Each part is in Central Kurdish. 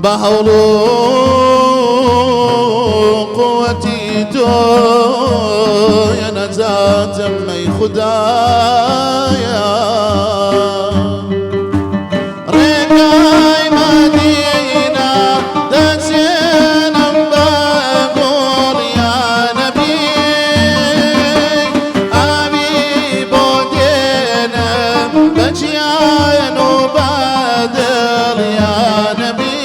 بحول قوتي تو يا نجاة مي خدايا رقاي مدينة دجنا بقول يا نبي أبي بودينا بجيان وبدل يا نبي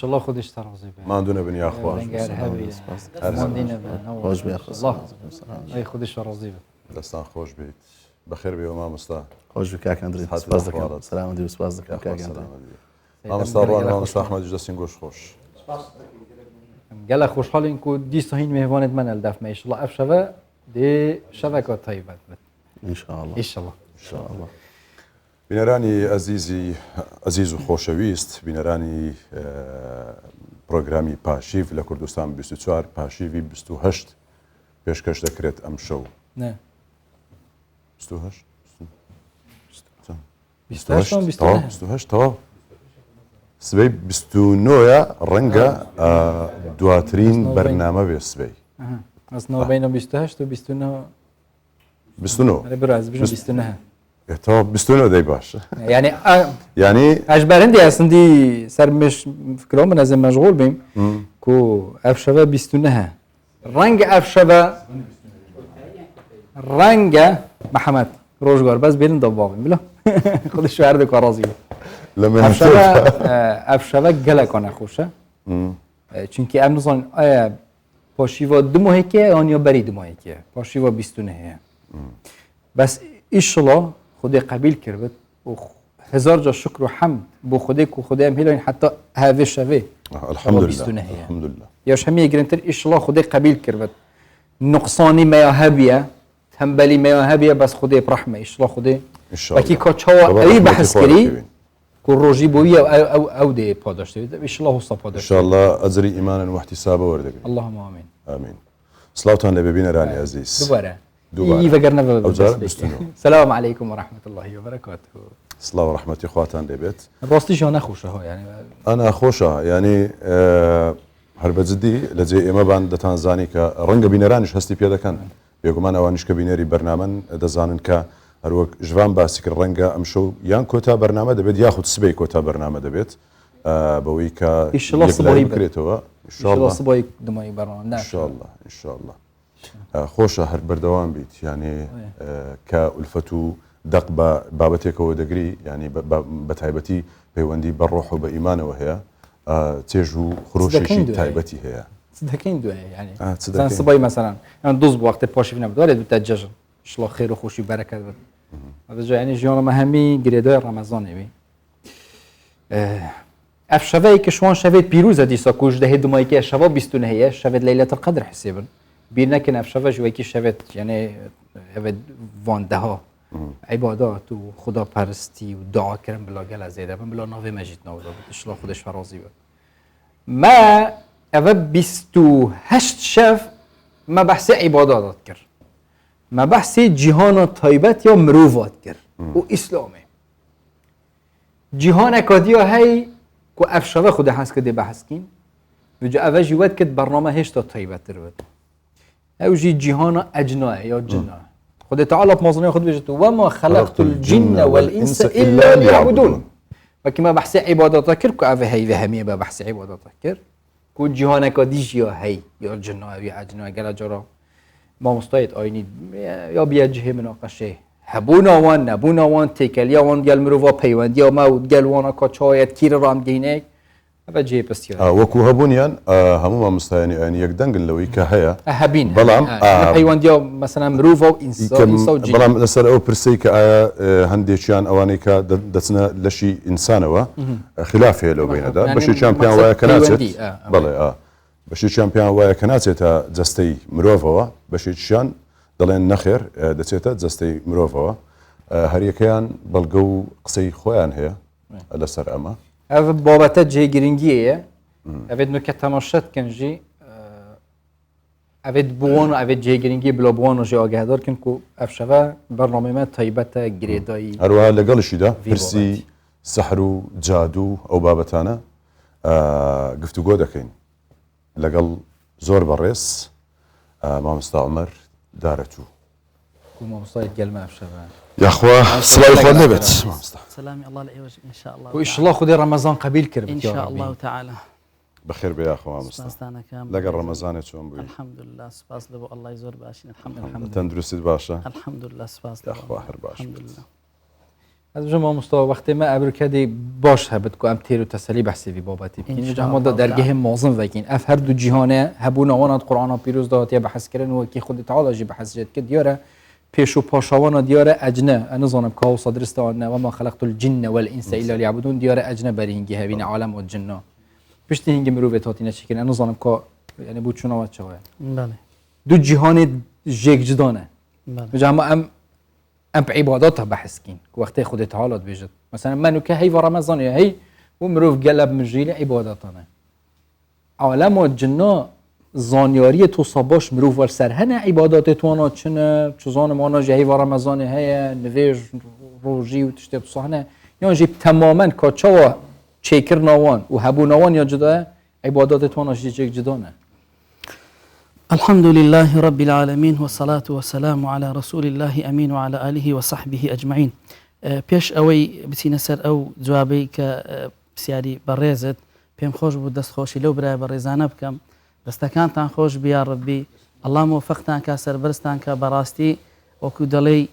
الله خودش ترازی به ما دونه بنی اخوان خوش بیا الله خودش راضی به دستان خوش بیت بخیر بیا ما مستا خوش بیا که اندری سپاس دکم سلام دی سپاس دکم که اندری ما مستا روان ما مستا احمد جدسین گوش خوش گله خوشحالیم که دیستا هین مهوانت من الدف میش الله افشوا دی شبکات طیبت ان شاء الله ان شاء الله ان شاء الله بینەرانی عزیز و خۆشەویست بینەرانی پرۆگرامی پاشیف لە کوردستان 24 پاشیوی 28 پێشکەش دەکرێت ئەم شەو نه 28 تەواو سبەی 29 ڕەنگە دواترین بەرنامە بێ سبەی ئەسنەوە بینە 28 و 29 29 برو از بجو 29 تەواو 29 دەی باش یعنی ئەژبەرندی ئەسندی سەرمش فکرۆ من ئەزێ مەشغوڵ بیم کو ئەف شەوە 29 ڕەنگە ئەف شەوە ڕەنگە محەممەد ڕۆژگار بەس بێنن دەباڵین بلە خودی شوهر دەکا ڕازی ئەف شەوە گەلێکۆ نەخۆشە چونکی ئەم نزانین ئایا پاشیوە دماهێکە یان یا بەری دماهێکە پاشیوە 29 هەیە بەس ئیشڵا خودی قبیل کرد و هزار جا شکر و حمد بو خودی کو خودی ام هیلین حتی هاوی شوی الحمدلله یاش همی گرنتر ایشالله خودی قبیل کرد نقصانی ما هبیه تنبلی ما هبیه بس خودی برحمه ایشالله خودی وکی کاچوا ای بحث کری کو روزی بویه او دی پاداشته ایشالله حساب پاداشته انشالله اجری ایمان و احتساب ورده اللهم آمین آمین صلواتان لبی بینرانی عزیز دوباره السلام عليكم ورحمة الله وبركاته. السلام ورحمة خواتان دەبێت. ڕاستیش نەخۆشەوە یعنی ئەنا خۆشە یعنی هەر بەجددی لە جێ ئێمەبان دەتانزانی کە ڕەنگە بینەرانیش هەستی پێ دەکەن بێگومان ئەوانیش کە بینەری بەرنامەن دەزانن کە هەروەک ژوان باسی کرد ڕەنگە ئەم شەو یان کۆتا بەرنامە دەبێت یاخود سبەی کۆتا بەرنامە دەبێت بەوەی کە ئیشڵڵا بکرێتەوە سبەی دمای بەرنامە ئینشاءالله خۆشە هەر بەردەوام بیت یعنی کە ئولفەت و دەق بە بابەتێکەوە دەگری ینی بە تایبەتی پەیوەندی بە ڕۆح و بە ئیمانەوە هەیە چێژ و خڕۆشێکی تایبەتی هەیە دەکەین دوێ ینی سبەی مەسەلەن دۆز وەختێ پاشی نەبدوارێت دوتە جەژن شڵۆ خێر و خۆشی بەرەکەت بێت ینی ژیانەمە هەمی گرێدای ڕەمەزانێوی ئەف شەوەی کە شوان شەوێت پیرۆزە دیسا کوژ دەهێت دمایکە شەوە 29 هەیە شەوێت لەیلەتە قەدر حسێبن بیر نەکەن ئەف شەوە ژوەیەکی شەوێت یعنی ئەوێت وان دەها عبادات و خدا پرستی و دعا کردن بلا گل زیده من بلا ناوی مجید ناودا بود اشلا خودش فرازی بود ما اوه 28 شف ما بحث عبادات کرد ما بحث جهان طیبت یا مروفات کرد و اسلامه جهان اکادیا هی که افشاوه خود حس کده بحث کن و جا اوه جواد کد برنامه هشتا طیبت در بود او جی جهان اجناه یا جناه خود تعالی بمظنه خود بجد وما خلقت الجن والانس الا ليعبدون وكما بحث عبادات كر كو اوه هي وهميه بحث عبادات كر كو جهان اکادیش یا هی یا جناه یا اجناه گلا جرا ما مستعد آینی یا بیاجه مناقشه هبونا وان نبونا وان تکلیا وان گل مروا پیوندیا ما و گل وانا کاچایت کیر رام گینک و جه بسیار وەکو هەبوونیان هەمومان مستایانی ئەنی یەک دەنگن لەوەی کە هەیە هبین بەڵام پیوندیا مثلا مروا و انسان و جن بەڵام لەسەر ئەو پرسەی کە ئایا هەندێکیان ئەوانەی کە دەچنە لەشی ئینسانەوە خلاف هەیە لەو بینەدا بەشێکیان پێیان وایە کە ناچێت بەڵێ بەشێکیان پێیان وایە کە ناچێتە جەستەی مرۆڤەوە بەشێکیان دەڵێن نەخێر دەچێتە جەستەی مرۆڤەوە هەریەکەیان بەڵگە و قسەی خۆیان هەیە لەسەر ئەمە اف بابت جێگرنگیه اوید نو که تماشات کنجی اوید بوان و اوید جێگرنگی بلا بوان و جی آگهدار کن که افشوه برنامه ما طیبت گریدایی هەروەها لەگەڵشیدا پرسی سەحر و جادو ئەو بابەتانە گفتوگۆ دەکەین لەگەڵ زۆر بەڕێز مامۆستا عومەر دارەتوو ما مصايد قلمه افشوه یاخوا سڵاوی خۆت لێبێت سلامي الله العوج ان شاء الله و ان الله خودی رمضان قبیل کرد ان شاء الله تعالى بەخێر بێ یاخوا مامۆستا سپاسدانە کام لەگەڵ ڕەمەزانێ چۆن بووی الحمد لله سپاس لەبۆ الله زۆر باشین الحمد تەندروستیت باشە الحمد لله سپاس یاخوا هەر باش الحمد لله از بجا ما مستوى وقتی ما ابر کدی باش هبت کو ام تیر و تسلی بحثی بی بابتی بکنی جمع دا درگه موازن وکین اف هر دو جهانه هبون آوانات قرآن پیروز داد یا بحث کردن و کی خود تعالی جی بحث جد که دیاره پیش و پاشوان دیاره اجنه انا ظنم که او صدرست آنه و ما خلقت الجن والانس الا ليعبدون دیاره اجنه برینگی هبین عالم و جنه پشت هنگی مروبت هاتی نشکن انا ظنم که یعنی بود چون آوات چواه بله دو جهان جگ جدانه بله جمع ام بعباداتها بحث كين وقت خود تعالى بيجد مثلا منو كهي ورمضان هي ومروف قلب من جيل عباداتنا عالم الجنة زانياري تصاباش مروف والسرهنة عبادات توانا چنه چوزان مانا جهي ورمضان هي نويج روجي وتشتب صحنة يعني جيب تماما كاتشوا چيكر نوان وهبو نوان يا جدا عبادات توانا جيك جدانه الحمد لله رب العالمين والصلاة والسلام على رسول الله أمين وعلى آله وصحبه أجمعين پیش اوی بتینە سەر ئەو جوابەی کە پرسیاری بەڕێزت پێم خۆش بوو دەست خۆشی لەو برای بەڕێزانە بکەم دەستەکانتان خۆش بیا ڕەبی ئەڵڵا موفقتان کا سەربەرزتان کە بەڕاستی وەکو دەڵێی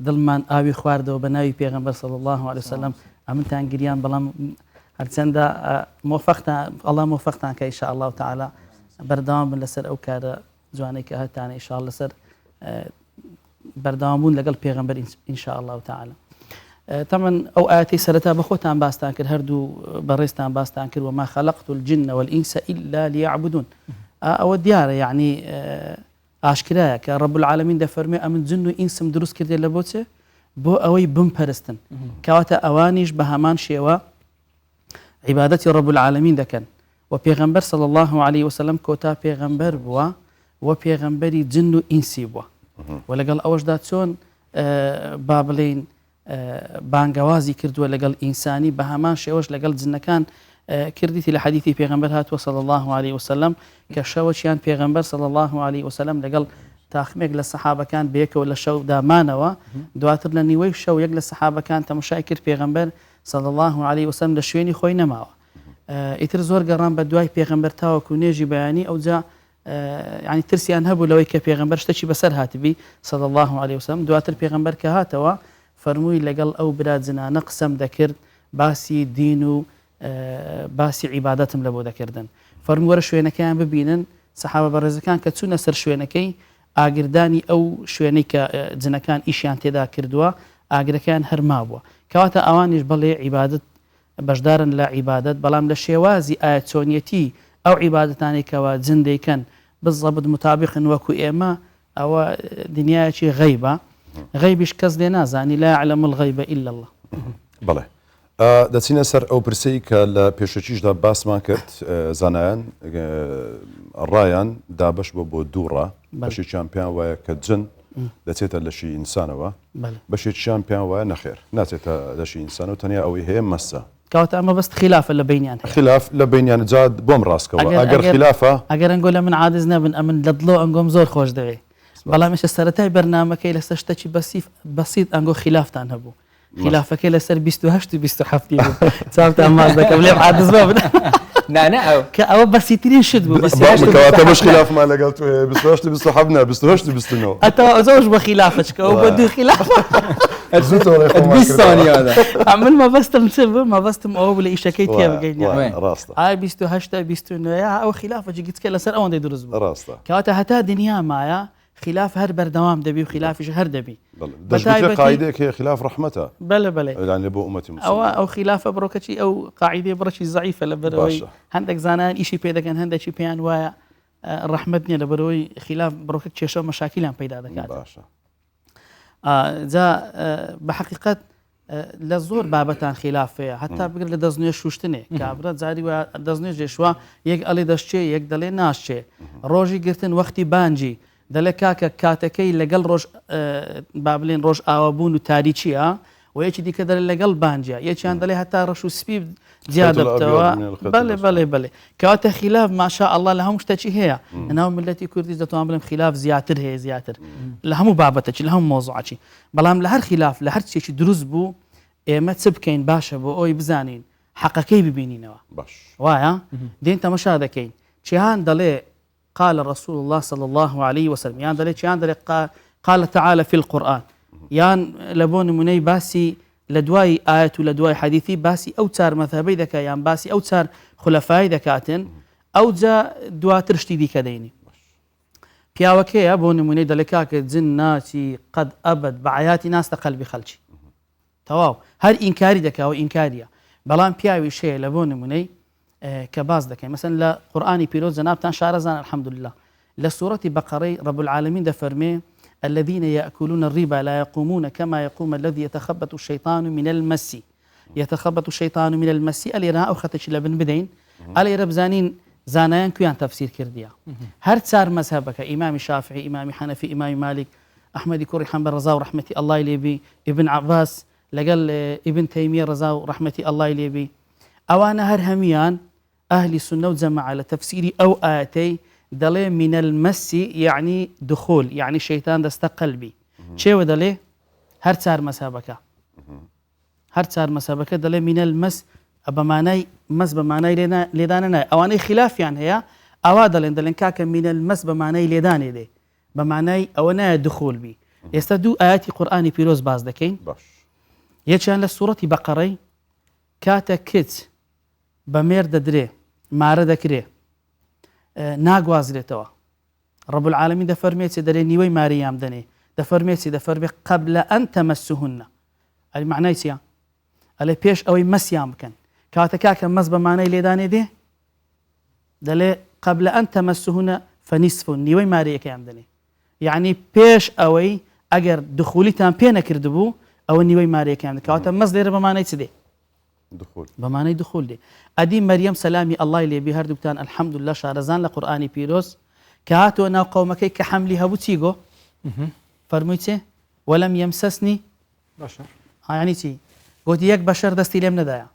دڵمان ئاوی خواردەوە بە ناوی پێغەمبەر صلی الله علیه وسلم ئەمنتان گریان بەڵام هەرچەندە ئەڵڵا موفقتان کە ئینشاء الله تعالی بەردەوام بن لەسەر ئەو کارە جوانەی کە هەتانە ئینشاء الله لەسەر بەردەوامبوون لەگەڵ پێغەمبەر ئینشاء الله تعالی طبعا ئەو ئاەتی سەرەتا بە خۆتان باستان کرد هەردوو بەڕێزتان باستان کرد وما خلقت الجن والإنس إلا ليعبدون ئەوە دیارە یعنی ئاشکرایە کە رب العالمین دەفەرمێ ئەمن جن و ئینسم دروست کردێ لە بۆچێ بۆ ئەوەی بمپەرستن کەواتە ئەوانیش بە هەمان شێوە عیبادەتی رب العالمین دەکەن و پێغەمبەر صلی الله عليه وسلم کۆتا پێغەمبەر بووە و پێغەمبەری جن و ئینسی بووە و لەگەڵ ئەوەشدا چۆن با بڵێن بانگەوازی کردووە لەگەڵ ئینسانی بە هەمان شێوەش لەگەڵ جنەکان کردیتی لە حەدیثی پێغەمبەر هاتووە صلی الله عليه وسلم کە شەوەچیان پێغەمبەر صلی الله عليه وسلم لەگەڵ تاخمێک لە سەحابەکان بەیەکەوە لە شەو دامانەوە دواتر لە نیوەی شەو یەک لە سەحابەکان تەماشای کرد پێغەمبەر صلی الله عليه وسلم لە شوێنی خۆی نەماوە ئیتر زۆر گەڕان بە دوای پێغەمبەر تاوەکو نێژی بەیانی ئەوجا يعني ترسيان هبوا لو يك بيغمبر شتشي بسر هاتبي صلى الله عليه وسلم دواتر بيغمبر كهاتوا فرموي لقل او براد زنا نقسم ذكر باسي دينو باسي عبادتهم لبو ذكردن فرمو ورا شوينه كان ببينن صحابه برز كان كتسونا سر شوينكي اگرداني او شوينيك زنكان ايشان تدا كردوا اگر كان هرمابوا كواتا اوانيش بلي عبادت بجدارن لا عبادت بلام لشيوازي ايتونيتي او عبادتاني كوا زندي كان بالضبط مطابق وكو إيما أو دنيا شي غيبة غەیبیش کەس لێ نازانی لا يعلم الغیب إلا الله. بەڵێ دەچینە سەر ئەو پرسەی کە لە پێشەکیشدا باسمان کرد زانایان ڕایان دابش بۆ دووڕە بەشێکیان پیان وایە کە جن دەچێتە لەشی ئینسانەوە بەشێکیان پیان وایە نەخێر ناچێتە لەشی ئینسان و تەنیا ئەوەی هەیە مەسە کەواتە ئەمە بەست خلافە لە بینیان خلاف لە بینیان جا بۆم ڕاستکەوە ئەگەر خلافە ئەگەر ئەنگۆ لە من عادز نەبن ئەمن لە دڵۆ ئەنگۆم زۆر خۆش دەوێت بەڵام ێشە سەرەتای بەرنامەکەی لەسەر شتێکی بەسیط ئەنگۆ خلافتان هەبوو خلافەکەی لەسەر 28 و 27 چاوتان ماز دەکەم لێم عادز بابن نانە ئەو کە ئەوە بەسیترین شت بوو کەواتە بەش خلافمان لەگەڵ توێ 28 27 نا 28 29 ئەتەوە زۆرش بە خلافەچکەوە بە دوو خلاف 20 ثانیەدا ئەمن مەبەستم چ بوو مەبەستم ئەوە بوو لە ئیشەکەی تێ بگەین ڕاستە ئای 28 29 ئەو خلافەی گچکە لەسەر ئەوەندەی دروست بوو ڕاستە کەواتە هەتا دنیا مایە خلاف هەر بەردەوام دەبی و خلافیش هەر دەبی قاعدەیەک هەیە خلاف ڕەحمەتە بەڵێ بەڵێ لە بۆ ئومەتی ئەو خلافە بڕۆکەچی ئەو قاعدەی بڕەکی زەعیفە لە بەرەوەی هەندێک زانایان ئیشی پێ دەکەن هەندێکی پێیان وایە ڕەحمەت نییە لە بەرەوەی خلاف بڕۆکە کێشە و مەشاکیلیان پەیدا دەکات جا بە حەقیقەت لە زۆر بابەتان خلافەیە هەتا بگرێت لە دەستنوێ شوشتنێ کابرا جاری وە دەستنوێ جێشوە یەک ئەڵێ دەشتێ یەک دەڵێ ناشتێ ڕۆژی گرتن وەختی بانجی دەڵێ کاکە کاتەکەی لەگەڵ ڕۆژ با بڵێن ڕۆژ ئاوابوون و تاریچیە و یەکی دیکە دەڵێ لەگەڵ بانجە یەکیان دەڵێ هەتا ڕەش و سپی جیا دەبتەوە بەڵێ کەواتە خلاف ماشاء الله لە هەموو شتێکی هەیە ناو ملەتی کوردیش دەتوان بڵێم خلاف زیاتر هەیە زیاتر لە هەموو بابەتێکی لە هەموو مۆزوعاتی بەڵام لە هەر خلاف لە هەر چێکی دروست بوو ئێمە چ بکەین باشە بۆ ئەوی بزانین حەقەکەی ببینینەوە وایە دێن تەمەشا دەکەین چیان دەڵێ قال رسول الله صلى الله عليه وسلم يان دلي چیان دلي قال تعالى في القرآن يان لبون مني باسي لدواي آيات لدواي حديثي باسي أو تار مذهبي ذكا يان باسي أو تار خلفاي ذكاتن أو جا دواتر شتيدي كديني بياوكي بون مني دلي كاك جناتي قد أبد بعياتي ناس تقلبي خلشي تواو هر إنكاري ذكا وإنكاريا بلان بياوي شيء لبون مني كباز دكاين مثلا لا قرآني بيروز جنابتان شارزان الحمد لله لسورة بقرة رب العالمين دفرمي الذين يأكلون الربا لا يقومون كما يقوم الذي يتخبط الشيطان من المس يتخبط الشيطان من المس اليرا أو خطش لبن بدين الي ربزانين زانيان كيان تفسير كرديا هر صار مذهبك إمام الشافعي إمام حنفي إمام مالك أحمد كوري حنبل رضا ورحمة الله إليه ابن عباس لقال ابن تيمية رضا ورحمة الله إليه أوانا هر هميان أهل السنة والجماعة لتفسير أو آتي دلي من المس يعني دخول يعني الشيطان دست قلبي شو دلي هر صار مسابقة هر صار مسابقة دلي من المس بمعنى مس بمعنى لداننا أواني خلاف يعني هي أوادل دلين كاك من المس بمعنى لداني دي بمعنى أوانا دخول بي يستدو آيات قرآني بيروز باز دكين يجان للسورة بقرة كاتا كت بمير ددري مارە دەکرێ ناگوازرێتەوە رب العالمين دەفەرمێت دەرێ نیوەی ماریام دەنێ دەفەرمێت دەفەرمێ قبل أن تمسهن ئەلی معنای چیە ئەلێ پێش ئەوەی مەسیان بکەن کاتە کاکە مەس بەمانەی لێدانێ دێ دەڵێ قبل أن تمسهن فنصف نیوەی ماریەکەیان دەنێ یعنی پێش ئەوەی ئەگەر دخولیتان پێ نەکردبوو ئەوە نیوەی ماریەکەیان کاتە مەس لێرە بەمانەی چ دێ بمعنى دخول دي أدي مريم سلامي الله اللي بهر دوتان الحمد لله شارزان لقرآني بيروس كهاتو أنا قومك كحملي هبوتيجو فرميتي ولم يمسسني بشر يعني تي قلت ياك بشر دستي لم ندايا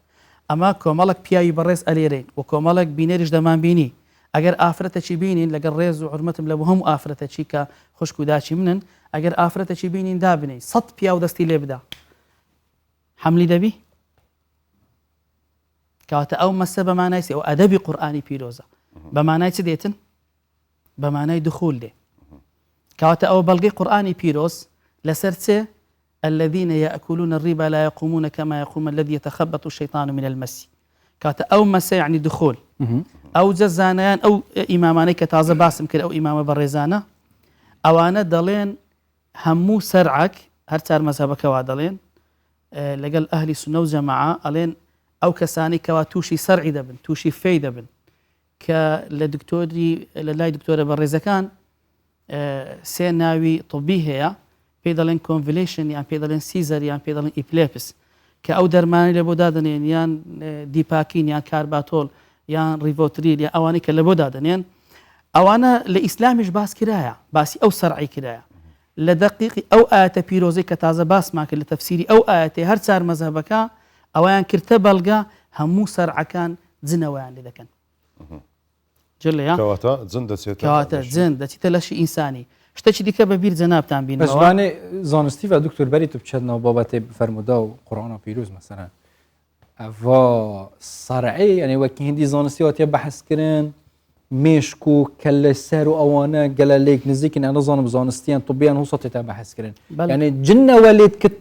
أما كومالك بياي بريس أليرين وكومالك بينيرش دمان بيني أجر آفرتشي بينين لقر ريز وعرمتم لبهم آفرتشي كخشكو داشي منن أجر آفرتشي بينين دابني صد بياو دستي لبدا حملي دبي كاتا أو مسا بمعنى أو أدبي قرآني بيروزا بمعنى ديتن بمعنى دخول دي كاتا أو بلغي قرآني بيروز لسرت الذين يأكلون الربا لا يقومون كما يقوم الذي يتخبط الشيطان من المس كاتا أو مسا يعني دخول أو جزانيان أو إماماني كتازة باسم كده أو إمام بريزانة أو أنا دلين همو سرعك هرتار مذهبك وادلين لقل أهل السنة وجماعة ألين أو كساني كوا توشي سرعي دبن توشي في دبن كالدكتوري للاي دكتورة بريزكان سيناوي طبي هي پێی دەڵێن کۆنڤلیشن یان پێ دەڵێن سیزەر یان پێ دەڵێن ئیپلێپس کە ئەو دەرمانی لە بۆ دادنێن یان دیپاکین یان کارباتۆل یان ریڤۆتریل یان ئەوانەی کە لە بۆ دادنێن ئەوانە لە ئیسلامیش باس کرایە باسی ئەو سەرعی کرایە لە دقیقی ئەو ئاەتە پیرۆزەی کە تازە باسمان کرد لە تەفسیری ئەو ئاەتێ هەر چار مەزهبەکە ئەویان کردە بەڵگە هەموو سەرعەکان جنەوەیان لێ دەکەن کەواتە جن دەچێتە کەواتە جن دەچیتە لەشی ئینسانی شتێکی دیکە بەبیر جەنابتان بینەوە بەشوانێ زانستی و دکتۆر بەری تو بچێتنەوە بابەتێ فەرمودا و قورآنە پیرۆز مەسەرەن ئەڤا سەرعی یعنی وەکی هندی زانستی هاتیە بەحەسکردن مێشک و کەلە سەر و ئەوانە گەلە لێک نزیکن ئەە زانم زانستیان طبیان هوسەتێتە بەحەسکردن یعنی جنەوە لێت کرد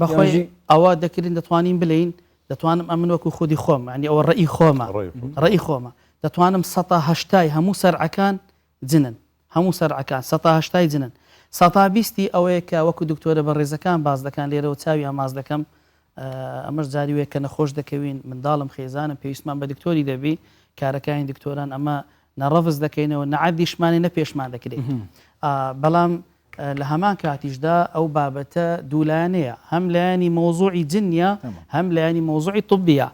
بەخۆی ئەوە دەکردین دەتوانین بلین دەتوانم ئەمن وەکو خودی خۆم ینی ئەوە ڕێی خۆمە ڕێی خۆمە دەتوانم 180 هەموو سەرعەکان جنن هەموو سەرعەکان 180 جنن 120 ئەوەیە کە وەکو دکتۆرە بە ڕێزەکان باز دەکەن لێرەوە چاویان ماز دەکەم ئەمەش جاری وەیە کە نەخۆش دەکەوین منداڵم خێزانم پێویستمان بە دکتۆری دەبی کارەکانی دکتۆران ئەمە نەڕەڤز دەکەینەوە نەعادیشمانی نەپێشمان دەکرێت بەڵام لە هەمان کاتیشدا ئەو بابەتە دوولایانەیە هەم لایانی مۆزوعی جنیە هەم لایانی مۆزوعی طبیە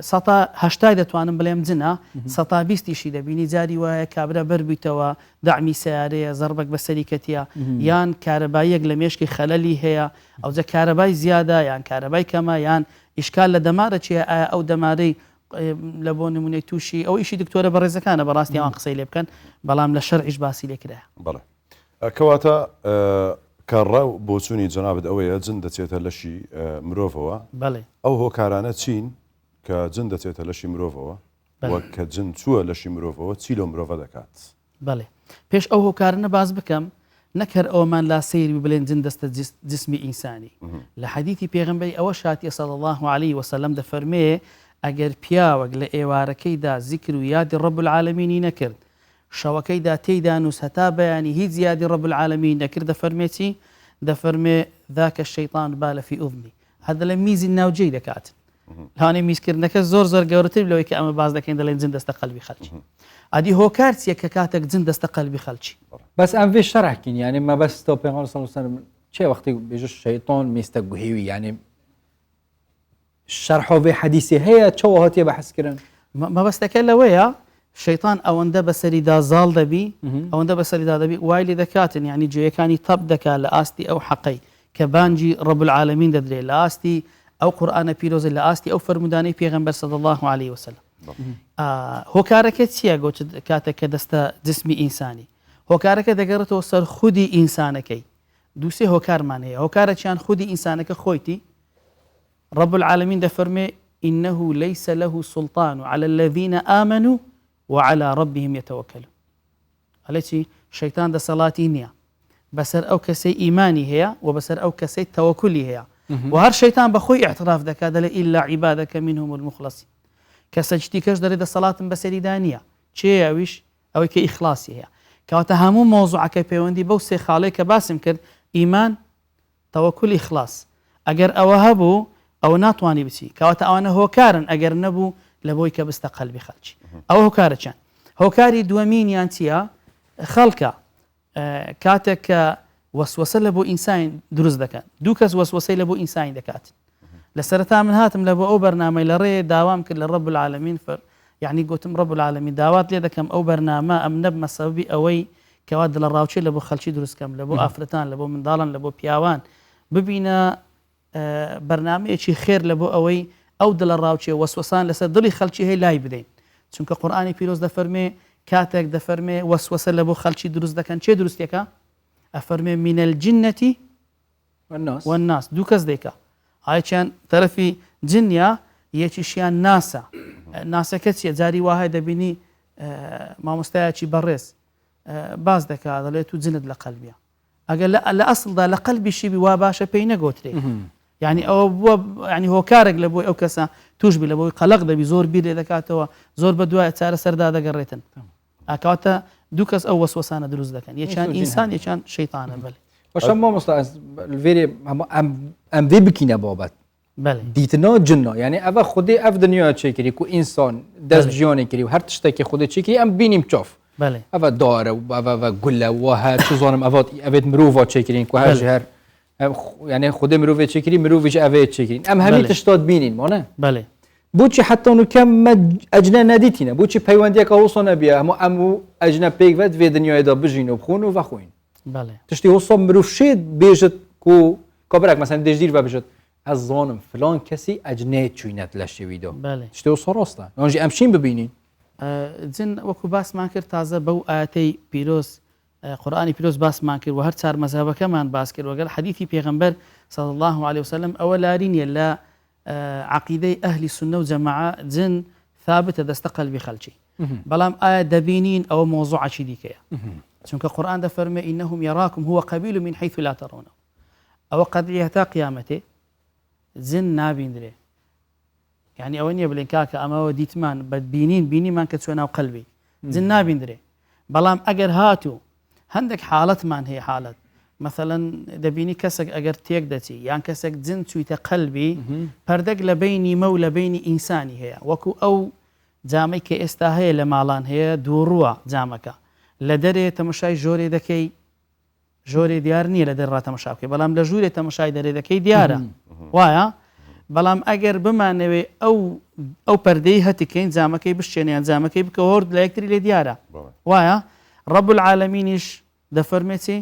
180 دەتوانم بڵێم جنە 120 دەبینی جاری وایە کابرا بەربیتەوە داعمی سیارەیە زەربەک بە سەریکەتیە یان کارەباییەک لە مێشکی خەلەلی هەیە ئەوجە کارەبای زیادە یان کارەبای کەمە یان ئیشکال لە دەمارە چیە ئایا ئەو دەمارەی لە بۆ نمونەی تووشی ئەو ئیشی دکتۆرە بە ڕێزەکانە بەڕاستی ئەوان قسەی لێ بکەن بەڵام لە شەرعیش باسی لێکرایە بەڵێ کەواتە کارڕە و بۆچوونی جەنابەت ئەوەیە جن دەچێتە لەشی مرۆڤەوە بەڵێ ئەو هۆکارانە چین کە جن دەچێتە لەشی مرۆڤەوە وەک کە جن چووە لەشی مرۆڤەوە چی لە مرۆڤە دەکات بەڵێ پێش ئەو هۆکارنە باز بکەم نەکەر ئەومان لا سەیری بڵێن جن دەستە جسمی ئینسانی لە حەدیثی پێغەمبەری ئەوە شاتی صلی الله عليه وسلم دەفەرمێ ئەگەر پیاوەک لە ئێوارەکەیدا زیکر و یادی ڕەب العالەمینی نەکرد شەوەکەیدا تێیدا نووس هەتا بەیانی هیچ زیادی ڕەب العالەمین نەکرد دەفەرمێتی دەفەرمێ ذاک الشەیطان بال فی ئوذنی هەدا لە میزی ناوجێی دەکاتن لەوانەیە میزکردنەکە زۆر گەورەتر لەوەی کە ئەمە باز دەکەین دەڵێن جن دەستە قەلبی خەڵکی ئەدی هۆکار چییە کە کاتێک جن دەستە قەلبی خەڵکی بەس ئەم وێ شەرحکین یعنی مەبەستەوە پێغەمبەر صلی الله علیه وسلم چێ وەختی بێژە شەیطان میستە گوهێوی یعنی شەرحۆڤێ حەدیثی هەیە چەوە هاتیە بەحەسکردن مەبەستەکە لەوەیە شەیطان ئەوەندە بەسەریدا زاڵ دەبی ئەوەندە بەسەریدا دەبی وای لێ دەکاتن یعنی جوێیەکانی تەب دەکات لە ئاستی ئەو حەقەی کە بانجی ڕەب العالەمین دەدرێت لە ئاستی ئەو قورئانە پیرۆزە لە ئاستی ئەو فەرمودانەی پێغەمبەر صلی الله عليه وسلم هۆکارەکە چییە گوت کاتێک کە دەستە جسمی ئینسانی هۆکارەکە دەگەڕێتەوە سەر خودی ئینسانەکەی دووسێ هۆکارمان هەیە هۆکارەکیان خودی ئینسانەکە خۆیتی رب العالمين دفرمي إنه ليس له سلطان على الذين آمنوا وعلى ربهم يتوكلون التي شيطان ده صلاتي نيا بسر أو كسي إيماني هي وبسر أو كسي توكلي هي وهر شيطان بخوي اعتراف ذاك هذا إلا عبادك منهم المخلصين كسجتي كش دري ده صلاة بسري دانية شيء أويش أو كإخلاصي هي كاتهمو موضوع كبيوندي بوسي خالك باسم كر إيمان توكل إخلاص أجر أوهبو ئەو ناتوانانی بچی کەواتە ئەوانە هۆکارن ئەگەر نەبوو لە بۆی کە بستە قەلبی خەڵکی ئەو هۆکارەچەند هۆکاری دووەمینیان چییە خەڵکە کاتێک کە وەسوەسە لە بۆ ئینسان دروست دەکەن دوو کەس وەسوەسەی لە بۆ ئینسانی دەکات لە سەرەتا من هاتم لە بۆ ئەو بەرنامەی لە ڕێ داوام کرد لە ڕەب العالەمین یعنی گوتم ڕەب العالەمین داوات لێ دەکەم ئەو بەرنامە ئەم نەبمە سەبەبی ئەوەی کەوا دڵە ڕاوچێ لە بۆ خەڵکی دروستکەم لە بۆ ئافرەتان لە بۆ منداڵان لە بۆ پیاوان ببینە بەرنامەیەکی خێر لە بۆ ئەوەی ئەو دڵە ڕاوچێ وەسوەسان لەسەر دڵی خەڵکی هەیە لای بدەین چونکە قورئانی پیرۆز دەفەرمێ کاتێک دەفەرمێ وەسوەسە لە بۆ خەڵکی دروست دەکەن چێ دروستیەکە ئەفەرمێ من الجنة والناس دوو کەس دەیکا هایچیان تەرەفی جنیا یەکیشیان ناسە ناسەکە چیە جاری وایە دەبینی مامۆستایەکی بەڕێز باز دەکات دەڵێت تو جنت لە قەلبیە ئەگەر لە ئەسڵدا لە قەلبیشی وا باشە پێی نەگۆترێ یعنی ئەوە بووە ینی هۆکارێک لە بۆی ئەو کەسە توش بی لە بۆی قەلق دەبی زۆر بیر لێ دەکاتەوە زۆر بە دوایە چارە سەردا دەگەڕێتن ئاکاتە دوو کەس ئەو وەسوەسانە دروست دەکەن یەکیان ئینسان یەکیان شەیطانە بەڵێ بەشە مامۆستا الڤێرێ ئەم vê bikîne babet dîtina cinna yani ev xudê ev dinya çêkirî ku însan dest jiyanê kirî û her tiştekî xudê çêkirî em bînîm çav بله ئەە دارە و گولە و هەر چ زانم ئەوێت مرۆڤ چێکرین و هەر هەر یعنی خودێ مرۆڤێت چێکری مرۆڤیش ئەوێت چێکرین ئەم هەمی تشتات بینین مانە بله بۆچی حتا و کەم ئەجنە نەدیتینە بۆچی پەیوەندیەکە هەوسۆ نەبیە هەموو ئەجنە پێیوێت وێ دنیاەدا بژین و بخۆن و بەخۆین بله تشتی هەوسۆ مرۆڤ شێت بێژت و کابراک مەسەن دێژدیر بە بژێت ئەس زانم فلان کەسی ئەجنێت چوینەت لە شێویدا بله شتێ وسە ڕاستە نانژی ئەمشین ببینین جن وەکو باسمان کرد تازە بەو ئاەتەی پیرۆز قورآانی پیرۆز باسمان کرد و هەر چار مەذهبەکەمان باس کرد وەگەر حەدیثی پێغەمبەر صلی الله عليه وسلم ئەوە لاری نیە لە عقیدەی ئەهلی سونە و جەماعە جن ثابتە دەستە قەلبی خەڵکی بەڵام ئایا دەبینین ئەوە مۆزوعی دیکەیە چونکە قورآن دەفەرمێ ئینەهم یەراکم هو قەبیل من حیث لا ترونه ئەوە قەدری هەتا قیامەتێ جن نابیندرێ يعني ئەوە نییە بڵێن کاکە ئەمەوە دیتمان بە بینیمان کە چۆن ناو قەلبی جن نابیندرێ بەڵام ئەگەر هاتوو هەندێک حاڵەتمان هەیە حاڵەت مثلەن دەبینی کەسێک ئەگەر تێک دەچی یان کەسێک جن چوویتە قەلبی پەردەک لە بینی مە و لە بینی ئینسانی هەیە وەکو ئەو جامەی کە ئێستا هەیە لە ماڵان هەیە دووڕووە جامەکە لە دەرێ تەمەشای ژۆرێ دەکەی ژۆرێ دیار نییە لە دەر ڕاتەمەشا بکەی بەڵام لە ژوورێ تەمەشای دەرێ دەکەی دیارە وایە بەڵام ئەگەر بمانەوێ ئەو پەردەی هەتیکەین جامەکەی بشێنیان جامەکەی بکە هۆرد لە یەکتری لێ دیارە وایە رب العالمینیش دەفەرمێتی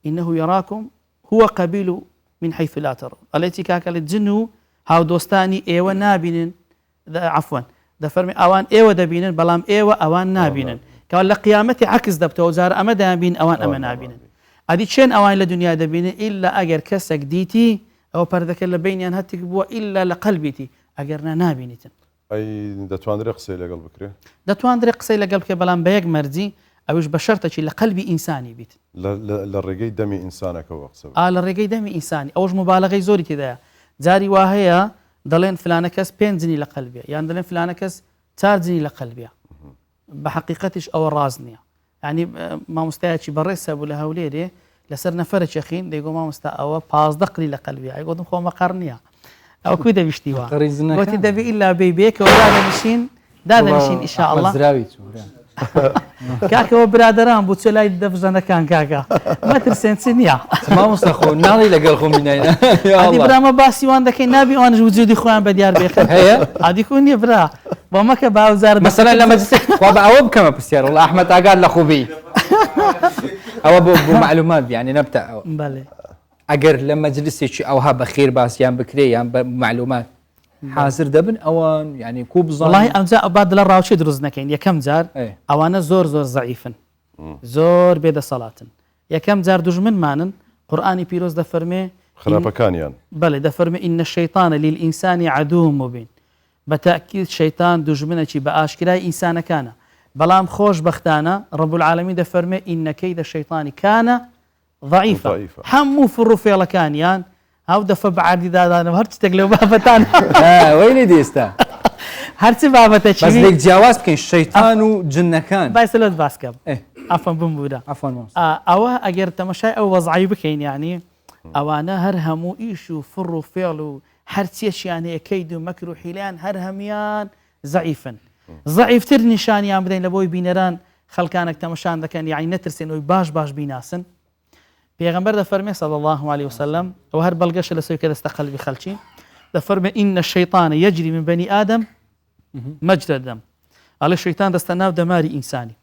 إنه يراكم هو قبيل من حيث لا ترون التي كاكل الجن هاو دوستاني ايوه نابينن عفوا دفرمي اوان ايوه دبينن بلام ايوه اوان نابينن قال لقيامتي عكس دبتو زار اما دابين اوان اما نابينن ادي شين اوان لدنيا دبينن الا اجر كسك ديتي او بردك اللي بيني ان هتك بو الا لقلبتي اجرنا نابينتن اي دتواندري قسي لقلب بكري دتواندري قسي لقلب بلام بيق مرزي اوش بشرتك لقلبي انساني بيت للرقي دمي انسانك وقصب للرقي دمي انساني اوش مبالغه زوري كذا جاري واهيا دلين فلان كاس بينزني لقلبي يعني دلين فلان كاس تارزني لقلبي بحقيقتش او رازني يعني ما مستاهل بريس ابو لهوليري لسرنا فرج يخين ديقو ما مستا او باصدقني لقلبي يقولون خو مقرنيا او كذا بيشتيوا قلت دبي الا بيبيك ولا مشين دادا مشين ان شاء الله کاکەوە برادران بوو چۆ لای دەفزانەکان کاکە مەترسێن چ نییە مامۆستاخۆ ناڵی لەگەڵ خۆ بینایە عادی برامە باسیوان دەکەین نابی ئەوانش وجودی خۆیان بە دیار بێخن هەیە عادی خۆ نییە برا بۆ مەکە باوزار مەسەلا لە مەجلسێک خوا بە ئەوە بکەمە پرسیار وڵڵا ئەحمەد ئاگار لە خوبی ئەوە بۆ معلومات یعنی نەبتە ئەوە بەڵێ ئەگەر لە مەجلسێکی ئەوها بە خێر باسییان بکرێ یان بە معلومات حاضر دەبن ئەوان یعنی کوو بزانن وڵڵاهی ئەمجا بعد لە ڕاوچێ دروست نەکەین یەکەم جار ئەوانە زۆر زەعیفن زۆر بێدەسەڵاتن یەکەم جار دوژمنمانن قورئانی پیرۆز دەفەرمێ خراپەکانیان بەڵێ دەفەرمێ ئین الشەیطان للئینسان عەدوو مبین بەتەئکید شەیطان دوژمنێکی بە ئاشکرای ئینسانەکانە بەڵام خۆشبەختانە رب العالمین دەفەرمێ ئین کەیدە الشەیطانی کانە ضعیفە هەموو فڕوفێڵەکانیان هاو دەفە بەعادی دادانەوە هەر شتێک لەو بابەتان وەی دێستا هەرچی بابەتە چی بەس لێک جیاواز بکەین شەیطان و جنەکان بایسە لەت باس کەم ئەفەن بمبوورە ئەوە ئەگەر تەمەشای ئەو وەزعی بکەین یعنی ئەوانە هەر هەموو ئیش و فڕ و فێڵ و هەرچیەشیان هەیە کەید و مەکر و حیلیان هەر هەمیان زەعیفن زەعیفتر نیشانیان بدەین لە بۆی بینەران خەڵکانێک تەمەشان دەکەن یعنی نەترسێن ئەوی باش بیناسن پێغەمبەر دەفەرمێ صلی الله عليه وسلم ئەو هەر بەڵگەشە لەسەوەی کە دەستە قەلبی خەڵکی دەفەرمێ ئین الشەیطان یەجری من بەنی ئادەم مەجرە الدەم ئەڵێ شەیطان دەستە ناو دەماری ئینسانی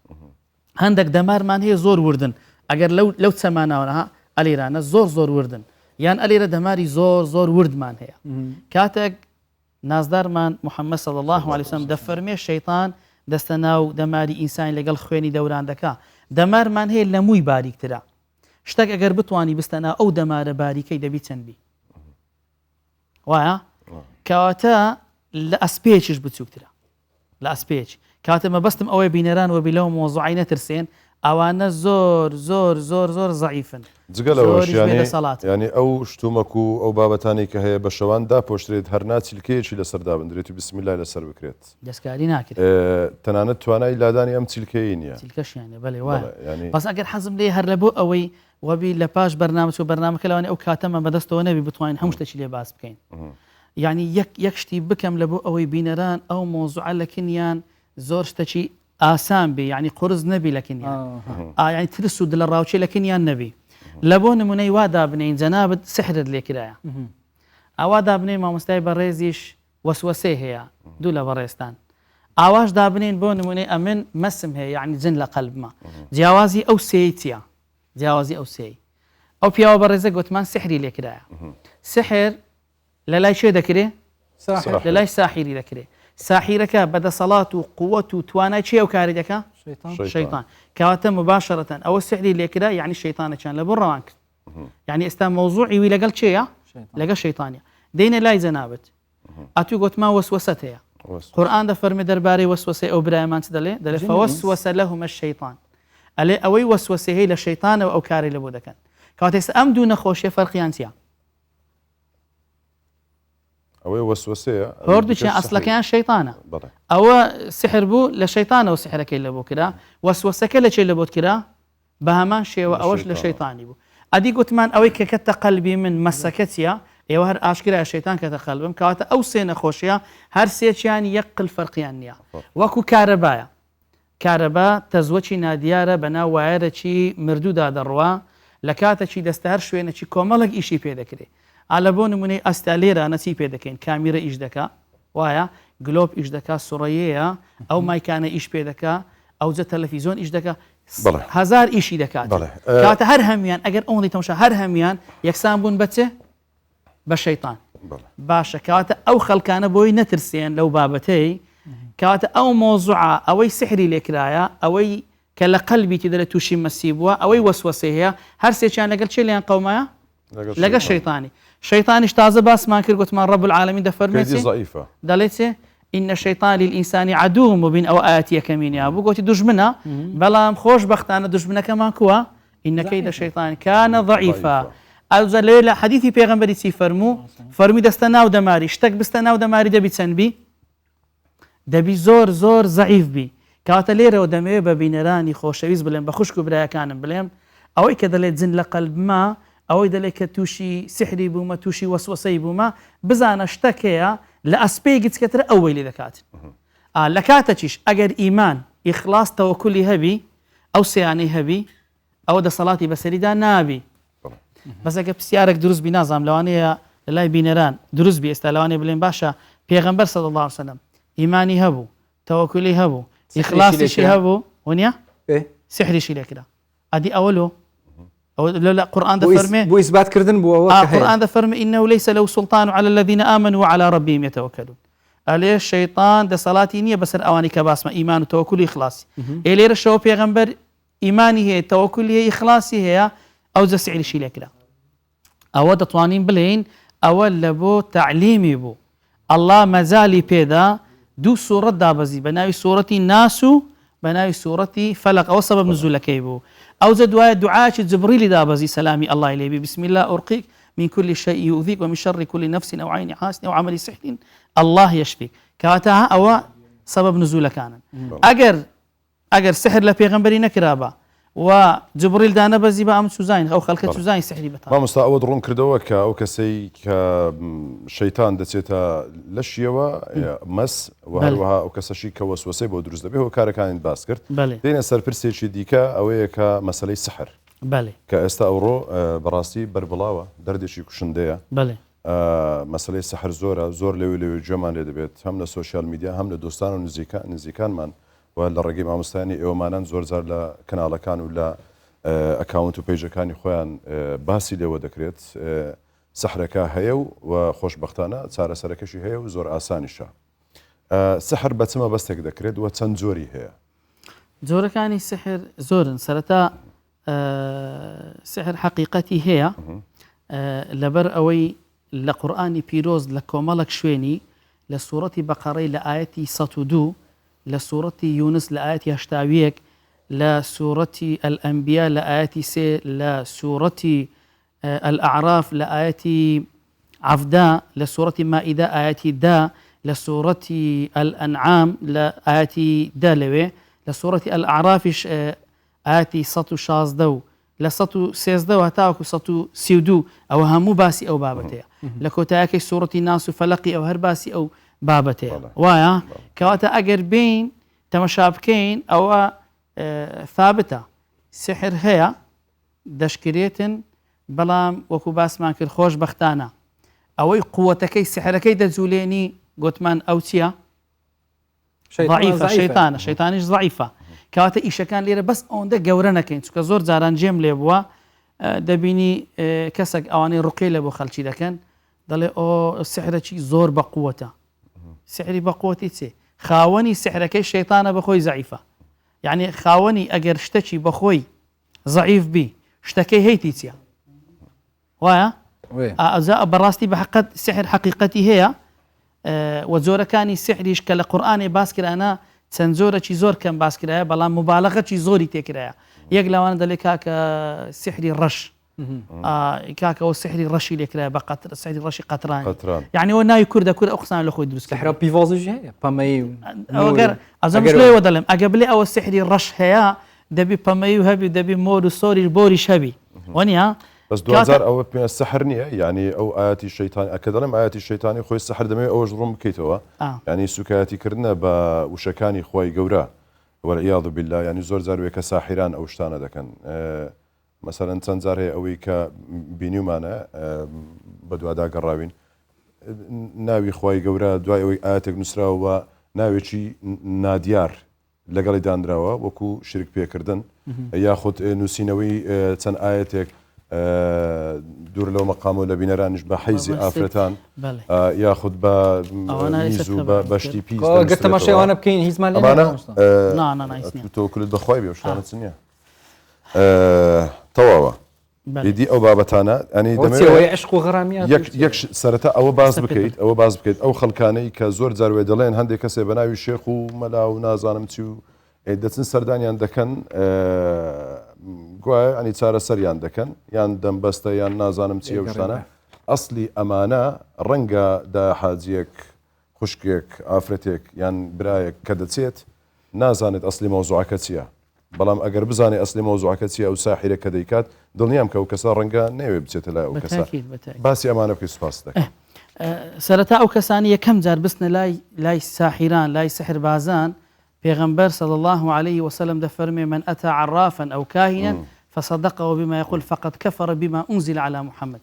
هەندێک دەمارمان هەیە زۆر وردن ئەگەر لەو چەماناوەها ئەلێرانە زۆر وردن یان ئەلێرە دەماری زۆر وردمان هەیە کاتێک نازدارمان محەممەد صلی الله عليه وسلم دەفەرمێ شەیطان دەستە ناو دەماری ئینسانی لەگەڵ خوێنی دەوران دەکا دەمارمان هەیە لە مووی باریکترە شتێک ئەگەر بتوانی بستەنا ئەو دەمارە باریکەی دەبی چەندبی وایە کەواتە لە ئەسپێکیش بچووکترە لە ئەسپێک کاتە مەبەستم ئەوەی بینەران وەبی لەو مۆزوعی نەترسێن ئەوانە زۆر زەعیفن جگەلەوەش ینی ئەو شتومەک و ئەو بابەتانی کە هەیە بە شەوان داپۆشترێت هەرنا چیلکەیەکی لەسەردا بندرێت و بسم الله لەسەر بکرێت دەستکاری ناکرێت تەنانەت توانای لادانی ئەم چیلکەیە نییە چیلکەشیانە بەڵێ وایە بەس ئەگەر حەزم لێ هەر لە بۆ ئەوەی وەبی لە پاش بەرنامە و بەرنامەکە لەوانێ ئەو کاتەمە بەدەستەوە نەبی بتوانین هەموو شتێکی لێ باس بکەین یعنی یەک شتی بکەم لە بۆ ئەوەی بینەران ئەو مۆزوعە لە کنیان زۆر شتێکی ئاسان بێ یعنی قرس نەبی لە کنیان یعنی ترس و دلە ڕاوچێ لە کنیان نەبی لە بۆ نمونەی وا دابنین جەنابەت سحرت لێکرایە ئاوا دابنێ مامۆستای بەڕێزیش وەسوەسەی هەیە دوو لە بەڕێستان ئاواش دابنین بۆ نمونەی ئەمن مەسم هەیە یعنی جن لە قەلبمە جیاوازی ئەو سێی چییە جیاوازی ئەو سێی ئەو پیاوە بەڕێزە گوتمان سحری لێکرایە سحر لە لای شێ دەکرێ لە لای ساحیری دەکرێ ساحیرەکە بەدەسەڵات و قووەت و توانای چی ئەو کاری دەکا شەیطان کەواتە مباشرەتەن ئەوە سحری لێکرا یعنی شەیطانەچیان لە بۆ ڕەوان کرد یعنی ئێستا مەوزوعی وی لەگەڵ چێیە لەگەڵ شەیطانیە دێنە لای جەنابەت ئەتوی گوتمان وەسوەسەت هەیە قورئان دەفەرمێ دەربارەی وەسوەسەی ئەو برایمان چ دەڵێ فوەسوەسە لەهما الشەیطان ئەلێ ئەوەی وەسوەسە هەیە لە شەیطانەوە ئەو کاری لە بۆ دەکەن کەواتە ئێستا ئەم دوو نەخۆشیە فەرقیان چییە ئەوەی وەسوەسەیە هەردووچیان ئەسڵەکەیان شەیطانە ئەوە سحر بوو لە شەیطانەوە سحرەکەی لە بۆ کرا وەسوەسەکە لە چێ لە بۆت کرا بە هەمان شێوە ئەوەش لە شەیطانی بوو ئەدی گوتمان ئەوەی کە کەتە قەلبی من مەسەکە چییە ئێوە هەر ئاشکرا شەیطان کەتە قەلبم کەواتە ئەو سێ نەخۆشیە هەر سێکیان یەک قل فەرقیان نییە وەکو کارەبایە کارەبا تەزوەچی نادیارە بەناو وایەرەکی مردوودا دەڕوا لە کاتێکی دەستە هەر شوێنێکی کۆمەڵک ئیشی پێ دەکرێت ئالە بۆ نمونەی ئەستا لێرە نەچی پێ دەکەین کامیرە ئیش دەکا وایە گلۆب ئیش دەکا سوڕەیەیە ئەو مایکانە ئیش پێ دەکا ئەو جە تەلەڤیزۆن ئیش دەکا هەزار ئیشی دەکات کاتە هەر هەمیان ئەگەر ئەوڵی تەماشا هەر هەمیان یەکسان بوون بەچێ بە شەیطان باشە کاتە ئەو خەڵکانە بۆی نەترسێن لەو بابەتەی کاتە ئەو مۆزوعە ئەوەی سحری لێکرایە ئەوەی کە لە قەلبیتی دەرە تووشی مەسی بووە ئەوەی وەسوەسە هەیە هەر سێکیان لەگەڵ چێ لیان قەومایە لەگە شەیطانی شەیطانیش تازە باسمان کرد گوتمان ڕەب العالەمین دەفەرمێت دەڵێت إن الشيطان للإنسان عدو مبين أو آتية كمينيا بقولتي دجمنا بلام خوش بختانا دجمنا كمان كوا إن كيد الشيطان كان ضعيفا أوزا حديثي بيغمبري سي فرمي دستناو دماري اشتك بستناو دماري دبي تسنبي دبي زور ضعيف بي كاتا ليرة ودمي ببينراني خوشويز بلين بخشكو برايا كان بلين أو كذا ليت زن لقلب ما ئەوەی دەڵێ کە تووشی سحری بوومە تووشی وەسوەسەی بوومە بزانە شتەکەیە لە ئەسپەی گچکەترە ئەوەی لێ دەکات لە کاتە چیش ئەگەر ئیمان ئیخلاص تەوەکولی هەبی ئەو سێیانەی هەبی ئەوە دەسەڵاتی بەسەریدا نابی بەس ئەگە پرسیارێک دروست بی نازانم لەوانەیە لە لای بینەران دروست بی ئێستا لەوانەیە بڵێن باشە پێغەمبەر صلی الله علیه وسلم ئیمانی هەبوو تەوەکولی هەبوو ئیخلاسیشی هەبوو وەنیە سحریشی لێکرا ئەدی ئەوەلۆ أو لا قرآن ده فرمي بو إثبات كردن بو قرآن ده فرمي إنه ليس له سلطان على الذين آمنوا وعلى ربهم يتوكلون عليه الشيطان ده صلاتي نية بس أواني كباسمة إيمان وتوكل إخلاصي إليه رشوا بيغمبر إيماني هي توكلي إخلاصي هي أو زي سعر شيء لكلا أو ده طوانين بلين أول لبو تعليمي بو الله مازالي بيدا دو سورة دابزي بناوي سورة الناس بناوي سورة فلق أو سبب نزول كيبو أو زد دعاء جبريل دابزي سلامي الله إليه بسم الله أرقيك من كل شيء يؤذيك ومن شر كل نفس أو عين حاسد أو عمل سحر الله يشفيك كاتها أو سبب نزول كان أجر سحر لبيغمبري نكرابا وجبريل دانا بزي بقى سوزاين أو خلقة سوزاين سحري بتاع ما مستعود درون كردوا أو كسي كشيطان دتيتا لشيوا مس وهروها أو كسشي كوسوسة بودرز به هو كان باسكرت دين السر برسي شي ديكا أو كمسألة سحر كأستا أورو براسي بربلاوة دردشي كشندية مسألة سحر زور لوي جمان لدبيت هم للسوشيال ميديا هم لدوستان ونزيكان من ولا الرقم عمستاني إيومانا زور زار لا كنالا كان ولا أكاونت وبيج كان يخوان باسي لو ذكرت سحرك هيو وخوش بختانا صار سركشي هيو زور آساني شا سحر بتسمى بس تذكرت وتنزوري هي زور كاني سحر زور سرتا سحر حقيقتي هي لبر أوي لقرآني بيروز لكومالك شويني لسورة بقرة لآيتي 102 لسورة يونس لآيات يشتاويك لسورة الأنبياء لآيات سي لسورة الأعراف لآيات عفدا لسورة مائدة آيات دا لسورة الأنعام لآيات دالوي لسورة الأعراف آيات سطو شازدو لسطو سيزدو هتاوكو سطو سيودو أو همو باسي أو بابتها لكوتاكي سورة الناس فلقي أو هرباسي أو بابته وايا كواتا اگر بين تەمەشا بکەین ئەوە ثابتە سحر هەیە دەشکرێتن بەڵام وەکو باسمان کرد خۆشبەختانە ئەوەی قووەتەکەی سحرەکەی دەجوولێنی گوتمان ئەو چییە؟ ضعیفە شەیتانە شەیتانیش ضعیفە کەواتە ئیشەکان لێرە بەس ئەوەندە گەورە نەکەین چونکە زۆر جاران جێم لێ بووە دەبینی کەسێک ئەوانەی ڕوقی لە بۆ خەڵکی دەکەن دەڵێ ئۆ سحرەکی زۆر بە قووەتە سحری بە قووەتی چێ خاوەنی سحرەکەی شەیتانە بەخۆی ضعیفە یعنی خاوەنی ئەگەر شتێکی بەخۆی ضعیف بی شتەکەی هەیتی چییە وایە ئەزا بەڕاستی بە حقیقەت سحر حقیقەتی هەیە و جۆرەکانی سحریش کە لە قورئانێ باس کرانە چەند جۆرەکی زۆر کەم باس کرایە بەڵام مبالغەکی زۆری تێکرایە یەک لەوانە دەڵێ کاکە سحری ڕەش کاکەەوە سحری ڕەشی لێکرایە بە قەتر سحری ڕەشی قەتران یعنی ئەوە ناوی کوردە کورد ئەو قسان لە خۆی دروست سحر پیڤۆزیش هەیە پەمەی ئەوەگەر ئەزەم لێوە دەڵێم ئەگە بڵێ ئەوە سحری ڕەش هەیە دەبی پەمەی و هەبی دەبی مۆر و سۆریش بۆریش هەبی وەنیە بس 2000 ئەوە پێ سحر نییە یعنی ئەو ئاەتی شەیتان ئەکە دەڵێم ئاەتی شەیتانی خۆی سحر دەمێت ئەوەش ڕوون بکەیتەوە ینی سوکایەتیکردنە بە وشەکانی خۆی گەورە وەرئیاذ بالله ینی زۆر جار وێ کە ساحیران ئەو شتانە دەکەن مەسەلەن چەند جار هەیە ئەوەی کە بینیومانە بە دوادا گەڕاوین ناوی خۆی گەورە دوای ئەوەی ئاەتێک نووسراوە ناوێکی نادیار لەگەڵی دانراوە وەکو شرک پێکردن یاخود نووسینەوەی چەند ئاەتێک دوور لەو مەقام و لە بینەرانش بە حەیزی ئافرەتان یاخود بە میز و بەشتی پیس تەماشایوانە بکەین هیچمان تۆکلت بەخوای بێ شتانە چ نییە تەواوە ئیدی ئەو بابەتانە ئەنی دەمەوێت عشق و غەرامیات یەک سەرەتا ئەوە باز بکەیت ئەوە باز بکەیت ئەو خەڵکانەی کە زۆر جار وێ دەڵێن هەندێک کەسێ بە ناوی شێخ و مەلا و نازانم چی و دەچن سەردانیان دەکەن گوایە ئەنی چارە سەریان دەکەن یان دەمبەستە یان نازانم چیە و شتانە ئەسلی ئەمانە ڕەنگە داحاجیەک خوشکێک ئافرەتێک یان برایەک کە دەچێت نازانێت ئەسلی مەوزوعەکە چییە بەڵام ئەگەر بزانێ ئەسلی مەوزوعەکە چییە ئەو ساحیرە کە دەیکات دڵنیام کە ئەو کەسە ڕەنگە نەوێ بچێتە لای ئەو کەسە باسی ئەمانە بکەی سوپاس دەکەن سەرەتا ئەو کەسانی یەکەم جار بستنە لای ساحیران لای سحربازان پێغەمبەر صلى الله عليه وسلم دەفەرمێ من أتى عرافا أو كاهنا فصدقه بما يقول فقد كفر بما أنزل على محمد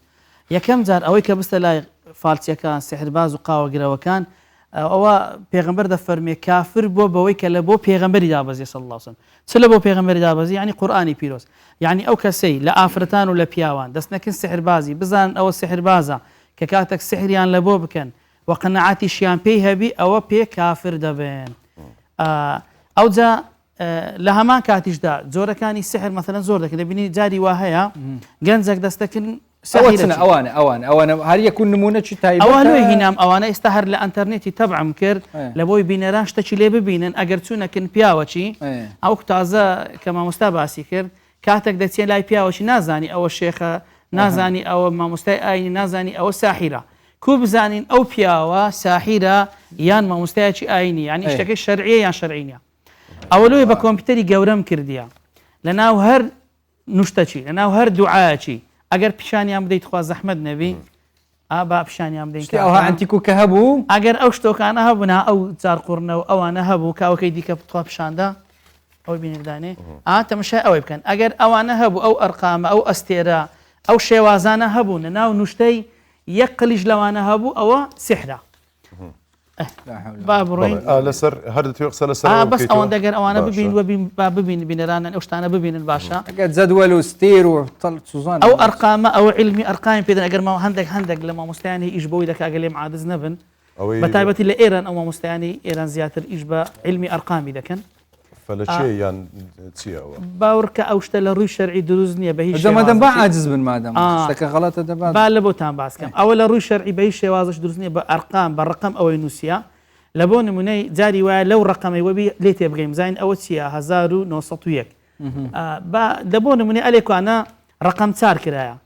یەکەم جار ئەوەی کە بستە لای فالچیەکان سحرباز و قاوەگرەوەکان ئەوە پێغەمبەر دەفەرمێ کافر بۆ بەوەی کە لە بۆ پێغەمبەری دابەزێ صلی الله عليه وسلم چ لە بۆ پێغەمبەری دابەزی یعنی قورئانی پیرۆز یعنی ئەو کەسەی لە ئافرەتان و لە پیاوان دەست نەکەن سحربازی بزان ئەوە سحربازە کە کاتێک سحریان لە بۆ بکەن و قەنەعەتیشیان پێی هەبی ئەوە پێ کافر دەبێن ئەوجا لە هەمان کاتیشدا جۆرەکانی سحر مەثەلەن زۆر دەکەن دەبینی جاری وا هەیە گەنجێک دەستەکەن ئەوانە هەر یەکون نمونەی تایبەت ئەوە لێ هینام ئەوانە ئێستا هەر لە ئەنتەرنێتی تەبعم کرد لە بۆی بینەران شتێکی لێ ببینن ئەگەر چوونەکن پیاوەچی ئەو تازە کە مامۆستا باسی کرد کاتێک دەچێت لای پیاوەچی نازانی ئەوە شێخە نازانی ئەوە مامۆستای ئاینی نازانی ئەوە ساحیرە کو بزانین ئەو پیاوە ساحیرە یان مامۆستایەکی ئاینی یعنی شتەکەی شەرعیە یان شەرعی نییە ئەوە لۆی بە کۆمپیوتەری گەورەم کردیە لەناو هەر نوشتەچی لەناو هەر دوعاەکی ئەگەر پیشانیان بدەیت خوا زەحمەت نەبی با پیشانیان بدەین ئەوها ئەنتیکو کە هەبوو ئەگەر ئەو شتۆکانە هەبوونا ئەو جارقڕنەوە ئەوانە هەبوو کاوەکەی دیکە بتوا پیشاندا ئەوی بینێدانێ تەماشای ئەوەی بکەن ئەگەر ئەوانە هەبوو ئەو ئەرقامە ئەو ئەستێرە ئەو شێوازانە هەبوو لەناو نوشتەی یەک قلیش لەوانە هەبوو ئەوە سحرە با بڕۆین لەسەر هەردوو قسە لەسەر بەس ئەوەن دەگەر ئەوانە ببین و ببین بینەرانن ئەو شتانە ببینن باشە جەدوەل و ستێر و سوزان ئەو ئەرقامە ئەوە علمی ئەرقامی پێدەن ئەگەر هەندێک لە مامۆستایانی ئیش بۆی دەکا ئەگەر لێم عادز نەبن بەتایبەتی لە ئێران ئەو مامۆستایانی ئێران زیاتر ئیش بە علمی ئەرقامی دەکەن فەلەچێ یان چیەوە باوەڕکە ئەو شتە لە ڕووی شەرعی دروست نییە بە هیچ دەمەدەم با عاجز بن مادەم شتەکە غەڵەتە دەبات با لە بۆتان باسکەم ئەوە لە ڕووی شەرعی بە هیچ شێوازش دروست نییە بە ئەرقام بە ڕقم ئەوەی نووسە لە بۆ نمونەی جاری وایە لەو ڕقەمەی وەبی لێ تێبگەین زین ئەوە چییە 1901 لە بۆ نمونەی ئەلێکوانە ڕقم چار کرایە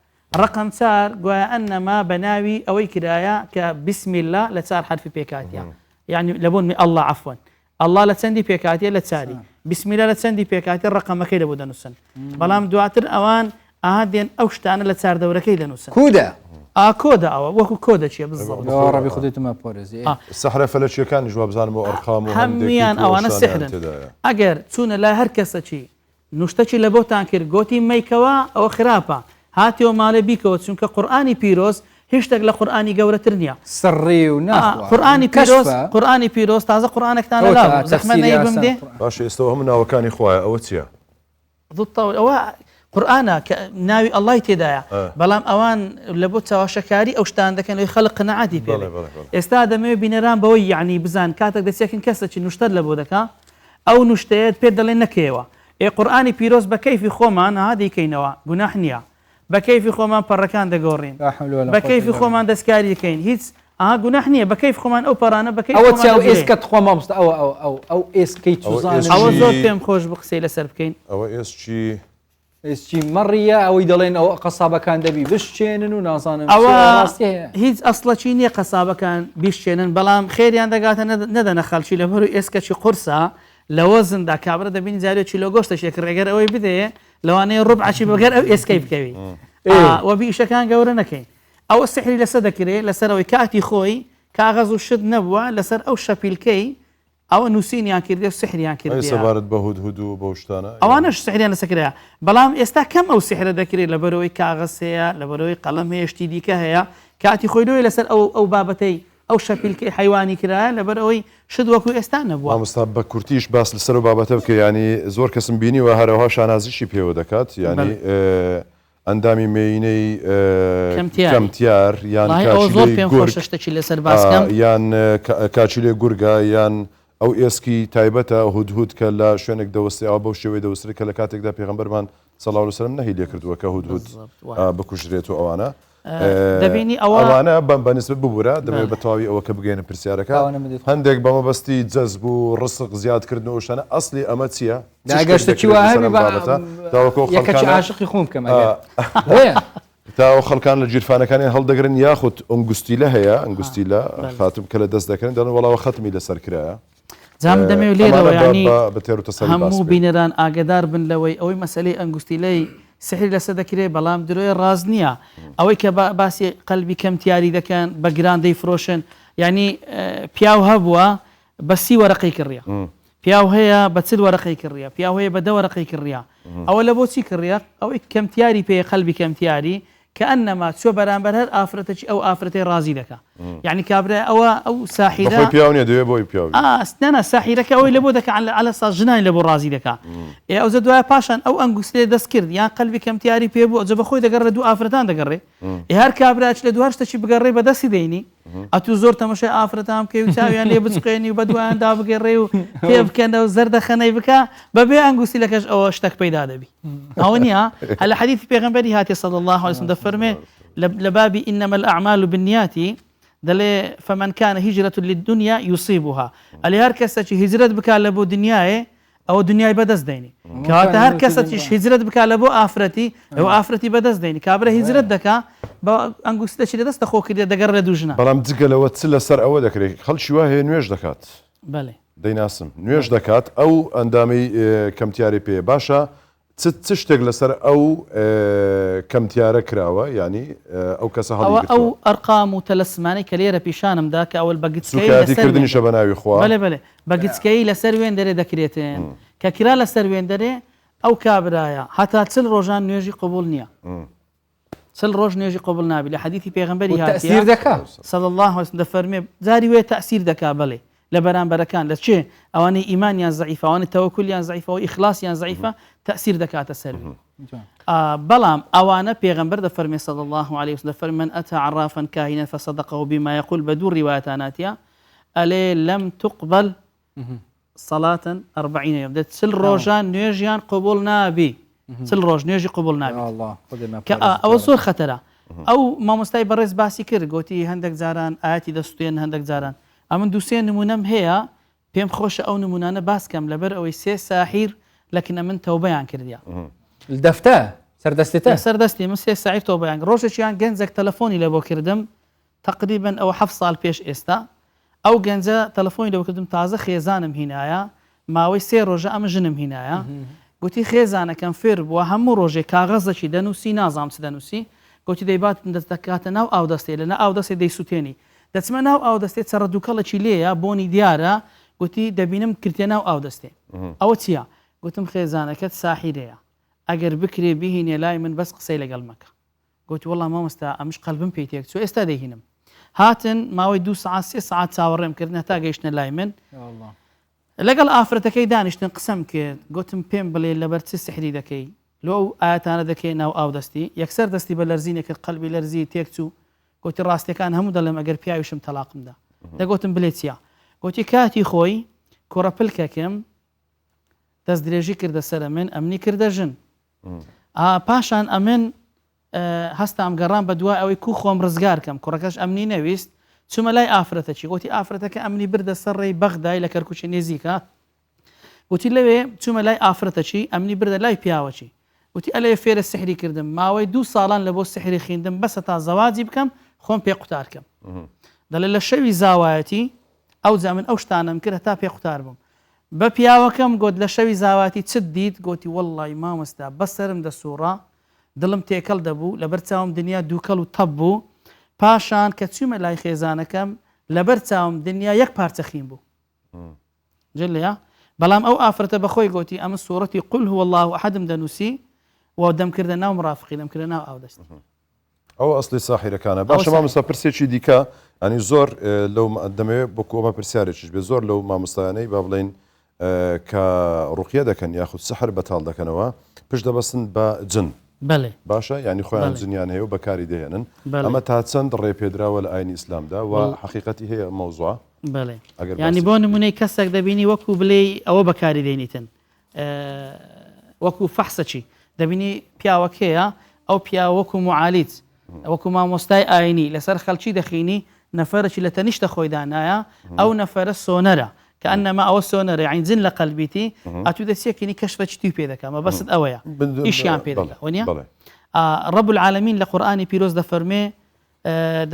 ڕقم چار گوایە ئەنەما بە ناوی ئەوەی کرایە کە بسم الله لە چار حرفی پێکاتیە یعنی لە بۆ الله عفوان الله لە چەندی پێکاتیە لە چاری بسم الله لە چەندی پێکاتی ڕقەمەکەی لە بۆ دەنووسن بەڵام دواتر ئەوان ئاهادێن ئەو شتانە لە چاردەورەکەی دەنووسن کودە کۆدا ئەوە وەکو کۆ دەچێ بزڵ ڕبی خودێتمە پۆرزی سەحرە فەلەکیەکانی جواب بزانم بۆ ئەرقام و هەمویان ئەوانە سحرن ئەگەر چوونە لای هەر کەسەکی نوشتەکی لە بۆتان کرد گوتی مەیکەوە ئەوە خراپە هاتیەوە ماڵێ بیکەوە چونکە قورئانی پیرۆز هیچ شتێک لە قورئانی گەورەتر نییە سڕی و قورئانی پیرۆز تازە قورئانێکتان لەلاوە زەحمەت نەیە بمدێ باش ئێستا هەموو ناوەکانی خوایە ئەوە چییە؟ ئەوە قورئانە کە ناوی ئەڵڵای تێدایە بەڵام ئەوان لە بۆ چاوەشەکاری ئەو شتان دەکەن ئەوی خەڵق قەنەعاتی پێ ئێستا دەمەوێت بینەران بەوەی یعنی بزان کاتێک دەچێکن کەسێکی نوشتەر لە بۆ دەکا ئەو نوشتەیەت پێ دەڵێن نەکەوە قورئانی پیرۆز بە کەیفی خۆمان ها دەیکەینەوە گوناح نییە بە کەیفی خۆمان پەڕەکان دەگۆڕین بە کەیفی خۆمان دەستکاری دەکەین هیچ گوناح نییە بە کەیف خۆمان ئەو پەڕانە بە کەیف ئەوە ئێسکەت خۆ مامۆستا ئەو ئێسکەی ئەوە زۆر پێم خۆش بە قسەی لەسەر بکەین ئەوە ئێسچی ئێسچی مەڕیە ئەوەی دەڵێن ئەوە قەسابەکان دەبی بشتێنن و نازانم ئەوە هیچ ئەسڵەچی نییە قەسابەکان بیشتێنن بەڵام خێریان دەگاتە نەدەنە خەڵکی لە بەروی ئێسکەچی قورسە لەوە زندا کابرا دەبین جارێکی لە گۆشتەشێک ڕێگەر ئەوەی بدەیە لەوانەیە ڕوبعی بەگەر ئەو ئێسکەی بکەوی وەبی ئیشەکان گەورە نەکەین ئەوە سحری لەسەر دەکرێت لەسەرەوەی کاتی خۆی کاغەز و شت نەبووە لەسەر ئەو شەپیلکەی ئەوە نووسینیان کردێ و سحریان کردێ سەبارەت بە هودهود و بەو شتانە ئەوانەش سحریان لەسەرکرایە بەڵام ئێستا کەم ئەو سحرە دەکرێت لە بەرەوەی کاغەز هەیە لە بەرەوەی قەڵەم هەیە شتی دیکە هەیە کاتی خۆی دۆی لەسەر ئەو بابەتەی ئەو شەپیلکەی حیوانی کرایە لەبەر ئەوەی شت وەکو ئێستا نەبووە مامۆستا بە کورتیش باس لەسەر و بابەتە بکە ینی زۆر کەسم بینیوە هەرەوە شانازیشی پێوە دەکات ینی ئەندامی مێینەی کەمتیار یان شتێکی لەسەر باسکەم یان کاچیلێ گورگە یان ئەو ئێسکی تایبەتە هودهود کە لە شوێنێک دەوەستی ئەو بەو شێوەی دەوەستری کە لە کاتێکدا پێغەمبەرمان صلی الله علیه وسلم نەهی لێ کردووە کە هودهود بکوژرێت و ئەوانە دەبینی ئەوانە بەنسبت ببوورە دەبێت بە تەواوی ئەوە کە بگەێنە پرسیارەکە هەندێک بەمەبەستی جەزب و ڕسق زیادکردن و شانە ئەسلی ئەمە چییە؟ داگەشتەی عاشقی خۆم بکەم تا خەڵکان لە جیرفانەکانی هەڵدەگرن یاخود ئەنگوستیلە هەیە ئەنگوستیلە خاتم کە لە دەست دەکەن دەڵێن وەڵاوە خەتمی لەسەر کرایە جام دەمەوێت لێرەوە ینی هەموو بینەران ئاگدار بن لەوەی ئەوەی مەسلەی ئەنگوستیلەی سحری لەسەر دەکرێت بەڵام درۆی ڕاز نییە ئەوەی کە باسی قەلبی کەمتیاری دەکەن بە گران دەیفرۆشن ینی پیاو هەبووە بە 30 وەرەقەی کڕیە پیاو هەیە بە 40 وەرەقەی کڕیە پیاو هەیە بە 10 وەرەقەی کڕیە ئەوە لە بۆچی کڕیە ئەوەی کەمتیاری پێ قەلبی کەمتیاری کە ئەنەما چۆ بەرامبەر هەر ئافرەتەی ئەو ئافرەتەی ڕازی دەکا یعنی کابرا ئەو ساحیرە پیاونێ دوێ بۆی پیاوی نەنا ساحیرەکە ئەوەی لە بۆ دەکە على ساز ژنانی لە بۆ ڕازی دەکا ئەو زە دوای پاشان ئەو ئەنگوستێ دەست کرد یان قەلبی کەمتیاری پێ بوو ئەجە بەخۆی دەگەڕێ دوو ئافرەتان دەگەڕێ هەر کابراچ لە دوار شتێکی بگەڕێ بەدەستی دەینی ئەتو زۆر تەماشای ئافرەتان بکەی و چاویان لێ بچقێنی و بە دوایاندا بگەڕێ و پێ بکەنە و زەردەخەنەی بکە بەبێ ئەنگوستی لەکەش ئەوە شتێک پەیدا دەبی ئەوە نییە هە لە حەدیثی پێغەمبەری هاتی صلی الله علیه وسلم دەفەرمێ لبابي إنما الأعمال بالنيات دلي فمن كان هجرة للدنيا يصيبها اللي هر كساتي هجرت بك لبو دنياي أو دنياي بدس ديني كواتا هر كساتي هجرت بك لبو آفرتي أو آفرتي بدس ديني كابره هجرت دكا أنقول ستة دست أخو كده دقر دوجنا بلام تقول لو تسلا سر أول ذكري خل شواه نويش دكات بله ديناسم نويش دكات أو أندامي كم تياري بي باشا تشتغل لەسەر ئەو کەمتیارە کراوە ینی ئەو کەسە ئەو ئەرقام و تەلەسمانەی کە لێرە پیشانمدا کە ئەوەل بەگچکردنیشە بە ناوی خوا بەێ بەگچکەی لەسەر وێن دەرێ دەکرێتن کە کرا لەسەر وێن دەرێ ئەو کابرایە هەتا 40 ڕۆژان نوێژی قبول نییە 40 ڕۆژ نوێژی قبول نابی لە حەدیثی پێغەمبەری تەأسیر دەکا صلی الله علیه وسلم دەفەرمێ جاری وێ تەأسیر دەکا بەڵێ لە بەرامبەرەکان لە چێ ئەوانەی ئیمانیان زەعیفە ئەوانەی تەوەکولیان زەعیفە و ئیخلاسیان زەعیفە تأثير دكاتة سلبي بلام أوانا بيغمبر دفرمي صلى الله عليه وسلم دفرمي من أتى عرافا كاهنا فصدقه بما يقول بدون رواياتاناتيا ألي لم تقبل صلاة 40 يوم دت سل روجان نيجيان قبول نابي سل روج نيجي قبول نابي الله أو صور خطرة أو ما مستعي برز باسي كر قوتي هندك زاران آياتي دستين هندك زاران أمن دوسين نمونم هي بيم خوش أو نمونانا باس كم لبر أو يسي ساحير لكن من توبيان كرديا الدفتة سردستي من سي ساعي توبيان روشيان جنزك تلفوني لبو كردم تقريبا أو حف صال بيش إستا أو جنزة تلفوني لبو كردم تازة خيزانم هنايا ماوي سي روجا أم جنم هنايا قلتي خيزانة كان فير وهم روجي كاغزة شي دنوسي نازام سدنوسي گوتی دەیبات دەست دەکاتە ناو ئاودەستێ لە ناو ئاودەستێ دەیسووتێنی دەچمە ناو ئاودەستێت سەر دووکەڵێکی لێیە بۆنی دیارە گوتی دەبینم کردێ ناو ئاودەستێ ئەوە چییە؟ گوتم خێزانەکەت ساحیرەیە ئەگەر بکرێ بهینێ لای من بەس قسەی لەگەڵ مەکە. گوتی وەڵام مامۆستا ئەمش قەلبم پێی تێک چوو ئێستا دەیهینم. هاتن ماوەی 2 ساعت 3 ساعت چاوەڕێم کردن هەتا گەیشتنە لای من لەگەڵ ئافرەتەکەی دانیشتن قسەم کرد گوتم پێم بڵێ لەبەر چ سحری دەکەی لۆ ئاەتانە دەکەی ناو ئاودەستی یەکسەر دەستی بە لەرزینێ کرد قەلبی لەرزی تێک چوو گوتی ڕاستیەکان هەموو دەڵێم ئەگەر پیاویشم تەلاقمدا. دەگوتم بڵێ چییە؟ گوتی کاتی خۆی کوڕەپلکەکەم دەست درێژی کردە سەرە من ئەمنی کردە ژن پاشان ئەمن هەستام گەڕام بە دوای ئەوەی کو خۆم ڕزگارکەم کوڕەکەش ئەمنی نەویست چوومە لای ئافرەتەکی گوتی ئافرەتەکە ئەمنی بردە سەر ڕێی بەغدای لە کەرکوچی نێزیکە گوتی لەوێ چوومە لای ئافرەتەکی ئەمنی بردە لای پیاوەکی گوتی ئەلێ فێرە سحری کردم ماوەی 2 ساڵان لە بۆ سحری خوێندم بەسە تا زەواجی بکەم خۆم پێ قوتارکەم. دەڵێ لە شەوی زاوایەتی ئەو جا من ئەو شتانم کرد هەتا پێ قوتار بووم. بە پیاوەکەم گوت لە شەوی زاواتی چت دیت؟ گوتی وەڵڵی مامۆستا بەسەرم دەسووڕا دڵم تێکەڵ دەبوو لەبەر چاوم دنیا دووکەڵ و تەب بوو پاشان کە چوومە لای خێزانەکەم لەبەر چاوم دنیا یەک پارچە خیم بوو جلەیە. بەڵام ئەو ئافرەتە بەخۆی گوتی ئەمە سوورەتی قل هو الله ئەحەدم دەنووسی و دەمکردە ناو مڕافقی دەمکردە ناو ئاودەست. ئەو ئەسلی ساحیرەکانە باشە مامۆستا پرسێکی دیکە ئەنی زۆر لەو دەمەوێت بۆ کۆمە پرسیارێکیش بێ زۆر لەو مامۆستایانەی با بڵێن کە ڕوقیە دەکەن یاخود سەحر بەتاڵ دەکەنەوە پشت دەبەستن بە جن بەڵێ باشە ینی خۆیان جنیان هەیە و بەکاری دەهێنن ئەمە تا چەند ڕێ پێدراوە لە ئاینی ئیسلامدا و حقیقەتی هەیە مەوزوع بەڵێ ینی بۆ نمونەی کەسێک دەبینی وەکو بڵێ ئەوە بەکاری دێنیتن وەکو فەحسەچی دەبینی پیاوەکەیە ئەو پیاوە وەکو معالیت وەکو مامۆستای ئاینی لەسەر خەڵکی دەخینی نەفەرێکی لە تەنیشتە خۆی دانایە ئەو نەفەرە سۆنەرە كأنما أو سونر يعني زن لقلبيتي أتود سيكني كشفة تيبي ذاك ما بس أويا إيش يعني بيدك ونيا رب العالمين لقرآن بيروز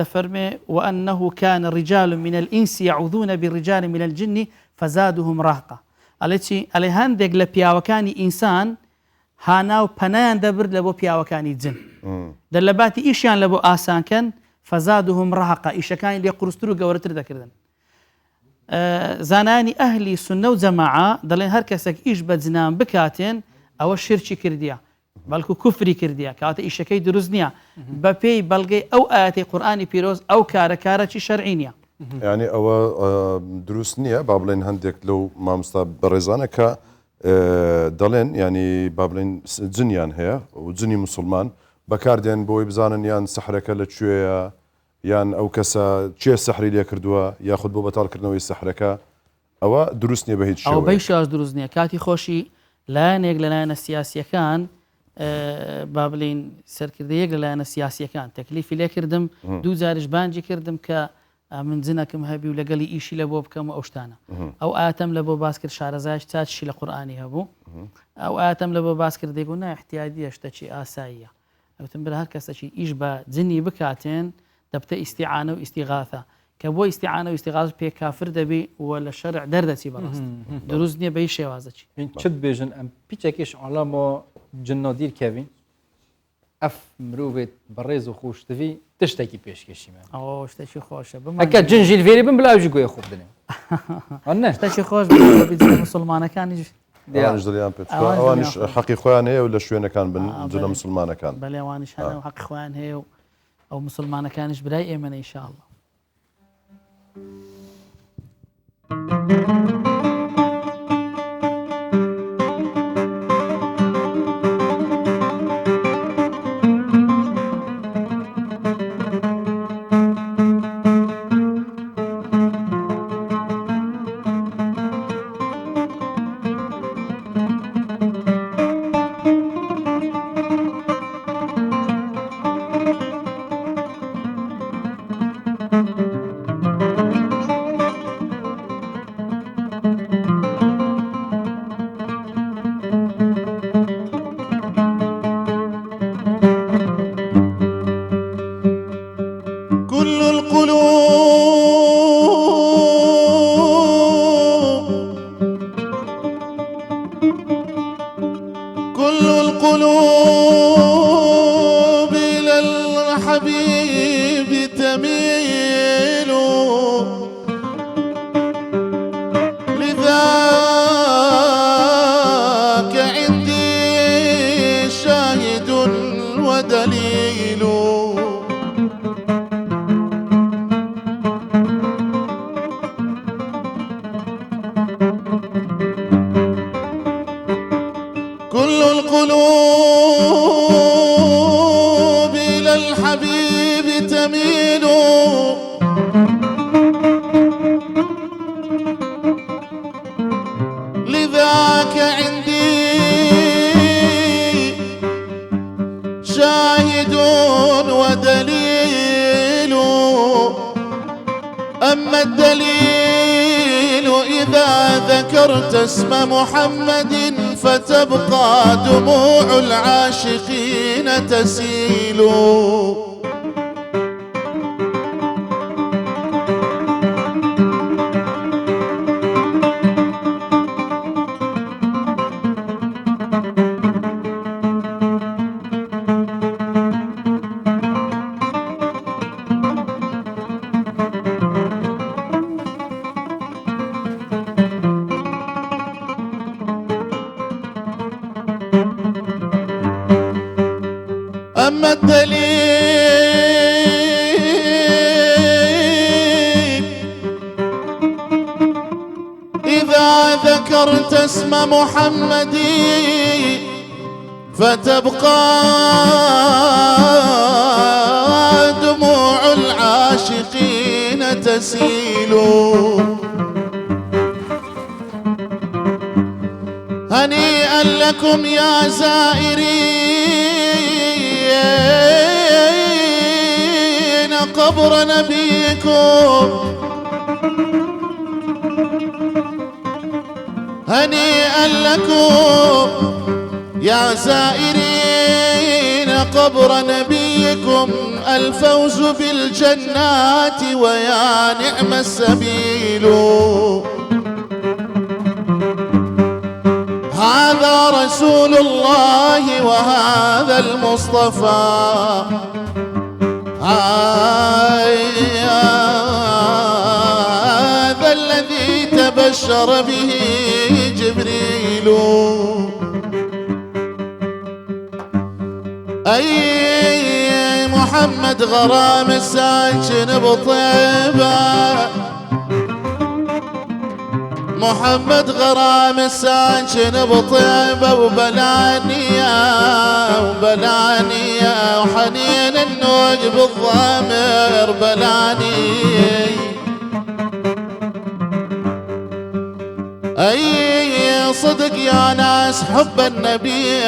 دفرمي وأنه كان رجال من الإنس يعوذون بالرجال من الجن فزادهم رهقا التي عليهن دقل بيا وكاني إنسان هاناو بنان دبر لبو بيا وكاني جن دلباتي إيش يعني لبو آسان كان فزادهم رهقا إيش كان اللي قرسترو قورتر ذكردن زانانی ئەهلی سونە و جەماعە دەڵێن هەر کەسێک ئیش بە جنان بکاتێن ئەوە شرکی کردیە بەڵکو کوفری کردیە کاتە ئیشەکەی دروست نییە بە پێی بەڵگەی ئەو ئاەتی قورئانی پیرۆز ئەو کارەکارەکی شەرعی نییە. یعنی ئەوە دروست نییە با بڵێن هەندێک لەو مامۆستا بەڕێزانە کە دەڵێن ینی با بڵێن جنیان هەیە و جنی موسڵمان بەکاردێن بۆی بزانن یان سەحرەکە لەکوێیە یان ئەو کەسە چێ سەحری لێ کردووە یاخود بۆ بەتاڵکردنەوەی سەحرەکە ئەوە دروست نییە بە هیچ ئەو بەی شاش دروست نییە کاتی خۆشی لایەنێک لەلایەنە سیاسیەکان با بڵین سەرکردەیەک لەلایەنە سیاسیەکان تەکلیفی لێ کردم دوو جاریش بانجی کردم کە من جنەکەم هەبی و لەگەڵی ئیشی لە بۆ بکەم و ئەو شتانە ئەو ئاتەم لە بۆ باس کرد شارەزایش چاچشی لە قورئانی هەبوو ئەو ئاتەم لە بۆ باس کرد دەیگو نا احتیاجیە شتێکی ئاساییە ئەوتم برا هەر کەسێکی ئیش بە جنی بکاتێن دەبتە ئیستیعانە و ئیستیغاثە کە بۆ ئیستیعانە و ئیستیغاث پێ کافر دەبی و لە شەرع دەردەچی بەڕاست دروست نییە بە هیچ شێوازەکی چت بێژن ئەم پیچێکیش عەڵامۆ جنۆ دیر کەوین ئەف مرۆڤێت بەڕێز و خۆشتوی تشتێکی پێشکەشیمە ئەو شتێکی خۆشە ئەکە جنجیل فێری بم بلاوژی گوێ خوب دنێ شتێکی خۆش مسلمانەکانیش دڵیان پێ ئەوانش حەقی خۆیان هەیە و لە شوێنەکان بن جنە مسلمانەکان بەڵێوانیش هەنە و حەقی خۆیان هەیە و ئەو مسلمانەکانیش برای ئێمەنە ئینشاءالله. القلوب إلى الحبيب تميل، لذاك عندي شاهد ودليل. أما الدليل إذا ذكرت اسم محمد فتبقى دموع العاشقين تسيل. أما الدليل إذا ذكرت اسم محمد فتبقى دموع العاشقين تسيل. هنيئا لكم يا زائرين قبر نبيكم، هنيئا لكم يا زائرين قبر نبيكم، الفوز بالجنات ويا نعم السبيل. هذا رسول الله وهذا المصطفى، هذا الذي تبشر به جبريل. أي محمد غرام الساكن بطيبة، محمد غرام الساكن بطيبة وبلانية وبلانية، وحنين النوج بالضامر بلاني. أي صدق يا ناس حب النبي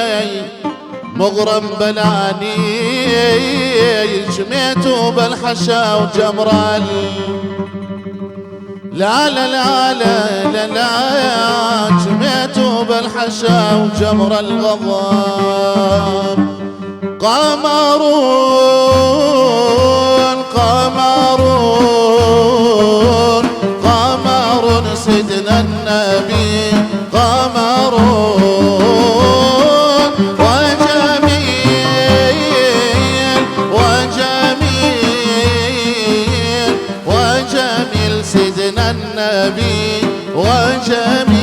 مغرم بلاني، جميتوا بالحشا وجمرال. لا لا لا لا لا لا جميتوا بالحشا وجمر الغضب. قمرون قمرون قمر سيدنا النبي، قمرون وجميل وجميل وجميل سيدنا النبي وجميل.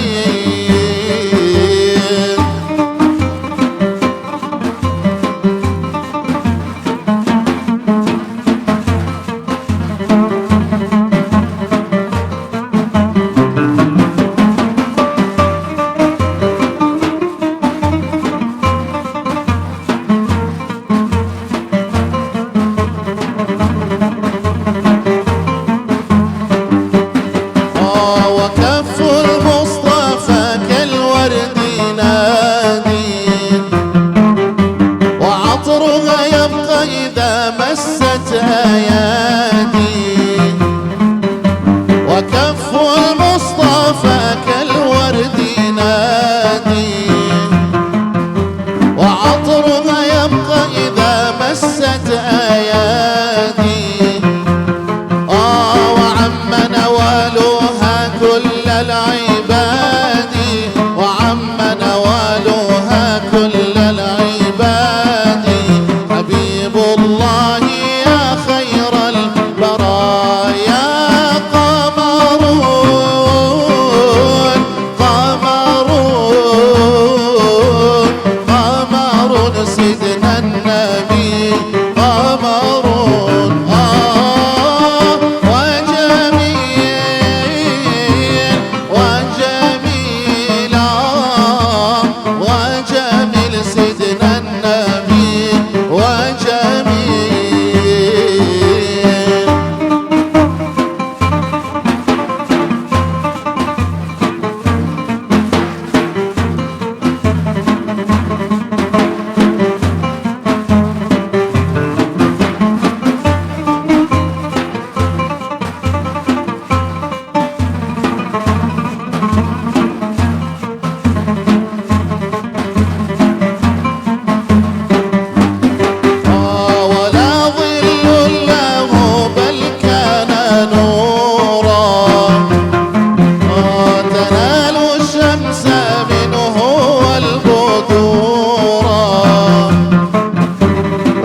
منه والبدورا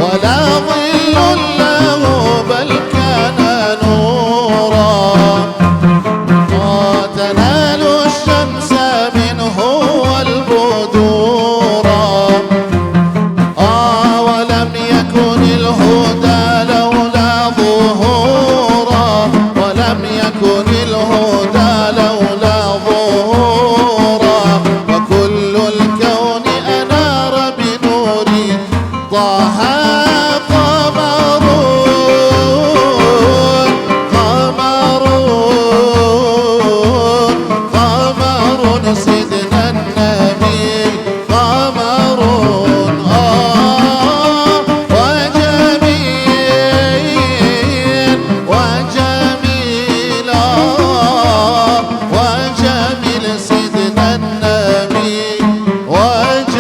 ولا ظل له بل كان نورا تنال الشمس منه والبدورا ولم يكن الهدى لولا ظهورا ولم يكن الهدى لولا ظهورا وكل الكون أنار بنور طه قمر سيدنا النبي قمر وجميل وجميل وجميل سيدنا النبي وجميل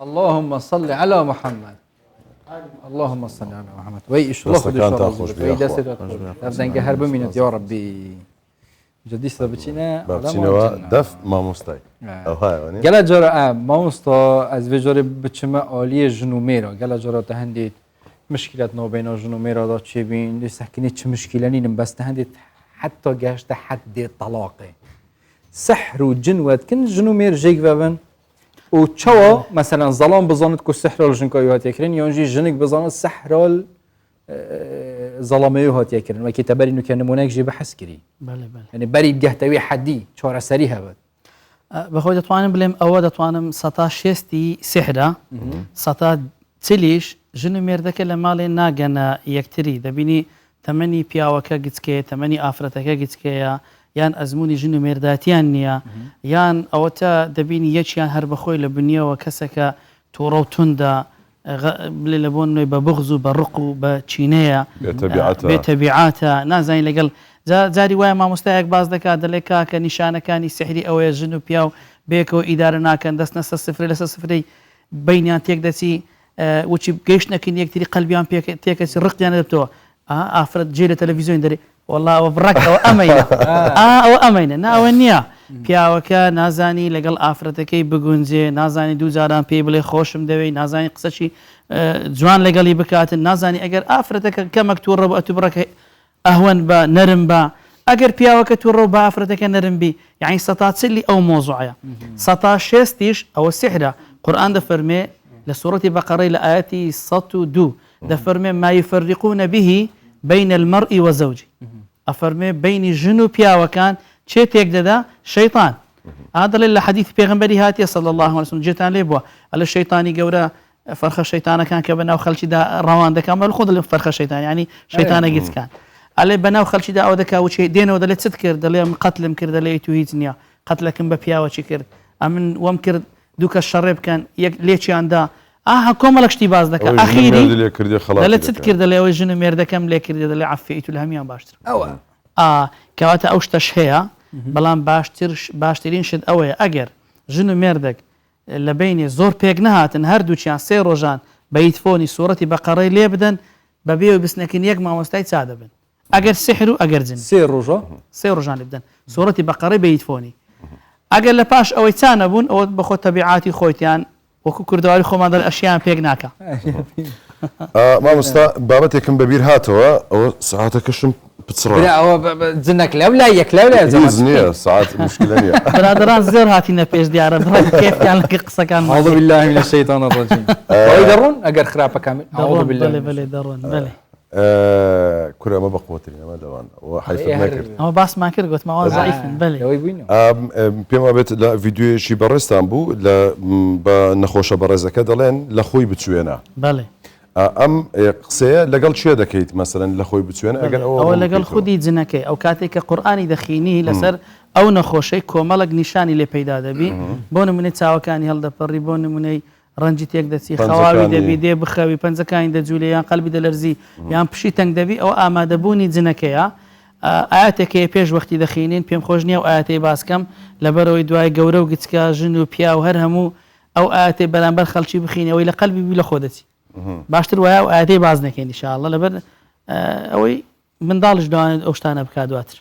اللهم صل على محمد. اللهم صل على محمد. وي إيش الله خد دستەکان تا خۆش وي بێ دست ئەخوا. نبدأ هرب منت يا ربي جدي سبتشينا بابچینەوە دەف مامۆستای ئەو هایوانێ گەلە جارە مامۆستا ئەس vê جارێ بچمە عالیە ژن و mêra گەلە جارە تە هەندێک مشکلات ناوبەینا ژن و mêraدا چێبین لێ سەکنێ چ مشکلە نینم بەس تە هەندێک حتا گەشتە حدێ تەلاقێ سحر و جن وەتکن ژن و mêr ژێک ببن و چاوە مەسەلەن زەڵام بزانت کو سحرال ژنکای هاتیەکردن یانجی ژنێک بزانت سحرال زەڵامەیە هاتیەکردن وەکی تەبەری نوکە نمونەیەک ژێ بەحەس کردی بەڵێ بەڵێ یعنی بەری بگەهتەوێ حەدی چارەسەری هەبێت بەخۆی دەتوانم بڵێم ئەوە دەتوانم سەتا شێستی سحرا سەتا چلیش ژن و مێردەکە لە ماڵێ ناگەنە یەکتری دەبینی تەمەنی پیاوەکە گچکەیە تەمەنی ئافرەتەکە گچکەیە یان ئەزمموی ژن و مێرداتیان نییە یان ئەوەتە دەبینی یەکیان هەر بەخۆی لە بنیەوە کەسەکە تووڕە و توندە بڵێ لە بۆ نوێی بە بغز و بە ڕق و بە چینەیە بێتەبیعاتە نازانین لەگەڵ جاری وایە مامۆستایەک باز دەکات دەڵێ کاکە نیشانەکانی سحری ئەوەیە ژن و پیا و بێکەوە ئیدارە ناکەن دەستنە سە سفرێ لەسەر سفرەی بینیان تێک دەچی وچی گەیشتنەکەن یەکتری قەلبیان تێکەچی ڕقیان دەبتەوە ئافرەت جێ لە تەلەڤیزیۆن دەرێ والله ئەوە بڕک ئەوە ئەمەینە ئەوە ئەمەینە ناوە نییە پیاوەکە نازانی لەگەڵ ئافرەتەکەی بگونجێ نازانی دوو جاران پێی بڵێ خۆشم دەوێت نازانی قسەشی جوان لەگەڵی بکاتن نازانی ئەگەر ئافرەتەکە کەمەک تووڕە بە ئەتو بڕەکە ئەهوەن بە نەرم بە ئەگەر پیاوەکە تووڕە بە ئافرەتەکە نەرم بی یعنی سەتا چلی ئەو مۆزوعە سەتا شێستیش ئەوە سحرە قورئان دەفەرمێ لە سوورەتی بەقەرەی لە ئاەتی 102 دەفەرمێ ما یفەرقون به بین المرء وزوجه ئەفەرمێ بینی ژن و پیاوەکان چێ تێک دەدا شەیطان ئادەڵێ لە حەدیثی پێغەمبەری هاتیە صلی الله علیه وسلم جێتان لێ بووە ئەلە شەیطانی گەورە فەرخە شەیطانەکان کە بەناو خەڵکیدا ڕەوان دەکەن بەڵ خۆ دەڵێن فەرخە شەیطان ینی شەیطانە گیچکان ئەلێ بەناو خەڵکیدا ئەوە دەکا و چێ دێنەوە دەڵێ چت کرد دەڵێ قەتلم کرد دەڵێ تو هیچ نییە قەتلەکەم بە پیاوەچی کرد ئەمن وەم کرد دوو کەس شەڕێ بکەن یەک لێکیاندا کۆمەڵک شتی باز دەکە ئەخیری دەڵێ چت کرد دەڵێ ئەوەی ژن و مێردەکەم لێ کردی دەڵێ عەفیت و لە هەمیان باشتر ئەوە کەواتە ئەو شتەش هەیە بەڵام باشترین شت ئەوەیە ئەگەر ژن و مێردێک لە بینێ زۆر پێک نەهاتن هەردووچیان سێ ڕۆژان بە ئیتفۆنی سوورەتی بەقەڕەی لێ بدەن بەبێ و بستنەکەن یەک مامۆستای چا دەبن ئەگەر سحر و ئەگەر جن سێ ڕۆژان لێ بدەن سوورەتی بەقەڕەی بە ئیتفۆنی ئەگەر لە پاش ئەوەی چا نەبوون ئەوە بەخۆ تەبیعاتی خۆیتیان وەکو کوردەواری خۆمان دەڵێ ئەشیان پێک ناکە مامۆستا بابەتێکم بەبیر هاتەوە ئەوە ساعاتەکەشم ئەوە جنەک لەو لای یەک لەو لای نییە ساعت مشکلە نییە برادران زۆر هاتینە پێش دیارە کێفیان لەکە قسەکان أعوذ بالله من الشيطان الرجيم ئەوەی دەڕۆن ئەگەر خراپە کامل أعوذ بالله بەڵێ دەڕۆن بەڵێ کورە ئەمە بەقوترین ئەمە لەوان حیفت نەکرد ئەمە باسمان کرد گوتمەوە زعیفن بەڵێ ئەوەی بووینەوە پێم وابێت لە ڤیددیوەیەکی بەڕێستان بوو لە بە نەخۆشە بەڕێزەکە دەڵێن لە خۆی بچوێنە بەڵێ ئەم قسەیە لەگەڵ چێ دەکەیت مەسەرەن لە خۆی بچوێنە ئەگەر ئەوە لەگەڵ خودی جنەکەی ئەو کاتێک کە قورئانی دەخینی لەسەر ئەو نەخۆشەی کۆمەڵک نیشانی لێ پەیدا دەبی بۆ نمونەی چاوەکانی هەڵدەپەڕی بۆ نمونەی ڕەنجی تێک دەچی خەواوی دەبی دێ بخەوی پەنجەکانی دەجوولێ یان قەلبی دەلەرزی یان پشی تەنگ دەبی ئەو ئامادەبوونی جنەکەیە ئاەتێکەیە پێش وەختی دەخینین پێم خۆش نییە و ئاەتەی باسکەم لەبەرەوەی دوای گەورە و گچکە ژن و پیا و هەر هەموو ئەو ئاەتەی بەرامبەر خەڵکی بخینەوەی لە قەلبی بی لە خۆ دەچی باشتر وایە و ئاەتەی باز نەکەین ئینشاءالله لەبەر ئەوەی منداڵش داوانێت ئەو شتانە بکات دواتر.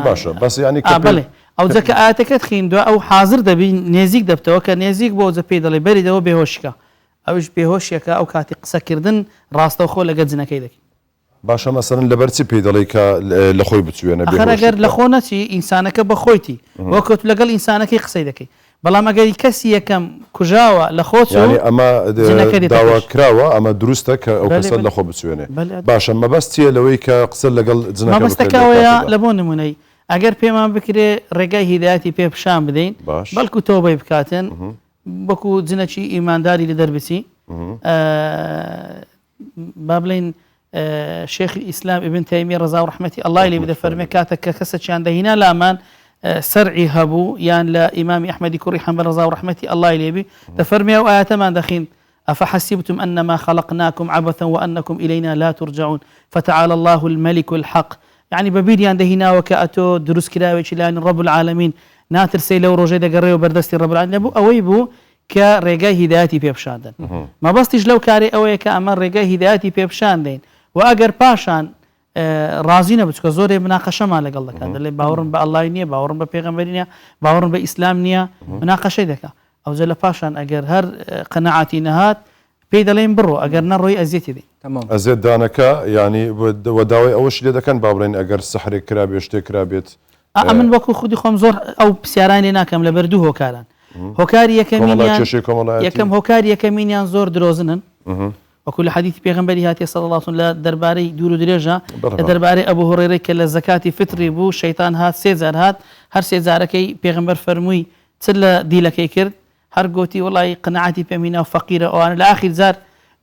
باشە بەس ینی بڵێ ئەو جەکە ئاەتەکەت خیندووە ئەو حاضر دەبی نێزیک دەبتەوە کە نێزیک بۆ جە پێی دەڵێ بەریدەوە بێهۆشکە ئەوش بێهۆشیەکە ئەو کاتی قسەکردن ڕاستەوخۆ لەگە جنەکەی دەکەین. باشە مەسەرن لەبەرچی پێی دەڵێ کە لە خۆی بچوێنە ئەگەر لە خۆ نەچی ئینسانەکە بە خۆیتی وەکەوت لەگەڵ ئینسانەکەی قسەی دەکەی بەڵام ئەگەری کەسی یەکەم کوژاوە لە خۆچ ئەمە داواکراوە ئەمە دروستە کە ئەو کەسە لە خۆ بچوێنێ. باشە مەبەست چیە لەوەی کە قسە لەگەڵ مەبەستەکەوەیە لە بۆ نمونەی ئەگەر پێمان بکرێ ڕێگای هیدایەتی پێ پیشان بدەین بەڵکو تۆبەی بکاتن وەکو جنەکی ئیمانداری لە دەربچی با بڵێن شێخی ئیسلام ئیبن تەیمیە ڕەزا و ڕەحمەتی ئەڵڵای لێ بدە فەرمێ کاتە کە کەسەکیان دەهینا لامان سەرعی هەبوو یان لە ئیمامی ئەحمەدی کوڕی حەمبەل ڕەزا و ڕەحمەتی ئەڵڵای لێبی دەفەرمێ ئەو ئاەتەمان دەخین أفحسبتم أنما خلقناكم عبثا وأنكم إلينا لا ترجعون فتعالى الله الملك الحق يعني ببيديان دهينا وكأتو دروس كراوي لان رب العالمين ناترسي لو روجي دقريو بردستي رب العالمين بو أويبو كرجاء هدايتي بيبشاندن ما بستيش لو كاري أوي كأمر رجاء هدايتي بيبشاندين وأجر باشان رازينا بتشكو زوري مناقشة ما لقى الله كان اللي باورن بالله نية باورن ببيغمبرينيا باورن بإسلام نية مناقشة دكا أو زل باشان أجر هر قناعتي نهات بيدلين برو أجر نروي أزيتي دي تمام أزيد دانكا يعني وداوي أول شيء ده كان بابلين أجر السحر كرابي يشتي كرابيت أمن وكو خدي خم زور أو بسيارين ناكم لبردو هوكالان هوكاري يكمينيان هوكاري يكمينيان زور دروزنن وكل حديث بيغمبري هاتي صلى الله عليه وسلم درباري دورو دريجا درباري أبو هريرة كلا زكاة فطري بو شيطان هات سيزار هات هر سيزاركي بيغمبر فرموي تسلا ديلكي كرد هر قوتي والله قناعتي بأمينة وفقيرة وأنا لآخر زار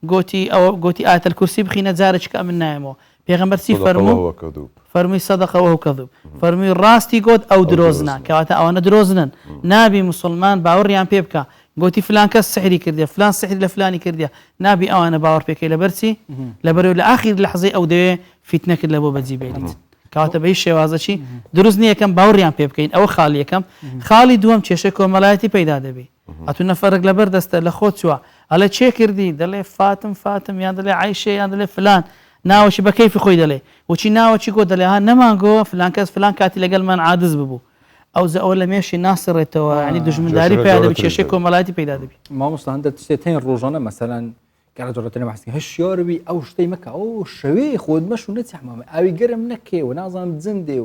قوتي آية الكرسي بخينا زارج كأمن نايمو بيغمبر سي فرمي صدقة وهو كذوب فرمي راستي قد أو دروزنا كواتا أو أنا دروزنا نابي مسلمان باوريان بيبكا قوتي فلان كاس سحري كرديا فلان سحري لفلاني كرديا نابي أو أنا باور بيكي لبرسي لبرو لآخر لحظة أو دوي فتنة كد لبو بجي بيليت كواتا بيش شوازة شي دروزني كم باوريان بيبكين أو خالي كم خالي دوام تشيشكو ملايتي بيدا دبي أتونا فرق لبردست لخوت سوا على تشي كردي دلي فاتم يان دلي عايشة يان دلي فلان ناوشي بكيف خوي دلي وشي ناوشي قو دلي ها نمانقو فلان كاس فلان كاتي لقل من عادز ببو او زا اولا ماشي ناصر تو يعني دجمن داري بيدا بتشيشكو ملايتي بيدا دبي ما مصلا عندك تشتين روجانا مثلا قاعد جرتني بحسي هالشياربي او شتي مكه او شوي خود مشو نتح ماما اوي قرم نكي ونازم زندي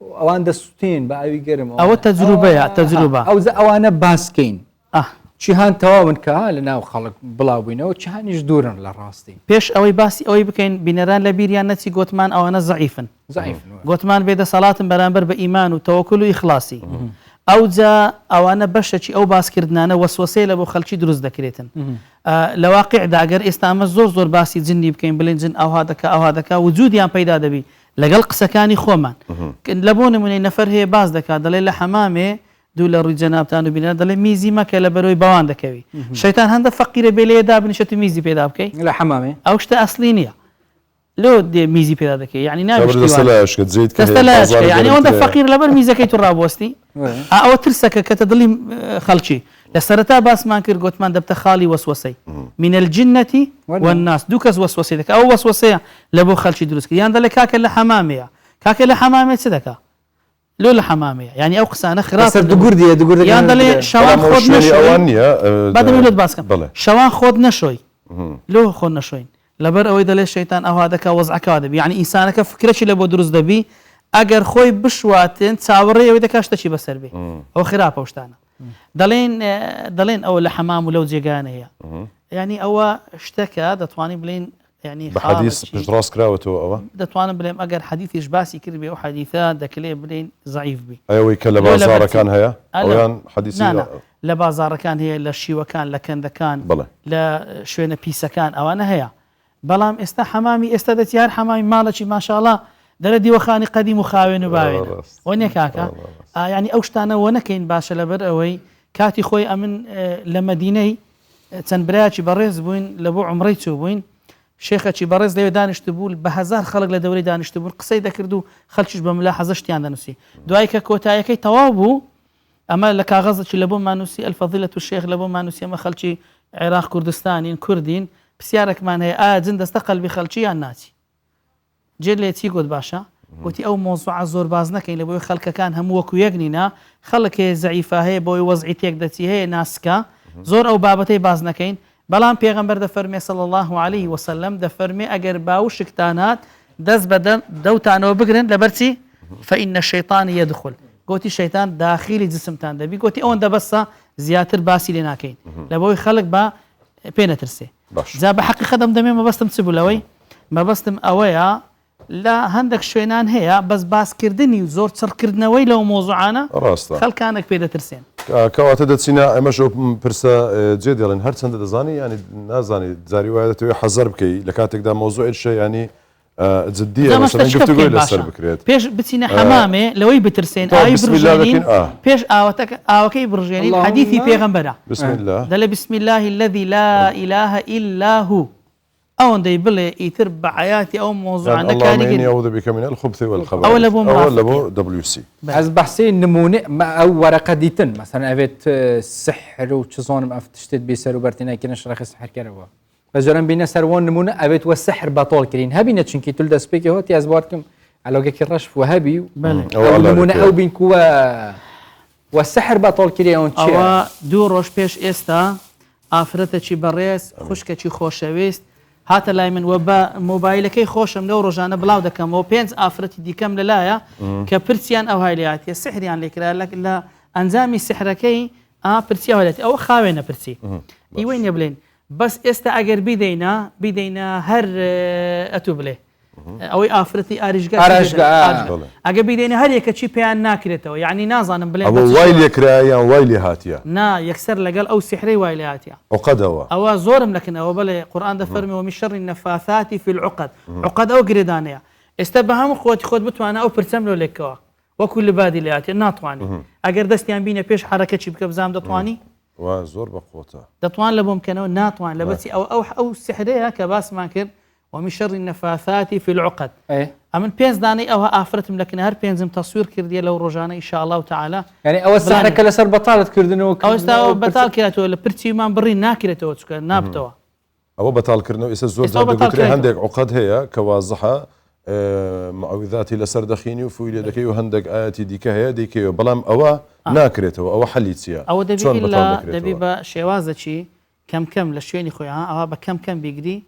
اوان دستين با اوي قرم او تجربه او زا اوانا باسكين چیهان تەواون کە لەناو خەڵک بڵاوبووینەوە چیهانیش دوورن لە ڕاستی پێش ئەوەی باسی ئەوەی بکەین بینەران لە بیریان نەچی گوتمان ئەوانە زەعیفن گوتمان بێدەسەڵاتن بەرامبەر بە ئیمان و تەوەکل و ئیخلاسی ئەوجا ئەوانە بەشەکی ئەو باسکردانە وەسوەسەی لە بۆ خەڵکی دروست دەکرێتن لە واقعدا ئەگەر ئێستا ئەمە زۆر باسی جنی بکەین بڵێن جن ئەوها دەکا وجودیان پەیدا دەبی لەگەڵ قسەکانی خۆمان لە بۆ نمونەی نەفەر هەیە باز دەکات دەڵێ لە حەمامێ دوو لە ڕووی جەنابتان و بینە دەڵێ میزی مەکە لە بەرەوەی بەوان دەکەوی شەیتان هەندە فەقیرە بێ لێدا بنیشێت و میزی پێدا بکەی لە حەمامێ ئەو شتە ئەسلی نییە لۆ میزی پێدا دەکەی یعنی نابێت یعنی ئەوەندە فەقیر لەبەر میزەکەی تو ڕابوەستی ئەوە ترسەکە کە دڵی خەڵکی لە سەرەتا باسمان کرد گوتمان دەبتە خاڵی وەسوەسەی من الجنة والناس دوو کەس وەسوەسەی دەکات ئەو وەسوەسەیە لە بۆ خەڵکی دروست کرد یان دەڵێ کاکە لە حەمامەیە کاکە لە حەمامێ چ دەکات لو لحمامية يعني أو قسانة خراف دقور يعني دلي شوان خود نشوي بعد ما يولد باسكم شوان خود نشوي لو خود نشوين لبر أوي دلي الشيطان أو هذا كوضعك هذا يعني إنسانك فكرش اللي بدرس دبي أجر خوي بشواتين تصوري وإذا كاشت شيء بسر بي أو خراف أوشتانا دلين أو لحمام ولو جيجانة هي يعني أو اشتكى دتواني بلين يعني بحديث بجراس كراوتو أوه دتوانا بلين أجر حديث إشباسي كربي أو حديثات دكلي بلين ضعيف بي أيوة كلا بازار كان هي أو يعني حديثي لا بازار كان هي لا شيوة كان لا كان ذكان لا شوينا بيسا كان أو أنا هي بلام استا حمامي استا دتيار حمامي مالشي ما شاء الله دردي وخاني قديم وخاوين وباوين ونكاكا يعني أوشتانا ونكين باشا لبر أوي كاتي خوي أمن لمديني تنبراتي بريز بوين لبو عمريتو بوين شيخەکی بەڕێز لەوێ دانیشتبوو بە هەزار خەڵک لە دەورەی دانیشتبوون قسەی دەکرد و خەڵکیش بە ملاحەزە شتیان دەنووسی دوای کە کۆتاییەکەی تەواو بوو ئەمە لە کاغەزێکی لە بۆمان نووسی الفەضیلەة الشێخ لە بۆمان نووسی ئەمە خەڵکی عێراق کوردستانین کوردین پرسیارێکمان هەیە ئایا جن دەستە قەلبی خەڵکی یان ناچی جێ لێ چی گوت باشە گوتی ئەو مۆزوع زۆر باز نەکەین لە بۆی خەڵکەکان هەموو وەکو یەک نینە خەڵک زەعیفە هەیە بۆی وەزعی تێک دەچی هەیە ناسکە زۆر ئەو بابەتەی باز نەکەین بەڵام پێغەمبەر دەفەرمێ صلی الله عليه وسلم دەفەرمێ ئەگەر باوشکتان هات دەست بە دەوتانەوە بگرن لەبەرچی فإن الشيطان يدخل گوتی شەیتان داخلی جسمتان دەبی گوتی ئەوەندە بەسە زیاتر باسی لێ ناکەین لە بۆی خەڵک بە پێ نەترسێ جا بە حەقیقەت دەمێ مەبەستم چ بوو لەوەی مەبەستم ئەوەیە لە هەندێک شوێنان هەیە بەس باسکردنی و زۆر چڕکردنەوەی لەو مۆزوعانە ڕاستە خەڵکانێک پێ دەترسێن کەواتە دەچینە ئەمەش پرسە جێ دێڵێن هەر چەندە دەزانی ینی نازانی جاری وایە دەتەوێت حەزەر بکەیت لە کاتێکدا مۆزوعێت شە ینی جددیە گفتگوی لەسەر بکرێت پێش بچینە حەمامێ لەوەی بترسێن ئاوی بڕژێنین پێش ئاوەکەی بڕژێنین حەدیثی پێغەمبەرە بسم الله دەڵێ بسم الله الذي لا إله إلا هو ئەوەندەی بڵێ ئیتر بە حیاتی ئەو مۆزوع نەکاری أعوذ بك من الخبث والخبائث ئەوە لە بۆ أو لبو WC از بحثي نمونه او ورقه ديتن مثلا افيت سحر وتشزون افتشتت بيسر وبرتنا كنا شرخ سحر كروا بجرن بينا سروان نمونه ابيت والسحر بطول كرين هبينا تشنكي تلدا سبيكي هوتي ازباركم على وجهك الرشف وهبي أو نمونه او بين كوا والسحر بطول كرين اون ئەوە دوو ڕۆژ پێش ئێستا ئافرەتێکی بەڕێز خوشکێکی خۆشەویست هاتە لای من وە بە مۆبایلەکەی خۆشم لەو ڕۆژانە بڵاو دەکەمەوە 5 ئافرەتی دیکەم لەلایە کە پرسیان ئەو هایلاتیە سحریان لێکرا لە ئەنجامی سحرەکەی پرسیاوەێت ئەوە خاوێنە پرسی ئیوەی نێ بڵێن بەس ئێستا ئەگەر بیدەینە هەر ئەتوو بڵێ ئەوەی ئافرەتی ئاریژگا ئەگە بیدەینە هەر یەکەچی پێیان ناکرێتەوە یعنی نازانم بڵێ وای لێکرا یان وای لێ هاتیە نا یەکسەر لەگەڵ ئەو سحرەی وای لێ هاتیە عقدەوە ئەوە زۆرم لەکنەوە بڵێ قورئان دەفەرمێ ومن شر النفاثات في العقد عقد ئەو گرێدانەیە ئێستا بە هەموو خۆت بتوانە ئەو پرچەم لۆ لێکەوە وەکو لە بادی لێ هاتێ ناتوانێت ئەگەر دەستیان بینە پێش حرەکەچی بکە بزانام دەتوانی زۆر بەقوتە دەتوان لە بۆ بکەنەوە ناتوان لە بەچی ئەو سحرەیە کە باسمان کرد ومن شر النفاثات في العقد ئەمن 5 دانەی ئەوە ئافرەتم لەکنە هەر 5م تەسویر کردیە لەو ڕۆژانە ئین شاء الله تعالی يعني ئەوە سحرەکە لەسەر بەتاڵت کردنەوە ئەوستا بەتاڵ کرێتەوە لە پرچیمان بڕی ناکرێتەوە چکە نابتەوە ئەوە بەتاڵکردنەوە ئێستا زۆر دەگوترێ هەندێک عقد هەیە کە وازەحە معوذاتی لەسەر دەخینی و فوی لێ دەکەی و هەندێک ئاەتی دیکە هەیە دیکەوە بەڵام ئەوە ناکرێتەوە ئەوە حەلی چییە ئەوە دەبی بە شێوازەچی کەم لە شوێنی خۆیان ئەوە بە کەم بیگری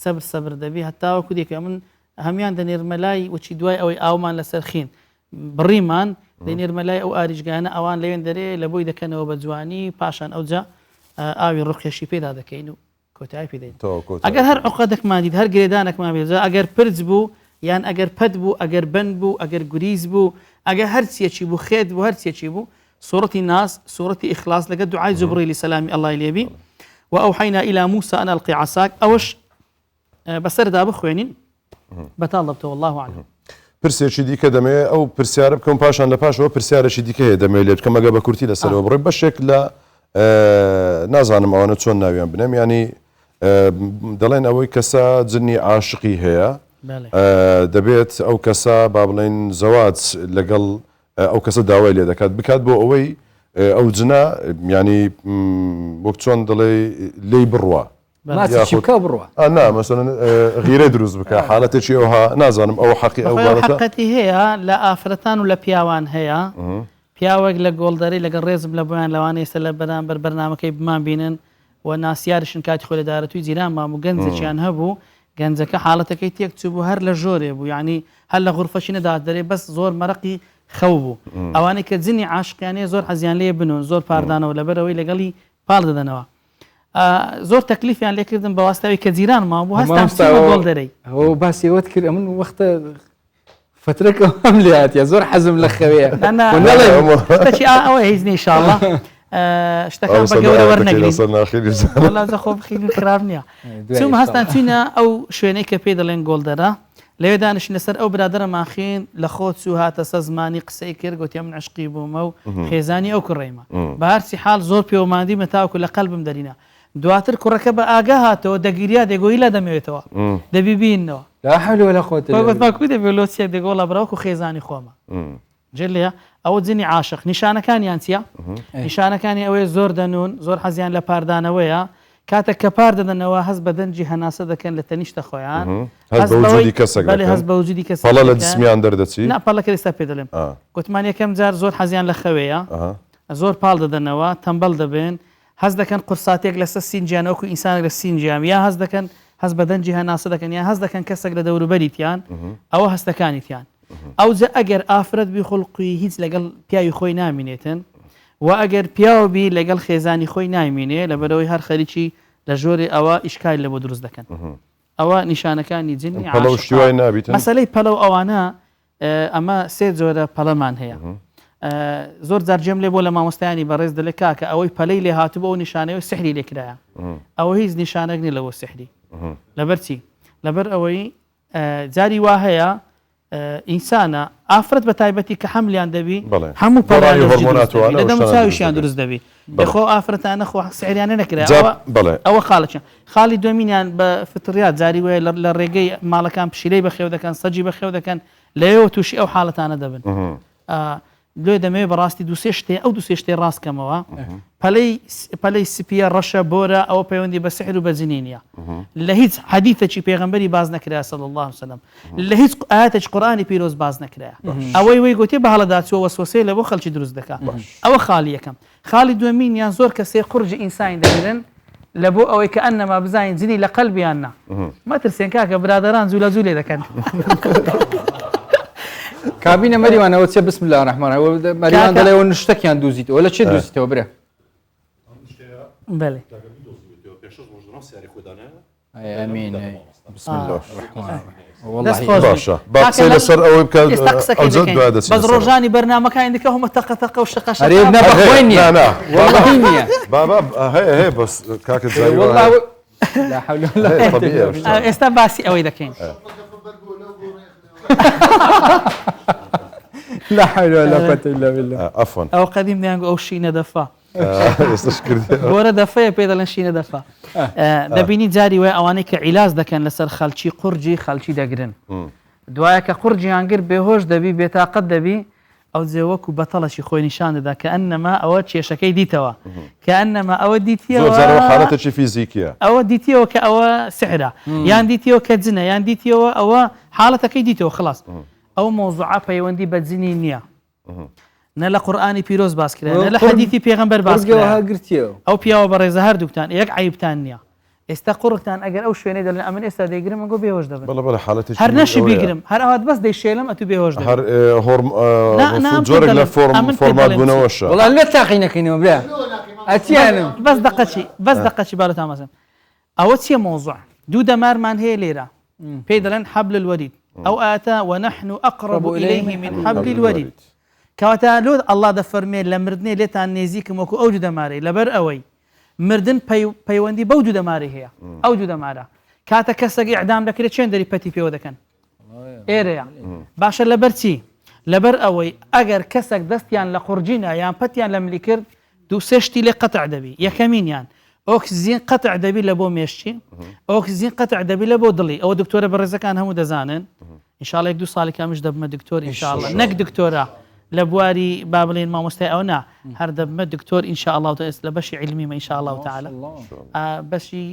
سەبر دەبی هەتاوەکو دیکە من هەمیان دەنێرمەلای وچی دوای ئەوەی ئاومان لەسەر خین بڕیمان دەنێرمەلای ئەو ئاریژگانە ئەوان لەوێن دەرێ لە بۆی دەکەنەوە بە جوانی پاشان ئەوجا ئاوی ڕقێشی پێدا دەکەین و کۆتایی پێدەین ئەگەر هەر عقدێکمان دیت هەر گرێدانێکمان بێت ئەگەر پرچ بوو یان ئەگەر پەت بوو ئەگەر بند بوو ئەگەر گوریز بوو ئەگەر هەرچیەکی بوو خێت بوو هەرچیەکی بوو سوورەتی ناس سوورەتی ئیخلاص لەگە دوعای جوبریلی سەلامی ئەڵڵای لێبی وأوحينا إلى موسى أن ألقي عصاك أوش بەسەردا بخوێنین بەتاڵ دەبتەوە والله أعلم پرسێکی دیکە دەمێ ئەو پرسیارە بکەم پاشان لە پاشەوە پرسیارەی دیکە هەیە دەمێت لێ بکەم ئەگە بە کورتی لەسەرەوە بڕێ بەشێک لە نازانم ئەوانە چۆن ناویان بنێم ینی دەڵێن ئەوەی کەسە جنی عاشقی هەیە دەبێت ئەو کەسە با بڵێن زەواج لەگەڵ ئەو کەسە داوای لێ دەکات بکات بۆ ئەوەی ئەو جنە ینی وەک چۆن دەڵێ لی بڕوە ماچی بکە بڕوە نا مەسەن غیرە دروست بکە حالەتێکی ئەوها نازانم ئەو حەقی ئەو حقەتی هەیە لە ئافرەتان و لە پیاوان هەیە پیاوێک لە گۆڵدەری لەگەڵ ڕێزم لە بۆیان لەوانەیە سە لە بەرامبەر بەرنامەکەی بمان بینن و ناسیارشن کاتی خۆ لەدارەتووی جیران مام و گەنجێکیان هەبوو گەنجەکە حاڵەتەکەی تێک چوو بوو هەر لە ژۆرێ بوو یعنی هەر لە غورفەشی نەدات دەرێ بەس زۆر مەرەقی خەو بوو ئەوانەی کە جنی عاشقیانەیە زۆر حەزیان لێ بنون زۆر پاردانەوە لەبەرەوەی لەگەڵی پاڵ دەدەنەوە زۆر تەکلیفیان لێکردن بە واستاوی کە جیران مابوو هەستا گۆڵ دەرەی ئەو باسیەوەت کرد من وەختە فترەکە هەم لێ هاتیە زۆر حەزم لە خەوەیە شتێکی ئەوە هیچ نی ئینشاءڵڵا شتەکان بە گەورە وەرنەگرین خۆ بخین خراپ نییە چوم هەستان چوینە ئەو شوێنەی کە پێی دەڵێن گۆڵدەرە لەوێ دانیشتین لەسەر ئەو برادرە ماخین لە خۆت و هاتە سە زمانی قسەی کرد گوتی من عشقی بوومە و خێزانی ئەو کوڕێمە بە هەرچی حاڵ زۆر پێوەماندی مەتاوکو لە قەلبم دەرینە دواتر کوڕەکە بە ئاگا هاتەوە دەگیریا دێگۆی لە دەمەوێتەوە دەبیبینەوە لا حول ولا قوة إلا بالله کو دەبێت لۆچێک دێگۆڵە بڕاوکو خێزانی خۆمە جلەیە ئەوە جنی عاشق نیشانەکانیان چیە نیشانەکانی ئەوەیە زۆر دەنون زۆر حەزیان لە پاردانەوەیە کاتێک کە پار دەدەنەوە هەست بە دەنجی هەناسە دەکەن لە تەنیشتە خۆیان هەست بە وجودی کەسێک بەڵێ دەکەن. هەست بە وجودی کەسێک پەڵە لە دەکەن. جسمیان دەردەچی ناپەڵەکە ئێستا پێ دەڵێم گوتمان یەکەم جار زۆر حەزیان لە خەوەیە زۆر پاڵ دەدەنەوە تەمبەڵ دەبێن هەست دەکەن قورساتێک لەسەر سینجیان وەکو ئینسانێک لە سینجیام یا هەست دەکەن هەست بە دەنجی هەناسە دەکەن یا هەست دەکەن کەسێک لە دەوروبەریتیان ئەوە هەستەکانیتیان ئەو جە ئەگەر ئافرەت بی خوڵقی هیچ لەگەڵ پیاوی خۆی نامینێتن و ئەگەر پیاوبی لەگەڵ خێزانی خۆی نامینێ لەبەرەوەی هەر خەریکی لە ژۆری ئەوە ئیشکال لە بۆ دروست دەکەن ئەوە نیشانەکانی جنی پەڵەشتیوای نابیتن مەسەلەی پەلە و ئەوانە ئەمە سێ جۆرە پەڵەمان هەیە زۆر جارجێم لێ بۆ لە مامۆستایانی بەڕێز دەڵێ کاکە ئەوەی پەلەی لێ هاتووە و نیشانەوەی سحری لێکرایە ئەوە هیچ نیشانەک نی لەوە سحری لەبەر چی لەبەر ئەوەی جاری وا هەیە ئینسانە ئافرەت بە تایبەتی کە هەملیان دەبی هەموو پەڵیان دروست دەبی بەخۆ ئافرەتانە خۆ سحریانە نەکرا ئەوە خاڵەکیان خاڵی دومینیان بە فتریات جاری وایە لە ڕێگەی ماڵەکان پشیلەی بەخێو دەکەن سەجی بەخێو دەکەن لەوێەوە تووشی ئەو حاڵەتانە دەبن لێ دەمەوێت بەڕاستی دوسێ شتێ ئەو دوسێ شتێ ڕاستکەمەوە پەلەی سپیە ڕەشە بۆرە ئەوە پەیوەندی بە سحر و بەجنی نیە لە هیچ حەدیثێکی پێغەمبەری باز نەکرا صلی الله عليه وسلم لە هیچ ئاەتێک قورئانی پیرۆز باز نەکرا ئەوەی وەی گوتێ بە هەڵەداچووە وەسوسەیە لە بۆ خەڵکی دروست دەکات ئەوە خاڵی یەکەم خاڵی دووەمینیان زۆر کەسێ قورجی ئینسانی دەگرن لە بۆ ئەوەی کە ئەنەما بزانین جنی لە قەلبیان نا مەترسێن کاکە برادەران جوولە جوولێ دەکەن کابینە مەریوانەوە چێ بسم الله الرحمن مەریوان دەڵێەوە شتێکیان دووزیتەوە لە چێ دووزیتەوە برێ بەڵێ ئەمین بسم الله باشە باقسەی لەسەر ئەوەی بکات بەس ڕۆژانی بەرنامەکانی دیکە هەمە تەقەتەقە و شقەش بابا هەیە بەس کاکە ئێستا باسی ئەوەی دەکەین لا حول ولا قوة إلا بالله عفوا ئەو قەدیم دەیانگو ئەو شینە دەفا ئێستاش کردی گۆرە دەفەیە پێ دەڵێن شینە دەفا دەبینی جاری وای ئەوانەی کە عیلاج دەکەن لەسەر خەڵکی قورجی خەڵکی دەگرن دوایە کە قورجیان گر بێهۆش دەبی بێتاقەت دەبی ئەو جێ وەکو بەتەڵەشی خۆی نیشان دەدا کە ئەنەما ئەوە کێشەکەی دیتەوە کە ئەنەما ئەوە دیتیەوە حالەتێکی فیزیکیە ئەوە دیتیەوە کە ئەوە سحرە یان دیتیەوە کە جنە یان دیتیەوە ئەوە حاڵەتەکەی دیتەوە خلاص ئەو مۆزوعە پەیوەندی بە جنی نییە نە لە قورئانی پیرۆز باس کرا نە لە حەدیثی پێغەمبەر باس کرا ئەو پیاوە بەڕێزە هەردووکتان یەک عیبتان نییە ئێستا قوڕتان ئەگەر ئەو شوێنەی دەڵێن ئەمن ئێستا دەیگرم ئەگۆ بێهۆش دەبن هەر نەشی بیگرم هەر ئەوات بەس دەیشێلم ئەتو بێهۆش دەبن جۆرێک لە فۆرمات بوونەوەشە وەڵام لێ تاقینەکەینەوە برا ئەتیانم بەس دەقەچی بالەتان مەزم ئەوە چییە مۆزوع دوو دەمارمان هەیە لێرە پێی دەڵێن حەبل الوەرید ئەو ئاتە ونحن أقرب إليه من حبل الوريد کەواتە لۆ ئەڵڵا دەفەرمێ لە مردنێ لێتان نێزیکم وەکو ئەو دوو دەمارەی لەبەر ئەوەی مردن پەیوەندی بەو دوو دەمارەی هەیە ئەو دوو دەمارە کاتە کەسێکی ئیعدام دەکرێت چێن دەری پەتی پێوە دەکەن ئێرەیە باشە لەبەر چی لەبەر ئەوەی ئەگەر کەسێک دەستیان لە قورجینە یان پەتیان لە ملی کرد دوو سێ شتی لێ قەتع دەبی یەکەمینیان ئۆکسزین قەتع دەبی لە بۆ مێشتی ئۆکسزین قەتع دەبی لە بۆ دڵی ئەوە دکتۆرە بەڕێزەکان هەموو دەزانن ئینشاءڵڵا یەک دوو ساڵی کامیش دەبمە دکتۆر ئینشاءڵڵا نەک دکتۆرە لە بواری با بڵێن مامۆستای ئەو نا هەر دەبمە دکتۆر ئینشاءڵڵا لە بەشی عیلمیمە ئینشاءڵڵا تعالى بەشی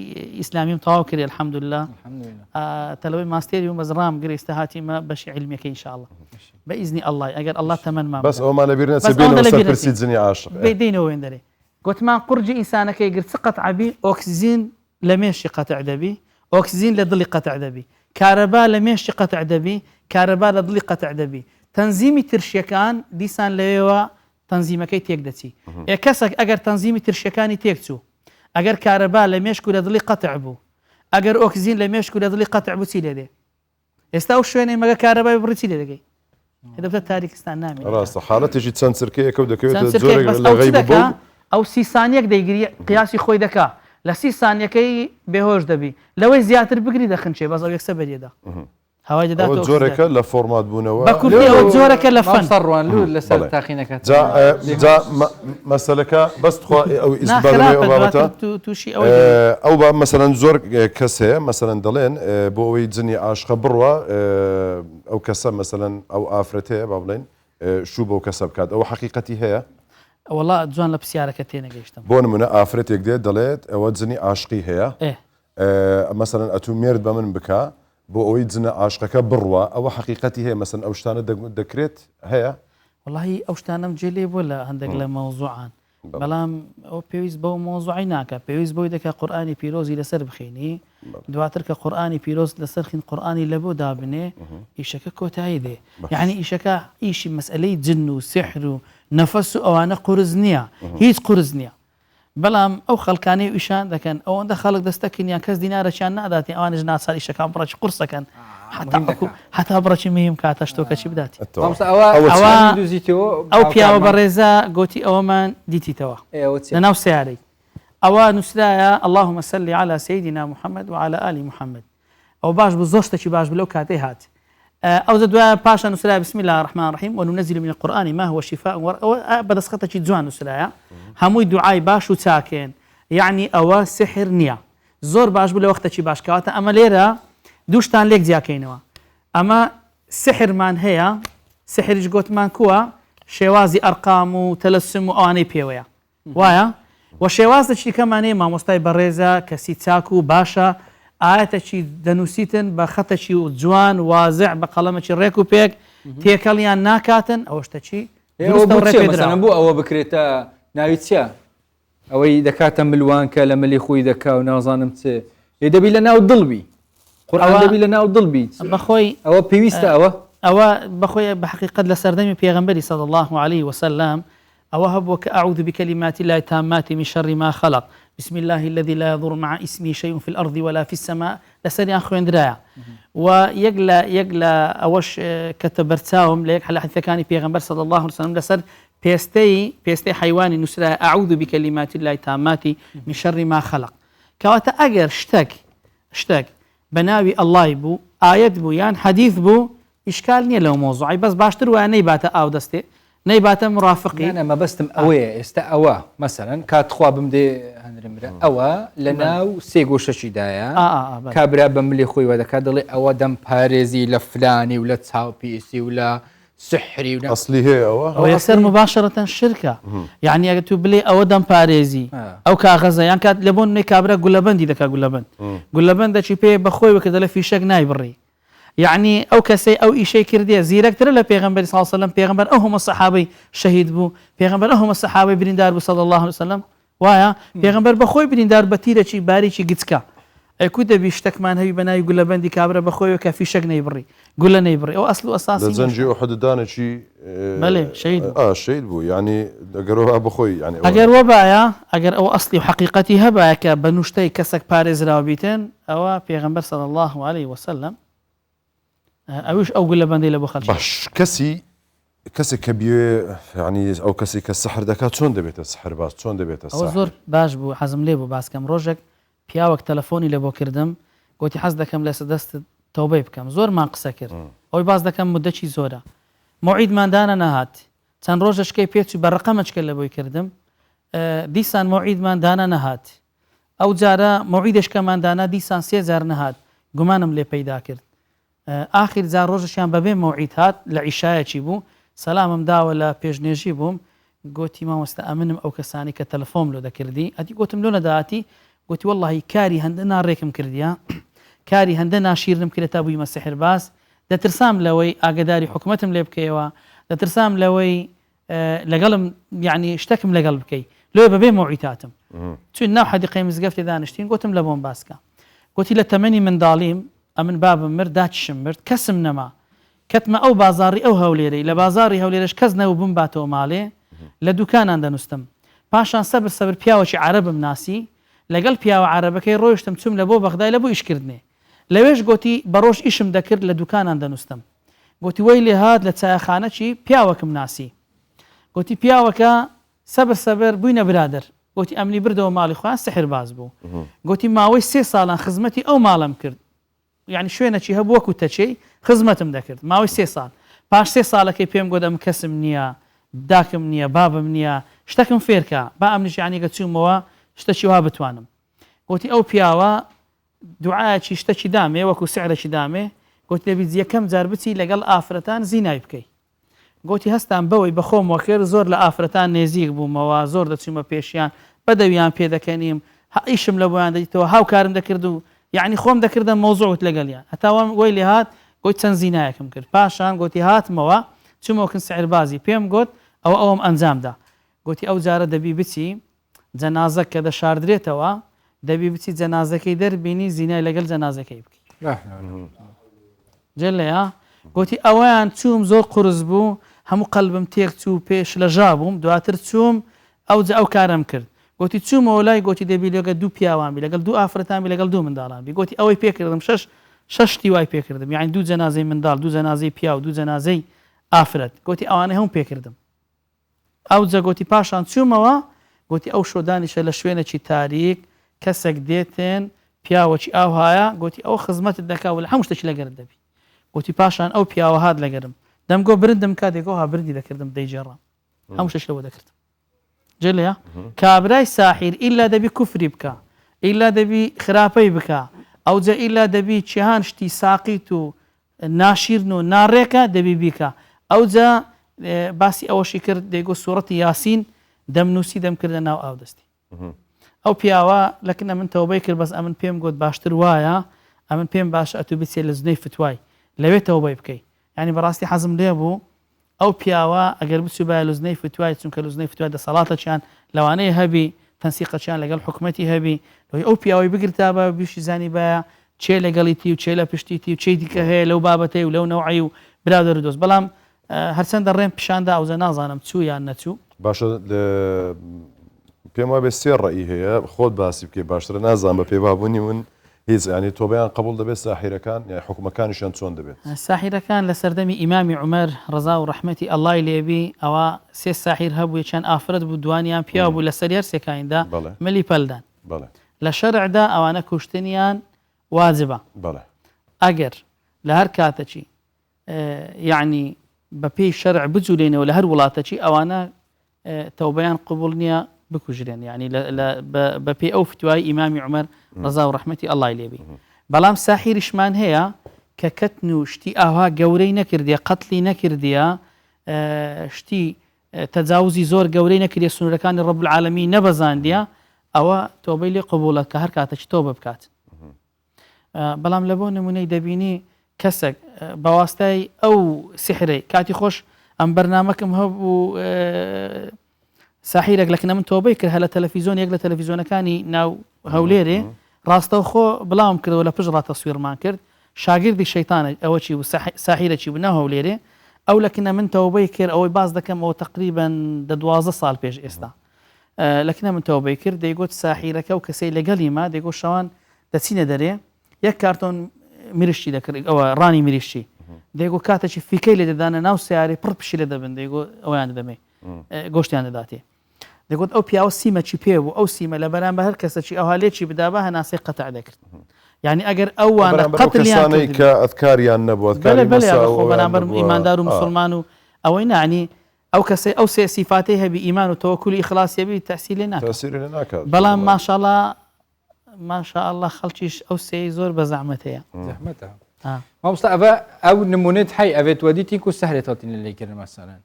ئیسلامیم تەواو کرد الحەمدولله تەلەوەی ماستێری و مەزرام گرێ ئێستا هاتیمە بەشی عیلمیەکە ئینشاءڵڵا بەئیزنی ئەڵڵا ئەگەر ئەڵڵا تەمەنمان بەس ئەومانە بیر نەچێ بینەوە سەر پرسی جنی عاشق بێدەینەوە وێندەرێ گوتمان قورجی ئینسانەکەی گرت قەتعبی ئۆکسزین لە مێشی قەتع دەبی ئۆکسزین لە دڵی قەتع دەبی کارەبا لە مێشتی قەتع دەبی کارەبا لە دڵی قەتع دەبی تەنزیمی ترشیەکان دیسان لەوێەوە تەنزیمەکەی تێک دەچی کەسێک ئەگەر تەنزیمی ترشیەکانی تێک چوو ئەگەر کارەبا لە مێشک و لە دڵی قەتع بوو ئەگەر ئۆکسزین لە مێشک و لە دڵی قەتع بوو چی لێ دێ ئێستا ئەو شوێنەی مەگە کارەبای بڕی چی لێ دەگەی دەبێت تاریکستان نامێت ڕاستە حالەتێکی چەند سرکەیەکە و دەکەوێت جۆرێک لە غەیب بوو ئەو 30 سانیەک دەیگری قیاسی خۆی دەکا لە 30 سانیەکەی بێهۆش دەبی لەوەی زیاتر بگری دەخنچێ بەس ئەو یەکسە بەریەدا هەوای دەداتەوە جۆرەکە لە فۆرمات بوونەوە بە کوردی ئەوە جۆرەکە لە فەن سەڕوان لو لەسەر تاقینەکە جا مەسەلەکە بەست ئەو ئیسبارەتە تووشی ئەو بە مەسەرەن زۆر کەس هەیە مەسەرەن دەڵێن بۆ ئەوەی جنی عاشقە بڕوە ئەو کەسە مەسەرەن ئەو ئافرەت هەیە با بڵێن شوو بۆ کەسە بکات ئەوە حەقیقەتی هەیە وڵا جوان لە پرسیارەکە تێنەگەیشتم بۆ نمونە ئافرەتێک دێت دەڵێت ئەوە جنی عاشقی هەیە مەسەرەن ئەتو مێرد بە من بکە بۆ ئەوەی جنە عاشقەکە بڕوە ئەوە حقیقەتی هەیە مەسەن ئەو شتانە دەکرێت هەیە والله ئەو شتانم جێلێ بۆ لە هەندێک لە مەوزوعان بەڵام ئەو پێویست بەو مۆزوعی ناکە پێویست بۆی دەکە قورئانی پیرۆزی لەسەر بخێنی دواتر کە قورئانی پیرۆز لەسەر خوێن قورئانی لە بۆ دابنێ ئیشەکە کۆتایی دێ یعنی ئیشەکە ئیشی مەسئلەی جن و سحر و نەفەس و ئەوانە قورس نییە هیچ قورس نییە بەڵام ئەو خەڵکانەی ئیشان دەکەن ئەوەندە خەڵک دەستەکەنیان کەس دینارەچیان ناداتێ ئەوانش ناچار ئیشەکان بڕەچ قورسەکەن حتا بڕەچی مهم کاتە شتۆکەچی بداتی ئەو پیاوە بەڕێزە گوتی ئەوەمان دیتیتەوە لەناو سیارەی ئەوە نووسرایە اللهم صل على سيدنا محمد وعلى آل محمد ئەو باش بوو زۆر شتێکی باش بلەو کاتێ هات ئەو دوای پاشە نووسرایە بسم الله الرحمن الرحيم وننزل من القرآن ما هو شفاء بەدەستخەتێکی جوان نووسرایە هەمووی دوعای باش و چاکێن یعنی ئەوە سحر نییە زۆر باش بوو لە وەختێکی باش کەواتە ئەمە لێرە دووشتان لێک جیاکەینەوە ئەمە سحرمان هەیە سحریش گوتمان کووە شێوازی ئەرقام و تەلەسم و ئەوانەی پێوەیە وایە و شێواز دەچی کەمانەیە مامۆستای بەڕێزە کەسی چاک و باشە ئاەتەکی دەنووسیتن بە خەتەکی و جوان وازع بە قەڵەمەکی ڕێک و پێک تێکەڵیان ناکاتن ئەوە شتەچی بوو ئەوە بکرێتە ناوی چیە ئەوەی دەکاتە ملوانکە لە ملی خۆی دەکا و نازانم چ لێ دەبی لە ناو دڵبی قورئان دەبی لە ناو دڵبی بەخۆی ئەوە پێویستە ئەوە بەخۆی بە حقیقەت لە سەردەمی پێغەمبەری صلی الله عليه وسلم أو هبوك أعوذ بكلمات الله التامات من شر ما خلق بسم الله الذي لا يضر مع اسمه شيء في الأرض ولا في السماء لسري أخوين درايا ويقلا أوش كتبرتاهم ليك حل حديث كان بيغمبر صلى الله عليه وسلم لسر بيستي حيواني نسرا أعوذ بكلمات الله التامات من شر ما خلق كواتا أجر اشتك بناوي الله يبو آيات بو يعني حديث بو إشكال نية لو موضوعي بس باشتر وأنا باتا أو دستي نەیباتە مڕافقی ئەمە بەستم ئەوەیە ئێستا ئەوە مەسەرەن کاتخوا بمدێ هەندرمرە ئەوە لە ناو سێ گۆشەشیدایە کابرا بە ملی خۆی وە دەکات دەڵێ ئەوە دەم پارێزی لە فلانی و لە چاوپیسی و لە سحری و ئەسلی هەیە ئەوە یەکسەر مباشرەتەن شرکە یعنی ئەگە تو بڵێ ئەوە دەم پارێزی ئەو کاغەزە یان کات لە بۆ نوێی کابرا گولەبەندی دەکا گولەبەند دەچی پێ بەخۆی وەکە دەڵێ فیشەک نایبڕی يعني أو كسي أو إشي كردية زيرك ترى لا بيغمبر صلى الله عليه وسلم بيغمبر أهم الصحابي شهيد بو بيغمبر أهم الصحابي بريندار بو صلى الله عليه وسلم وايا بيغمبر بخوي بريندار بتيرة شي باري شي جتكا أكيد بيشتك مان هي بناي يقول لبندي كابرة بخوي وكافي شق نيبري قول نيبري أو أصله أساسي زنجي أحد دانا شي بله شهيد شهيد بو يعني أجروها بخوي يعني أجر وبايا أجر أو أصلي وحقيقتي هبايا كبنوشتي كسك باريز راوبيتين أو بيغمبر صلى الله عليه وسلم أوش أقول لبندي لبو خلشي باش كسي كبير يعني أو كسي كالسحر دكات شون دبيت السحر باس شون دبيت السحر أو زور باش بو حزم لي بو باس كم روجك بياوك تلفوني لبو كردم قلتي حز دكم لسدست توبه بكم زور ما قسكر أو باز دكم مدة شي زورة موعد ما دانا نهات تن روجش كي بيتو بالرقمش كلا بو كردم ديسان موعد ما دانا نهات أو جارا موعدش كمان دانا ديسان 3000 نهات قمانم لي بيدا كرد آخر زار ڕۆژەشیان بەبێ موعید هات لە عیشایەکی بوو سەلامم داوە لە پێشنێژی بووم گوتی مامۆستا ئەمنم ئەو کەسانی کە تەلەفۆم لۆ دەکردی ئەتی گوتم لۆ نەداتی گوتی وەڵڵاهی کاری هەندە ناڕێکم کردیە کاری هەندە ناشیرم کرێت تا بوویمە سحر باس دەترسام لەوەی ئاگداری حکومەتم لێ بکەیەوە دەترسام لەوەی لەگەڵم یعنی شتێکم لەگەڵ بکەی لۆ بەبێ موعید هاتم چون ناو حەدیقەی مزگەفتێ دانیشتین گوتم لە بۆم باسکە گوتی لە تەمەنی منداڵیم ئەمن بابم مرد داچشم مرد کەسم نەما کەتمە ئەو بازاری ئەو هەولێرەی لە بازاری هەولێرەش کەس نەوە بم باتەوە ماڵێ لە دوکانان دەنووسم پاشان سەبر پیاوەکی عەرەبم ناسی لەگەڵ پیاوە عەرەبەکەی ڕۆیشتم چوم لە بۆ بەغدای لە بۆ ئیشکردنێ لەوێش گوتی بەڕۆژ ئیشم دەکرد لە دوکانان دەنووسم گوتی وەی لێ هات لە چایەخانەکی پیاوەکم ناسی گوتی پیاوەکە سەبر بووینە برادر گوتی ئەمنی بردەوە ماڵی خۆیان سحر باز بوو گوتی ماوەی 3 ساڵان خزمەتی ئەو ماڵم کرد يعني شوێنەکی هەبوو وەکو تەچەی خزمەتم دەکرد ماوەی 3 ساڵ پاش 3 ساڵەکەی پێم گوت ئەم کەسم نییە داکم نییە بابم نییە شتێکم فێرکە با ئەمنیش یعنی گەچوومەوە شتێکی وا بتوانم گوتی ئەو پیاوە دوعایەکی شتێکی دامێ وەکو سحرێکی دامێ گوتی دەبی یەکەم جار بچی لەگەڵ ئافرەتان زینای بکەی گوتی هەستان بەوەی بەخۆمەوە کرد زۆر لە ئافرەتان نێزیک بوومەوە زۆر دەچوومە پێشیان بەدەویان پێ دەکەنیم ئیشم لە بۆیان دەیتەوە هاوکارم دەکرد و یعنی خۆم دەکردە مۆزوعت لەگەڵیان هەتاوان وەی لێ هات گوتی چەند زینایەکم کرد پاشان گوتی هاتمەوە چوومەوەکن سعربازی پێم گوت ئەوم ئەنجامدا گوتی ئەو جارە دەبی بچی جەنازە کە دەشاردرێتەوە دەبی بچی جەنازەکەی دەربینی زینای لەگەڵ جەنازەکەی بکەی جێ لێە گوتی ئەویان چووم زۆر قورس بوو هەموو قەلبم تێک چوو پێش لە ژا بووم دواتر چووم ئەو کارم کرد گوتی چوومەوە لای گوتی دەبی لەگە دوو پیاوانبی لەگەڵ دوو ئافرەتانبی لەگەڵ دوو منداڵانبی گوتی ئەوەی پێکردم شەشتی وای پێکردم یعنی دوو جەنازەی منداڵ دوو جەنازەی پیا و دوو جەنازەی ئافرەت گوتی ئەوانەی هەموو پێکردم ئەو جە گوتی پاشان چوومەوە گوتی ئەو شۆدانیشە لە شوێنێکی تاریک کەسێک دێتێن پیاوەکی ئاوهایە گوتی ئەو خزمەتت دەکا و لە هەموو شتێکی لەگەرت دەبی گوتی پاشان ئەو پیاوە هات لەگەرم دەمگۆ برندم کاتێکەوە ها بردی دەکردم دەیجێڕام هەموو شتێک لەوە دەکردم جێ لێە کابرای ساحیر ئیلا دەبی کوفری بکە ئیلا دەبی خراپەی بکە ئەو جە ئیلا دەبی چیهان شتی ساقیت و ناشیرن و ناڕێکە دەبی بیکە ئەو جە باسی ئەوەشی کرد دەیگۆ سوورەتی یاسین دەمنووسی دەمکردە ناو ئاو دەستی ئەو پیاوە لەکنە من تەوبەی کرد بەس ئەمن پێم گوت باشتر وایە ئەمن پێم باش ئەتو بچێت لە زنەی فتوای لەوێ تەوبەی بکەی ینی بەڕاستی حەزم لێ بوو ئەو پیاوە ئەگەر بچوو بە لوزنەی فتوای چونکە لوزنەی فتوای دەسەڵاتەچیان لەوانەیە هەبی تەنسیقەچیان لەگەڵ حکومەتی هەبی ئەو پیاوەی بگرتا بە بیشی زانی بە چێ لەگەڵیتی و چێ لە پشتیتی و چی دیکە هەیە لەو بابەتەی و لەو نەوعی و برادر و دۆست بەڵام هەرچەندە ڕێم پیشاندا ئەوزە نازانم چوو یان نەچوو باشە پێم وایە بێ سێ ڕەئی هەیە خۆت باسی بکەی باشترە نازان بە پێبابوونی من هیچ ینی تۆبەیان قبول دەبێت ساحیرەکان یا حکومەکانیشیان چۆن دەبێت ساحیرەکان لە سەردەمی ئیمامی عومەر ڕەزا و ڕەحمەتی ئەڵڵای لێبی ئەوە سێ ساحیر هەبوو چەند ئافرەت بوو دوانیان پیا بوو لە سەر هەرسێکانیدا ملی پەلدان لە شەرعدا ئەوانە کوشتنیان واجبە ئەگەر لە هەر کاتەچی یعنی بە پێی شەرع بجوولێنەوە لە هەر وڵاتەچی ئەوانە تەوبەیان قبول نییە بکوژرێن یعنی بە پێی ئەو فتوای ئیمامی عومەر ڕەزا و ڕەحمەتی ئەڵڵای لێبی بەڵام ساحیریشمان هەیە کە کەتن و شتی ئاوا گەورەی نەکردیە قەتلی نەکردیە شتی تەجاوزی زۆر گەورەی نەکردیە سنوورەکانی ڕەب العالەمین نەبەزاندیە ئەوە تۆبەی لێ قبولە کە هەر کاتەچ تۆبە بکات بەڵام لە بۆ نمونەی دەبینی کەسێک بەواستای ئەو سحرەی کاتی خۆش ئەم بەرنامەکەم هەبوو ساحیرێک لەکنە من تۆبەی کرد هە لە تەلەڤیزۆن یەک لە تەلەڤیزۆنەکانی ناو هەولێرێ ڕاستەوخۆ بڵاوم کردەوە لە پشت ڕاتەسویرمان کرد شاگردی شەیتانە ئەوە چی بوو ساحیرەکی بوو ناو هەولێرێ ئەو لەکنە من تەوبەی کرد ئەوەی باز دەکەم ئەوە تقریباً 12 ساڵ پێش ئێستا لەکنە من تەوبەی کرد دەیگوت ساحیرەکە و کەسەی لەگەڵی ما دەیگۆ شەوان دەچینە دەرێ یەک کارتۆن میرشتی دەکرد ئەوە ڕانی میریشتی دەیگۆ کاتێکی فیکەی لێ دەدانە ناو سیارەی پڕ پشی لێ دەبن دەیگۆ ئەویان دەدەمێ گۆشتیان دەداتێ دەگوت ئەو پیاوە سیمەکی پێ بوو ئەو سیمە لە بەرامبەر هەر کەسەکی ئەوها لێکی بدابە هەناسەی قەتع دەکرد یعنی ئەگەر ئەوانە قەتلیان کە ئەذکاریان نەبووە بەرامبەر ئیماندار و مسلمان و ئەوەی نانی ئەو کەسەی ئەو سێ سیفاتەی هەبی ئیمان و تەوەکولی ئیخلاصیەبی تەسیری ناکات بەڵام ماشاءالله خەڵکیش ئەو سێی زۆر بە زەحمەت هەیە مامۆستا ئەو نمونەت هەی ئەوێت وەدیتین و سەحرێت هاتین لە لێکردن مەسەلەن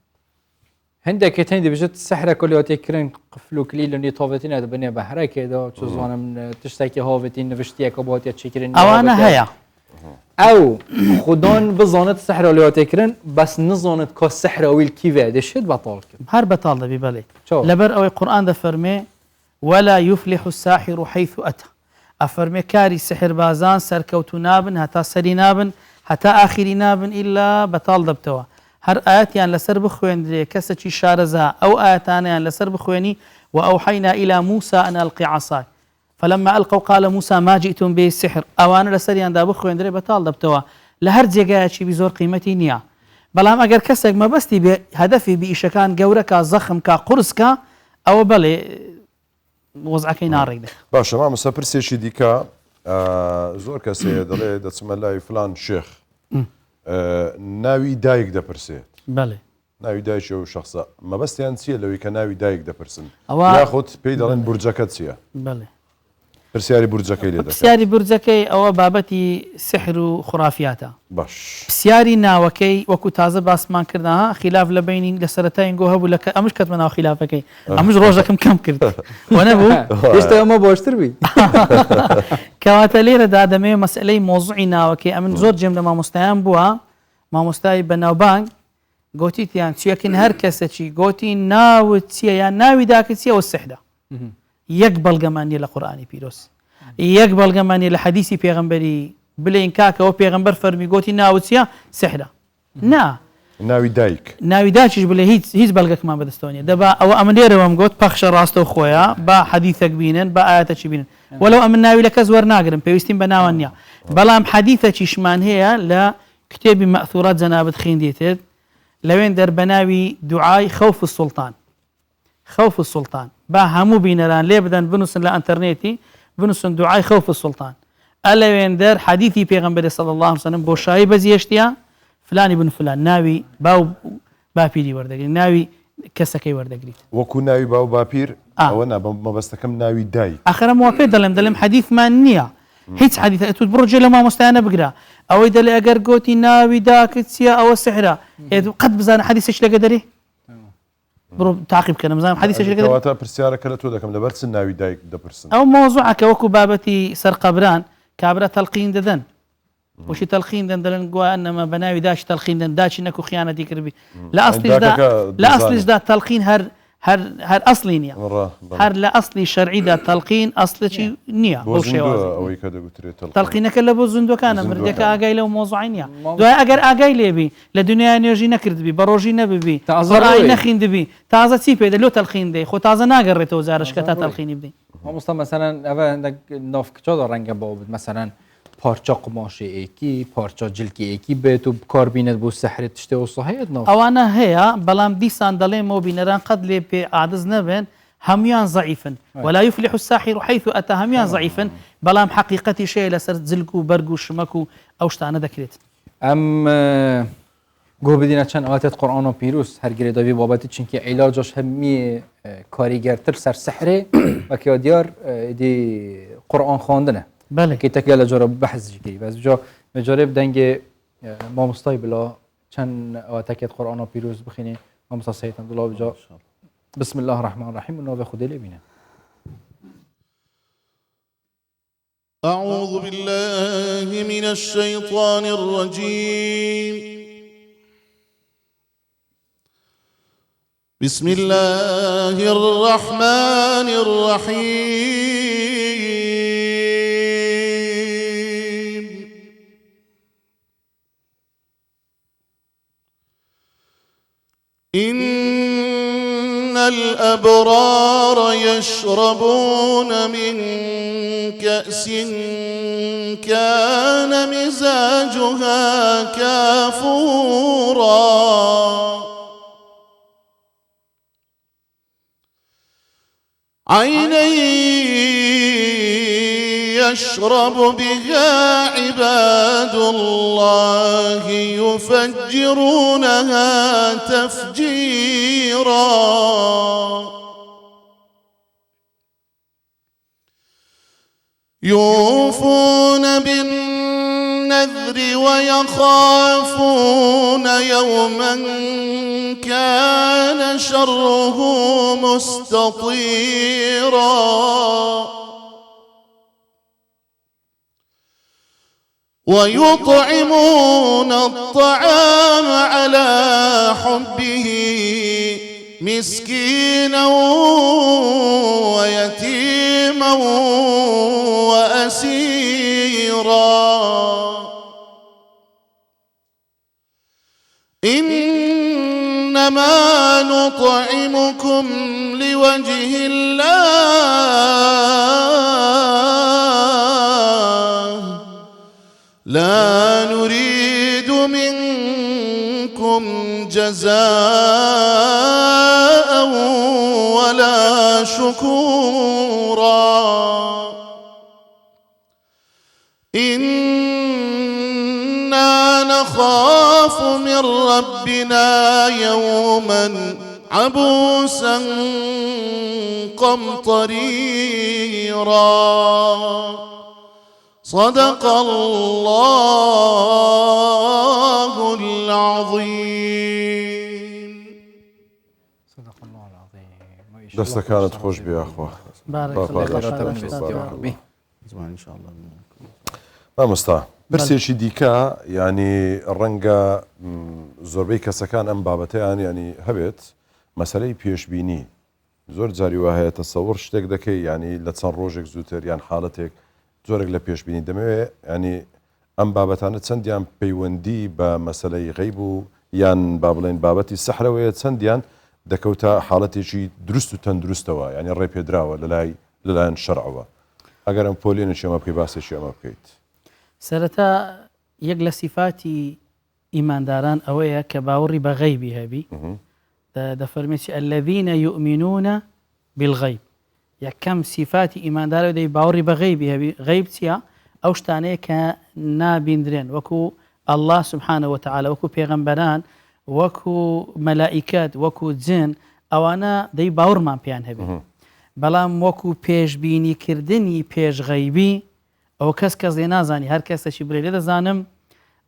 هەندێک کەتەنی دەبێت سەحرە کۆلیۆتێکردن قفل و کلی لە نیتۆڤەتینە دەبنێ بە هەرەکێدەوە چ زانم تشتێکی هاوێتی نوشتیەکە بۆتە چیکردن ئەوانە هەیە ئەو خودۆن بزانێت سەحرە لێواتێکردن بەس نزانێت کۆ سەحرەویل کیڤێ دەشێت بەتاڵ کرد هەر بەتاڵ دەبی بەڵێ لەبەر ئەوەی قورئان دەفەرمێ ولا يفلح الساحر حيث أتى أفرمي كاري سحر بازان سركوتو نابن هتا سري نابن هتا آخري نابن إلا بطال دبتوا هر آياتيان لسر بخوين كسچي شارزا أو آياتانيان لسر بخويني وأوحينا إلى موسى أن ألقي عصاي فلما ألقوا قال موسى ما جئتم به السحر أوان لسريان دا بخوين دري بطال دبتوا لهر جيغاياتشي بزور قيمتي نيا بلام أجر كسك ما بستي بهدفي بإشكان جوركا زخمكا قرصكا أو بلي وەزعەکەی ناڕێک باشە مامۆستا پرسێکی دیکە زۆر کەسێ دەڵێ دەچمە لای فلان شێخ ناوی دایک دەپرسێت بەڵێ ناوی دایکی ئەو شەخسە مەبەستیان چییە لەوەی کە ناوی دایک دەپرسن یاخود پێی دەڵێن بورجەکە چییە بەڵێ پرسیاری بورجەکەی لێ دەکات. پرسیاری برجەکەی ئەوە بابەتی سحر و خرافیاتە. باش پرسیاری ناوەکەی وەکو تازە باسمان کردها خلاف لە بینی لە سەرەتای گۆ هەبوو لەکە ئەمش کەتمە ناو خلافەکەی ئەمش ڕۆژەکەم کەم کرد وەنەبوو هێشتا ئەمە باشتر بی کەواتە لێرەدا دەمەوێت مەسئلەی مۆزوعی ناوەکەی ئەمن زۆر جێم لە مامۆستایان بووە مامۆستای بەناوبانگ گوتیتیان چیەکن هەر کەسێکی گوتی ناوت چییە یان ناوی داکە چیە وە سحرە یەک بەڵگەمانیە لە قورئانی پیرۆز یەک بەڵگەمانیە لە حەدیسی پێغەمبەری بڵێن کاکەوە پێغەمبەر فەرمی گوتی ناوت چییە سحرە نا ناوی دایک ناوی داچیش بڵێ هیچ بەڵگەکمان بەدەستەوە نیە دەبا ئەوە ئەمە لێرەوەم گوت پەخشە ڕاستە و خۆیە با حەدیثەک بینن با ئاەتەکی بینن وەلەو ئەمن ناوی لە کەس وەرناگرن پێویستیم بە ناوان نییە بەڵام حەدیثەکیشمان هەیە لە کتێبی مەئثورات جەنابەت خوێندێتت لەوێن دەربەناوی دوعای خەوف السوڵتان خەوف السوڵتان با هەموو بینەران لێ بدەن بنووسن لە ئەنتەرنێتی بنووسن دوعای خەوف السوڵتان ئەلەوێن دەر حەدیثی پێغەمبەری صلی الله علیه وسلم بۆ شایی بەزیێشتیە فلانی بن فلان ناوی باو باپیری وەردەگریت ناوی کەسەکەی وەردەگریت وەکو ناوی باو باپیر ئەوە مەبەستەکەم ناوی دایک ئاخرم وا پێ دەڵێم حەدیثمان نییە هیچ حەدیث توت بڕۆ لە مامۆستایانە بگرە ئەوەی دەڵێ ئەگەر گوتی ناوی داکت چییە ئەوە سحرە قەت بزانە حەدیثش لەگە دەرێ بڕۆ تاقیب بکەنە بزانم حەدیثش لەگە کەواتە پرسیارەکە لە تۆ دەکەم لەبەر چ ناوی دایک دەپرسن ئەو مۆزوعەکە وەکو بابەتی سەرقەبران کابرا تەلقین دەدەن وشی تەلقین دەن دەڵێن گویا ئەنەما بە ناوی داچی تەلقین دەن داچی نەکو خیانەتی کردبی لە ئەسلیشدا تەلقین هەر ئەسلی نییە هەر لە ئەسلی شەرعیدا تەلقین ئەسلێکی نییە بۆ شێوازی ئەوەی کە دەگوترێت تەلقینەکە لە بۆ زیندوەکانە مردەکە ئاگای لەو مۆزوعی نییە دوای ئەگەر ئاگای لێبی لە دنیای نوێژی نەکردبی بە ڕۆژی نەببی زۆرایی نەخیندبی تازە چی پێدە لۆ تەلقین دەی خۆ تازە ناگەڕێتەوە زارشکە تا تەلقینی بدەین مامۆستا مەسەلەن ئەوە هەندێک ناوکچۆدا ڕەنگە بەوە بێت مەسەلەن پارچە قماشەیەکی پارچە جلکیەکی بێت و بکاربینێت بۆ سەحرێت تشتێ و سەهەیەت ناو ئەوانە هەیە بەڵام دیسان دەڵێمەوە بینەران قەت لێ پێ عادز نەبن هەمویان ضعیفن ولا يفلح الساحر حيث أتى هەمویان ضعیفن بەڵام حەقیقەتی شەیە لەسەر جلک و بەرگ و شمەک و ئەو شتانە دەکرێت ئەم گۆ بدینە چەند ئاەتێت قورئان و پیرۆز هەرگرێداوی بابەتی چونکی عیلاجش هەمیە کاریگەرتر سەر سەحرێ وەکیوا دیار دی قورئان خواندنە بله که تکلیه لجورا بحث جدی و از جا مجارب دنگ ما مستای بلا چند آتکت قرآن و پیروز بخینی ما مستسیت الله بجا بسم الله الرحمن الرحیم و ناب خود بینه أعوذ بالله من الشيطان الرجيم بسم الله الرحمن الرحيم إن الأبرار يشربون من كأس كان مزاجها كافورا عينا يشرب بها عباد الله يفجرونها تفجيرا يوفون بالنذر ويخافون يوما كان شره مستطيرا ويطعمون الطعام على حبه مسكينا ويتيما وأسيرا إنما نطعمكم لوجه الله لا نريد منكم جزاء ولا شكورا إنا نخاف من ربنا يوما عبوسا قمطريرا صدق الله العظيم. صدق الله العظيم. دەستەکانت خۆش بێ ئەخوا. بارك بارك الله الله فيك أستاذ بارك يا رب. ربي. زمان ان شاء الله. مامۆستا پرسێکی دیکە ینی ڕەنگە زۆربەی کەسەکان ئەم بابەتەیان ینی هەبێت مەسەلەی پێشبینی زۆر جاری وا هەیە تەسەوڕ شتێک دەکەی ینی لە چەند ڕۆژێک زووتر یان حاڵەتێک زۆرێک لە پێشبینی دەمەوێت ینی ئەم بابەتانە چەندیان پەیوەندی بە مەسەلەی غەیب و یان با بڵێن بابەتی سەحرەوەیە چەندیان دەکەوتە حاڵەتێکی دروست و تەندروستەوە ینی ڕێپێدراوە لەلایەن شەرعەوە ئەگەر ئەم پۆلێنە شێمە بکەی باسێکی ئەمە بکەیت. سەرەتا یەک لە سیفاتی ئیمانداران ئەوەیە کە باوەڕی بە غەیبی هەبی دەفەرمێتی الذين يؤمنون بالغیب. یەکەم سیفاتی ئیماندارە دەی باوەڕی بە غەیبی هەبی. غەیب چییە؟ ئەو شتانەیە کە نابیندرێن وەکو الله سبحانه وتعالى وەکو پێغەمبەران وەکو مەلائیکەت وەکو جن ئەوانە دەی باوەڕمان پێیان هەبێ. بەڵام وەکو پێشبینیکردنی پێشغەیبی ئەو کەس لێ نازانی هەر کەسێکی برێ لێ دەزانم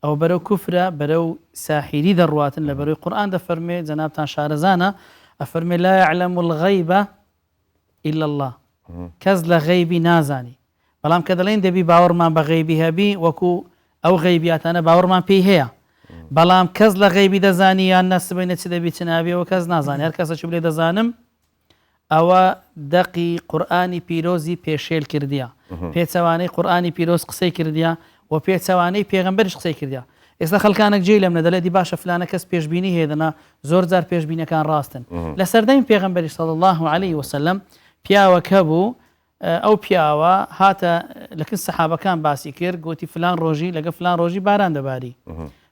ئەو بەرەو کوفرە بەرەو ساحیری دەڕواتن لە بەرەوەی قورئان دەفەرمێ جەنابتان شارەزانە ئەفەرمێ لا يعلم الغەیب إلا الله. کەس لە غەیبی نازانی بەڵام کە دەڵێن دەبی باوەڕمان بە غەیبی هەبی وەکو ئەو غەیبیاتانە باوەڕمان پێی هەیە بەڵام کەس لە غەیبی دەزانی یان نەسبەی چ دەبی چ نابێەوە کەس نازانی هەر کەسێکی لێ دەزانم ئەوە دەقی قورئانی پیرۆزی پێشێل کردیە پێچەوانەی قورئانی پیرۆز قسەی کردیە و پێچەوانەی پێغەمبەریش قسەی کردیە. ئێستا خەڵکانێک جێی لەم نەدەڵێتی باشە فلانە کەس پێشبینی هێدەنا زۆر جار پێشبینەکان ڕاستن. لە سەردەمی پێغەمبەری صلی الله عليه وسلم پیاوەک هەبوو ئەو پیاوە هاتە لەکن سەحابەکان باسی کرد گوتی فلان ڕۆژی لەگە فلان ڕۆژی باران دەباری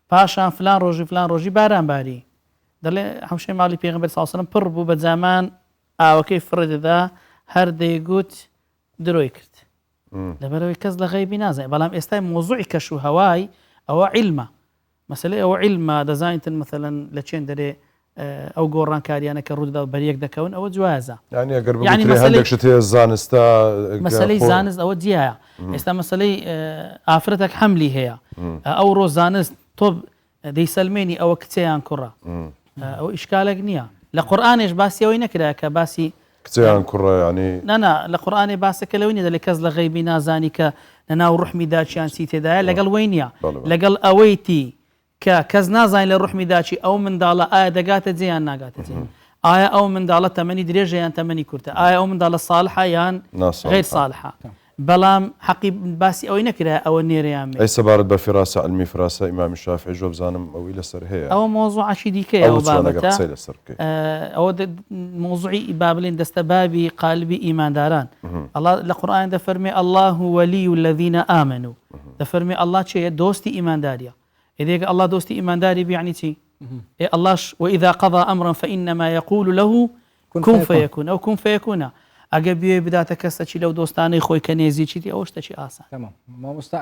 پاشان فلان ڕۆژی باران باری دەڵێ حوشەی ماڵی پێغەمبەر صلی الله عليه وسلم پڕ بوو بە جامان ئاوەکەی فڕدەدا هەر دەیگوت درۆی کرد لەبەرەوەی کەس لە غەیبی نازانێت. بەڵام ئێستای مۆزوعی کەش و هەوای ئەوە عیلمە مەسەلەی ئەوە عیلمە دەزانیتن مثلەن لە چێن دەرێ ئەو گۆڕانکاریانە کە ڕوودا بەریەک دەکەون ئەوە جوازە ینی هەندێک شت هەیە زانستە مەسەلەی زانست ئەوە دیایە. ئێستا مەسەلەی ئافرەتێک حەملی هەیە ئەو ڕۆ زانست تۆ دەیسەلمێنی ئەوە کچەیان کوڕە ئەو ئیشکالێک نییە. لە قورئانیش باسی ئەوەی نەکرا کە باسی کچیان کوڕە ینی نەنا لە قورئانی باسەکە لەوەی نیە دەڵێ کەس لە غەیبی نازانی کە لەناو ڕوحمی داچیان چی تێدایە لەگەڵ وەی نییە لەگەڵ ئەوەیتی کە کەس نازانین لە ڕوحمی داچی ئەو منداڵە ئایا دەگاتە جێ یان ناگاتە جێ ئایا ئەو منداڵە تەمەنی درێژە یان تەمەنی کورتە ئایا ئەو منداڵە ساڵحە یان غەیر ساڵحە. بەڵام حەقی باسی ئەوەی نەکرا ئەوە نێریان ئەی سەبارەت بە فراسە علمی فراسە ئیمامی شافعی جۆ بزانم ئەوەی لەسەر هەیە ئەوە مۆزوعەکی دیکەیە ئەو بابەتە ئەوە مۆزوعی با بڵێن دەستە بابی قالبی ئیمانداران. الله لە قورئان دەفەرمێ الله ولي الذين آمنوا دەفەرمێ الله چێە دۆستی ئیمانداریە. ئێدێکە الله دۆستی ئیمانداری بیعنی چی؟ اللهش وإذا قضى أمرا فإنما يقول له كن فيكون أو كن فيكون. ئەگە بێ بداتە کەسەکی لەو دۆستانەی خۆی کە نێزیچیتی ئەوە شتێکی ئاسان. مامۆستا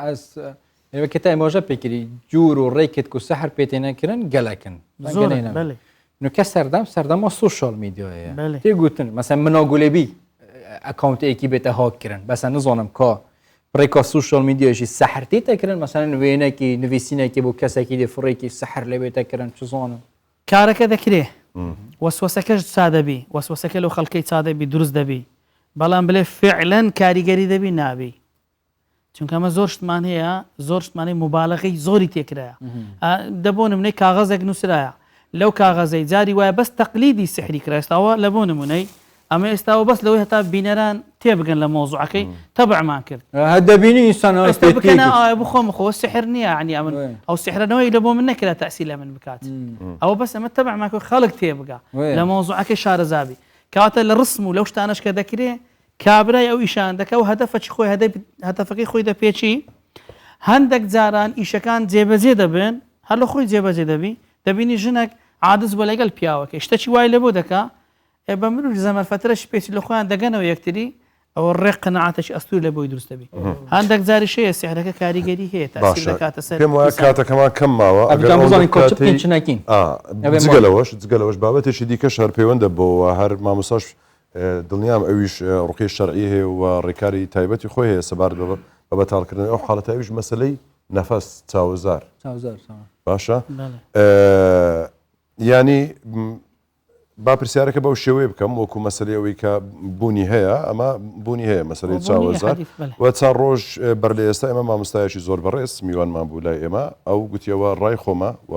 ئێوە کەتای مۆژە پێکردی جوور و ڕێکت و سەحر پێتێنەکردن گەلەکن نوکە سەردەمە سوشال میدیایە تێگوتن مەسەن منۆگولێبی ئەکاونتێکی بێتە هاکردن بەسە نزانم کە ڕێکا سوشال میدیایشی سەحر تێتەکردن مەسەن وێنەکی نوویسینێکی بۆ کەسێکی دێ فڕێکی سەحر لێ بێتەکردن چ زانم کارەکە دەکرێ وەسوەسەکەش چادەبی وەسوەسەکە لەو خەڵکەی چادەبی دروست دەبی بەڵام بڵێ فعلەن کاریگەری دەبی نابی چونکە ئەمە زۆر شتمان هەیە زۆر شتمانەی مبالغەی زۆری تێکرایە دەبۆ نمونەی کاغەزێک نووسرایە لەو کاغەزەی جاری وایە بەس تەقلیدی سحری کرایستاوە لە بۆ نمونەی ئەمە ئێستاوە بەس لەوەی هەتا بینەران تێبگەن لە مۆزوعەکەی تەبعمان کرد دەبینی ئینسان بکەنە بخۆمەخۆ سحر نییە عنی ئەمن ئەو سحرەنەوەی لە بۆ من نەکرا تەأسیل لە من بکات ئەوە بەس ئەمە تەبعمان کرد خەڵک تێبگا لە مۆزوعەکەی شارەزابی کەواتە لە ڕسم و لەو شتانەش کە دەکرێ کابرای ئەو ئیشان دەکە و هەدەفەی خۆی هەدەفەکەی خۆی دەپێچی هەندێک جاران ئیشەکان جێبەجێ دەبن هەر لە خۆی جێبەجێ دەبی دەبینی ژنێک عادز بۆ لەگەڵ پیاوەکە شتێکی وای لە بۆ دەکا بە مرۆڤ زەمەرفەترەش پێچی لە خۆیان دەگەنەوە یەکتری ئەوە ڕێک قەنەعاتێکی ئەستوور لە بۆی دروستە بێ هەندێک جاری شەیە سیحرەکە کاریگەری هەیە تاثیر باشە دەکاتە سەر پێم وایە کاتەکەمان کەم ماوە ئەبجان بزانین کۆچ پێنج ناکەین جگەلەوەش بابەتێکی دیکە شار پەیوەندە بۆەوە هەر مامۆساش دڵنیام ئەویش ڕوقی شەرعی هەیە و ڕێکاری تایبەتی خۆی هەیە سەبارەت بە بەتاڵکردن ئەو حاڵەتە ئەویش مەسەلەی نەفەس چاوەزار باشە ینی با پرسیارەکە بەو شێوەیە بکەم وەکو مەسلەی ئەوەی کە بوونی هەیە ئەمە بونی هەیە مەسلەی چاوەزار وە چند ڕۆژ بەر لە ئێستا ئێمە مامۆستایەکی زۆر بەڕێز میوانمان بوو لای ئێمە ئەو گوتیەوە ڕای خۆمە و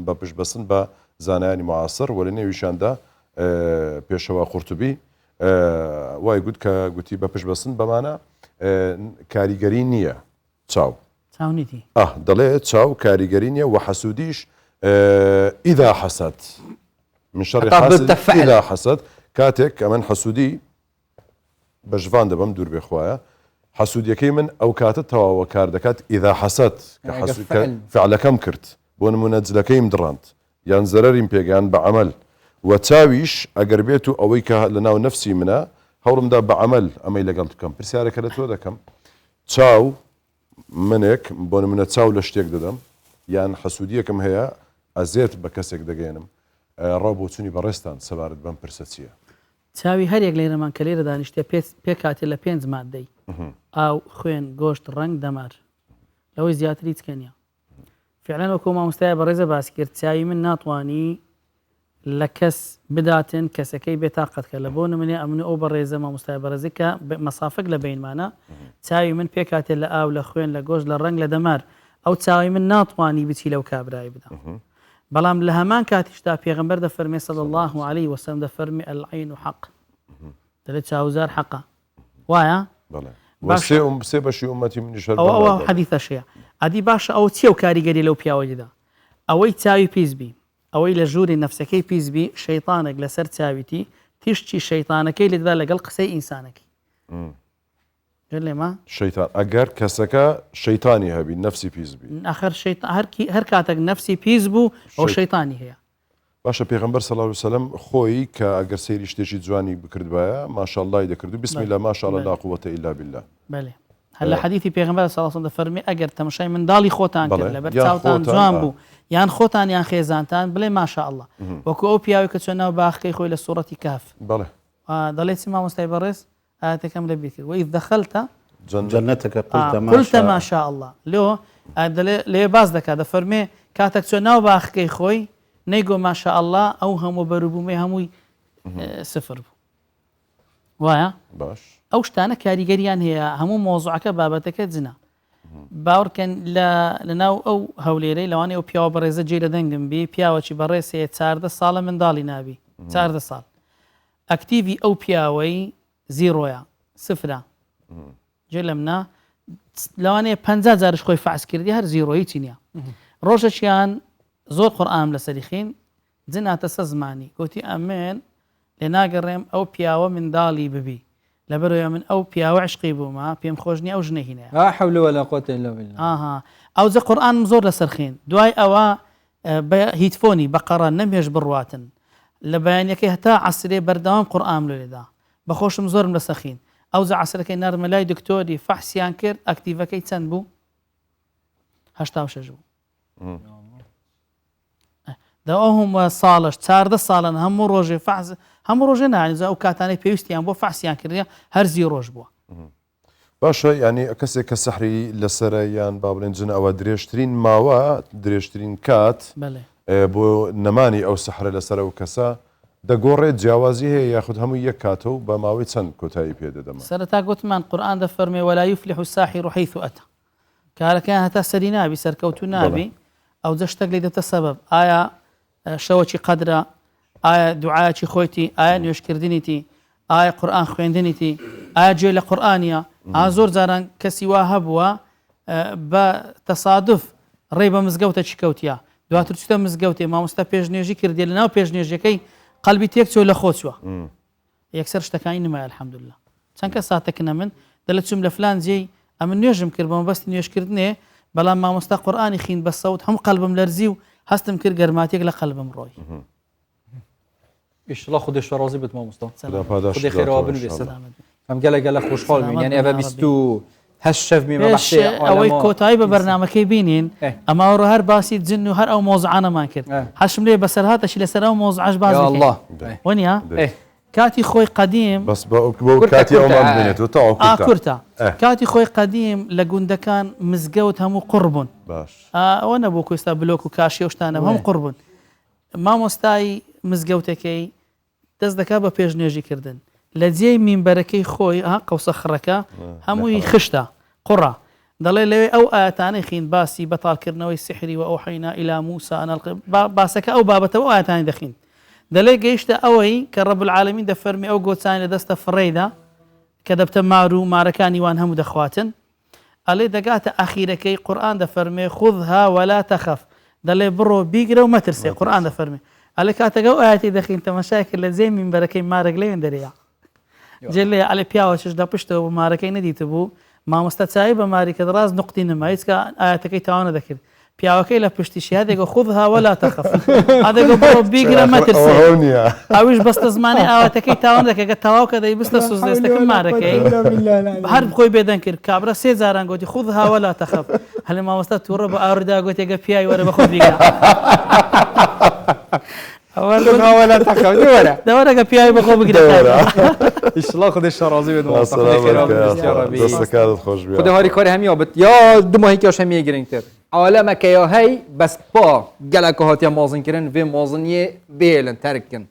بە پشت بەسن بە زانایانی معاسر وە لە نێویشاندا پێشەوە قورتوبی وای گوت کە گوتی بە پشت بەسن بەمانە کاریگەری نییە چاونیتی دەڵێ چاو کاریگەری نییە و حەسوودیش ئیدا حەسەد من شر حاسد إذا حسد كاتك كمان حسودي بجوان دبم دور بخوايا حسودي كي من أو كاتت توا وكاردكات إذا حسد فعل كم كرت بون منزل كيم درانت يعني زرارين بيجان بعمل وتاويش أقربيتو أويك لنا نفسي منا هورم دا بعمل أما إلا قلت كم برسالة كلتو دا كم تاو منك بون من تاو لشتيك ددم يعني حسودية كم هي أزيت بكسك دقينم ڕابۆچوونی بەڕێستان سەبارەت بەم پرسە چییە؟ چاوی هەرێک لێرەمان کە لێرە دانیشتە پێ کاتێ لە 5 مادەی ئاو خوێن گۆشت ڕنگ دەمار لەوەی زیاتر هیچ کە نییە فعلەن وەکو مامۆستایە بەڕێزە باسی کرد چاوی من ناتوانی لە کەس بداتن کەسەکەی بێتاقەت کە لە بۆ نمونێ ئەمن ئەو بەڕێزە مامۆستای بەڕێزی کە مەسافەک لە بینمانە چاوی من پێ کاتێ لە ئاو لە خوێن لە گۆشت لە ڕنگ لە دەمار ئەو چاوی من ناتوانی بچی لەو کابرای بدەم بەڵام لە هەمان کاتیشدا پێغەمبەر دەفەرمێ صلی الله عليه وسلم دەفەرمێ العین حق دەڵێت چاوزار حەقە وایە سێ بەشی ئومەتی منیش ئەوە حەدیثەشەیە ئەدی باشە ئەو چییە و کاریگەری لەو پیاوەجیدا ئەوەی چاوی پیسبی ئەوەی لە ژووری نەفسەکەی پیسبی شەیطانێک لەسەر چاویتی تیشتی شەیطانەکەی لێدا لەگەڵ قسەی ئینسانەکەی لێمە شەیطان ئەگەر کەسەکە شەیطانی هەبی نەفسی پیسبی ئاخر هەر کاتێک نەفسی پیس بوو ئەو شەیطانی هەیە باشە پێغەمبەر صلی الله علیه وسلم خۆی کە ئەگەر سەیری شتێکی جوانی بکردبایە ماشاءالله دەکرد و بسم الله ماشاءالله لا قوة الا بالله بەڵێ هەر لە حەدیثی پێغەمبەر صلی الله علیه وسلم دەفەرمێ ئەگەر تەماشای منداڵی خۆتان کرد لەبەر چاوتان جوان بوو یان خۆتان یان خێزانتان بڵێ ماشاءالله وەکو ئەو پیاوی کە چۆن ناو باخەکەی خۆی لە سوورەتی کاف بەڵێ دەڵێت چی مامۆستای بەڕێز ئاەتەکەم لە بیر کرد وإذ دخلت جنتك قلت ما شاء الله لۆ لێ باز دەکات دەفەرمێ کاتێک چۆن ناو باخەکەی خۆی نەیگۆ ماشاء الله ئەو هەموو بەروبوومەی هەمووی سفر بوو وایە باش ئەو شتانە کاریگەریان هەیە هەموو مۆزوعەکە بابەتەکە جنە باوەڕکەن لە ناو ئەو هەولێرەی لەوانەیە ئەو پیاوە بەڕێزە جێ لە دەنگم بی پیاوەکی بەڕێسەیە 14 ساڵە منداڵی نابی 14 ساڵ ئەکتیڤی ئەو پیاوەی زیرۆیە سفرە جێ لەمنا لەوانەیە 50 جارش خۆی فعس کردی هەر زیرۆیی چی نییە ڕۆژەشیان زۆر قورئان لەسەری خوێن جناتە سە زمانی گوتی ئەمێن لێ ناگەڕێم ئەو پیاوە منداڵی ببی لەبەرەوەی من ئەو پیاوە عشقی بوومە پێم خۆش نییە ئەو ژنە هینەیە لا حول ولا قوة الا بالله ئەو جە قورئان زۆر لەسەر خوێن دوای ئەوە بە هیتفۆنی بەقەڕە نەمێژ بڕواتن لە بەیانەکەی هەتا عەسرێ بەردەوام قورئان لێدا بەخۆشم زۆرم لەسەر خوێن ئەو جە عەسرەکەی نەرمە لای دکتۆری فەحسیان کرد ئەکتیڤەکەی چەند بوو 86 بوو دا هەموو ساڵش 14 ساڵن هەموو ڕۆژێ فەحس هەموو ڕۆژێ نانیزە ئەو کاتانەی پێویستیان بۆ فەحسیان کردیە هەر زیرۆژ بووە باشە ینی کەسێک کە سەحری لەسرە یان با بڵێن جن ئەوە درێژترین ماوە درێژترین کات بۆ نەمانی ئەو سەحرە لەسەر ئەو کەسە دەگۆڕێت جیاوازی هەیە یاخود هەموو یەک کاتە و بە ماوەی چەند کۆتایی پێدەدەمە سەرەتا گوتمان قورئان دەفەرمێ ولا يفلح الساحر حيث أتى کارەکەیان هەتا سەری نابی سەرکەوتوو نابی ئەو جە شتێک لێ دێتە سەبەب ئایا شەوەکی قەدرە ئایا دوعایەکی خۆیتی ئایا نوێشکردنیتی ئایا قورئان خوێندنیتی ئایا گوێ لە قورئانیە زۆر جاران کەسی وا هەبووە بە تەسادف ڕێی بە مزگەوتە چی کەوتیە دواتر چتە مزگەوتێ مامۆستا پێشنێژی کردێ لەناو پێشنێژیەکەی قەلبی تێک چۆ لە خۆچووە یەکسەر شتەکانی نمایە الحەمدولله چەند کە ساتەکنە من دەڵێت چوم لە فلان جێی ئەمن نوێژم کرد بە مەبەستی نوێشکردنێ بەڵام مامۆستا قورئانی خوێند بە سەوت هەموو قەلبم لەرزی و هەستم کرد گەرماتێک لە قەلبم ڕۆی ئیشڵا خودش ڕازی بێت مامۆستا خدا خودی خێرەوە بنوێسن ئەم گەلە خۆشحاڵ بووین یعنی ئەvە 28 شەف میمە پێش ئەوەی کۆتایی بە بەرنامەکەی بینین ئەماوەڕۆ هەر باسی جن و هەر ئەو مۆزعانەمان کرد حەشم لێ بەسەر هاتەشی لەسەر ئەو مۆزعاش باز الله وەنیا کاتی خۆی قەدیم بەس بۆ کاتی ئەومان ببینێتەوە تا کورتە کاتی خۆی قەدیم لە گوندەکان مزگەوت هەموو قڕ بوون باش ئەوە نەبوو کوستا بلۆک و کاشی و شتانە هەموو قڕ بوون مامۆستای مزگەوتەکەی دەست دەکات بە پێشنێژیکردن لە جێی مینبەرەکەی خۆی قەوسە خڕەکە هەمووی خشتە قڕە دەڵێ لەوێ ئەو ئاەتانەی خین باسی بەتاڵکردنەوەی سحری و ئەوحەینا ئیلا موسى باسەکە ئەو بابەتەوە ئاەتانی دەخین دەڵێ گەیشتە ئەوەی کە ڕەب العالەمین دەفەرمی ئەو گۆچانی لە دەستە فڕێدا کە دەبتە مار و مارەکانی وان هەموو دەخواتن ئەڵێ دەگاتە ئەخیرەکەی قورئان دەفەرمێ خذها ولا تخف دەڵێ بڕۆ بیگرە و مەترسێ قورئان دەفەرمێ ئەڵێ کاتەگە ئەو ئاەتی دەخین تەماشای لە جێ مینبەرەکەی مارەک لەوێن دەرەیە جێ لێ ئەڵێ پیاوە چشدە پشتەوە بۆ مارەکەی نەدیتە بوو مامۆستا چاوی بە ماری کە دڕاست نقطی نەما هیچ کە ئاەتەکەی تاوانە دەکرد پیاوەکەی لە پشتیشی هەدێگە خذها ولا تخف هەدێگە بڕۆ بیگرە مەترسێ ئەویش بەستە زمانی ئاواتەکەی تاوان دەکەگە تەواو کە دەیبستە سوزدەستەکەی مارەکەی هەر بخۆی بێدەن کرد کابرا 3 جاران گوتی خذها ولا تخف هەڵێ مامۆستا تووڕە بە ئاوردا گوتێگە پیاوی وەرە بە خۆ بیگرە دەوەرەگە پیاوی بەخۆ بگرێت ئیشڵا خودی شەڕازی بێت دەستەکانت خۆش بێت خودی هاری کاری هەمی بێت یا دوماهیکیاش هەمیە گرنگتر عالەمەکەیە هەی بەس پا گەلەکە هاتیە مازنکردن vê مازنیە بێلن تەرکن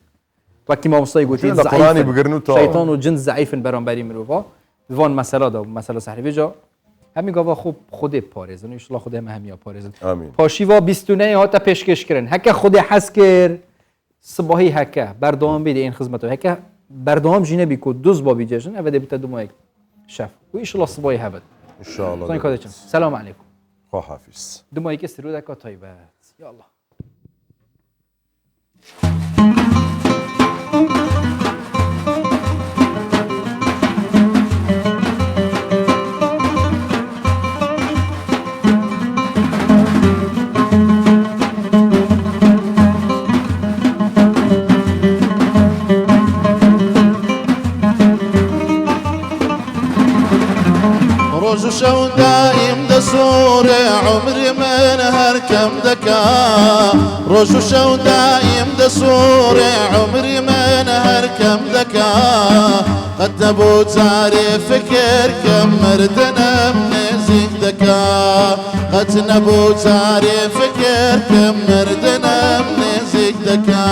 وەکی مامۆستای گوتی قورآنی بگرن و شەیتان و جن زەعیفن بەرامبەری مرۆڤ وان مەسەلەدا مەسەلە سەحری بێجا هەمی گاوا خوب خودی پارێزن و ئیشڵا خودی هەمە هەمیە پارێزن پاشیوا بیستونەی هاتە پێشکەشکردن هەکە خودی حەز کرد سباهی هەکە بەردەوام بێ ئین خزمەتەوە هەکە بەردەوام ژینە بیکۆ دوز با بیجێژن ئەوە دەبێتە دومایک شەف و ئیشڵا سباهی هەبێت ئینشاءالله کاتێکم سەلام عەلیکم خوا حافیز دومایک سرودەکە تایبەت یا الله ڕۆژ و شەو دایم دەسوورێ عمری من هەرکەم دەکا ڕۆژ و شەو دایم دەسوورێ عمری من هەرکەم دەکا قەت نەبوو جارێ فکر کەم مردنم نێزیک دەکا قەت نەبوو جارێ فکر کەم مردنم نێزیک دەکا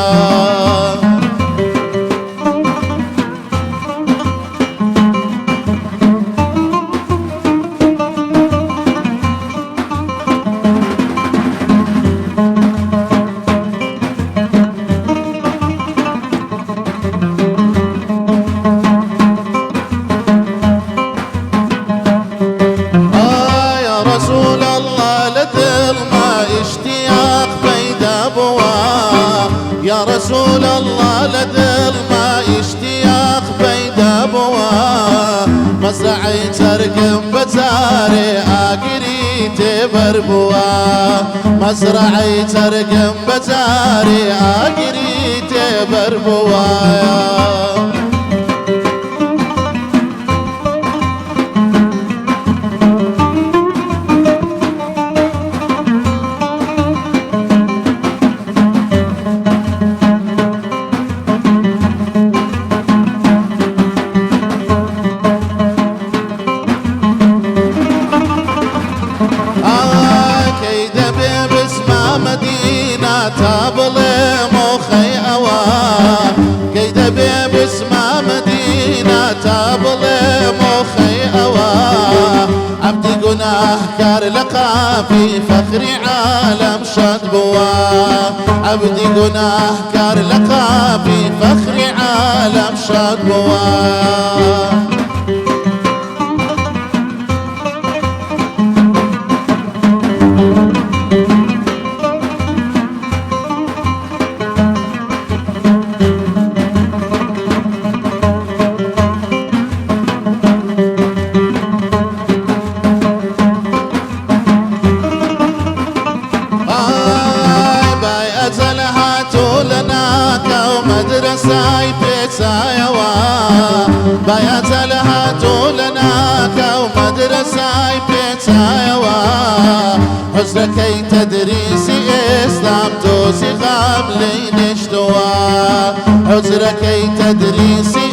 يا رسول الله لدل ما اشتياق بيدا بوا مزرعي ترقم بزاري اقري تبر بوا مزرعي ترقم بزاري اقري تبر بوا تابلي موخي أوا كيدا بيبس ما مدينة تابلي موخي أوا عبدي قناه كار لقى في فخري عالم شاد بوا عبدي قناه كار لقى في فخري عالم شاد بوا ساي بيتسايوا بيات الهاتو لنا كو مدرسة بيتايوا حزركي تدريسي إسلام توسي غام لي نشتوا حزركي تدريسي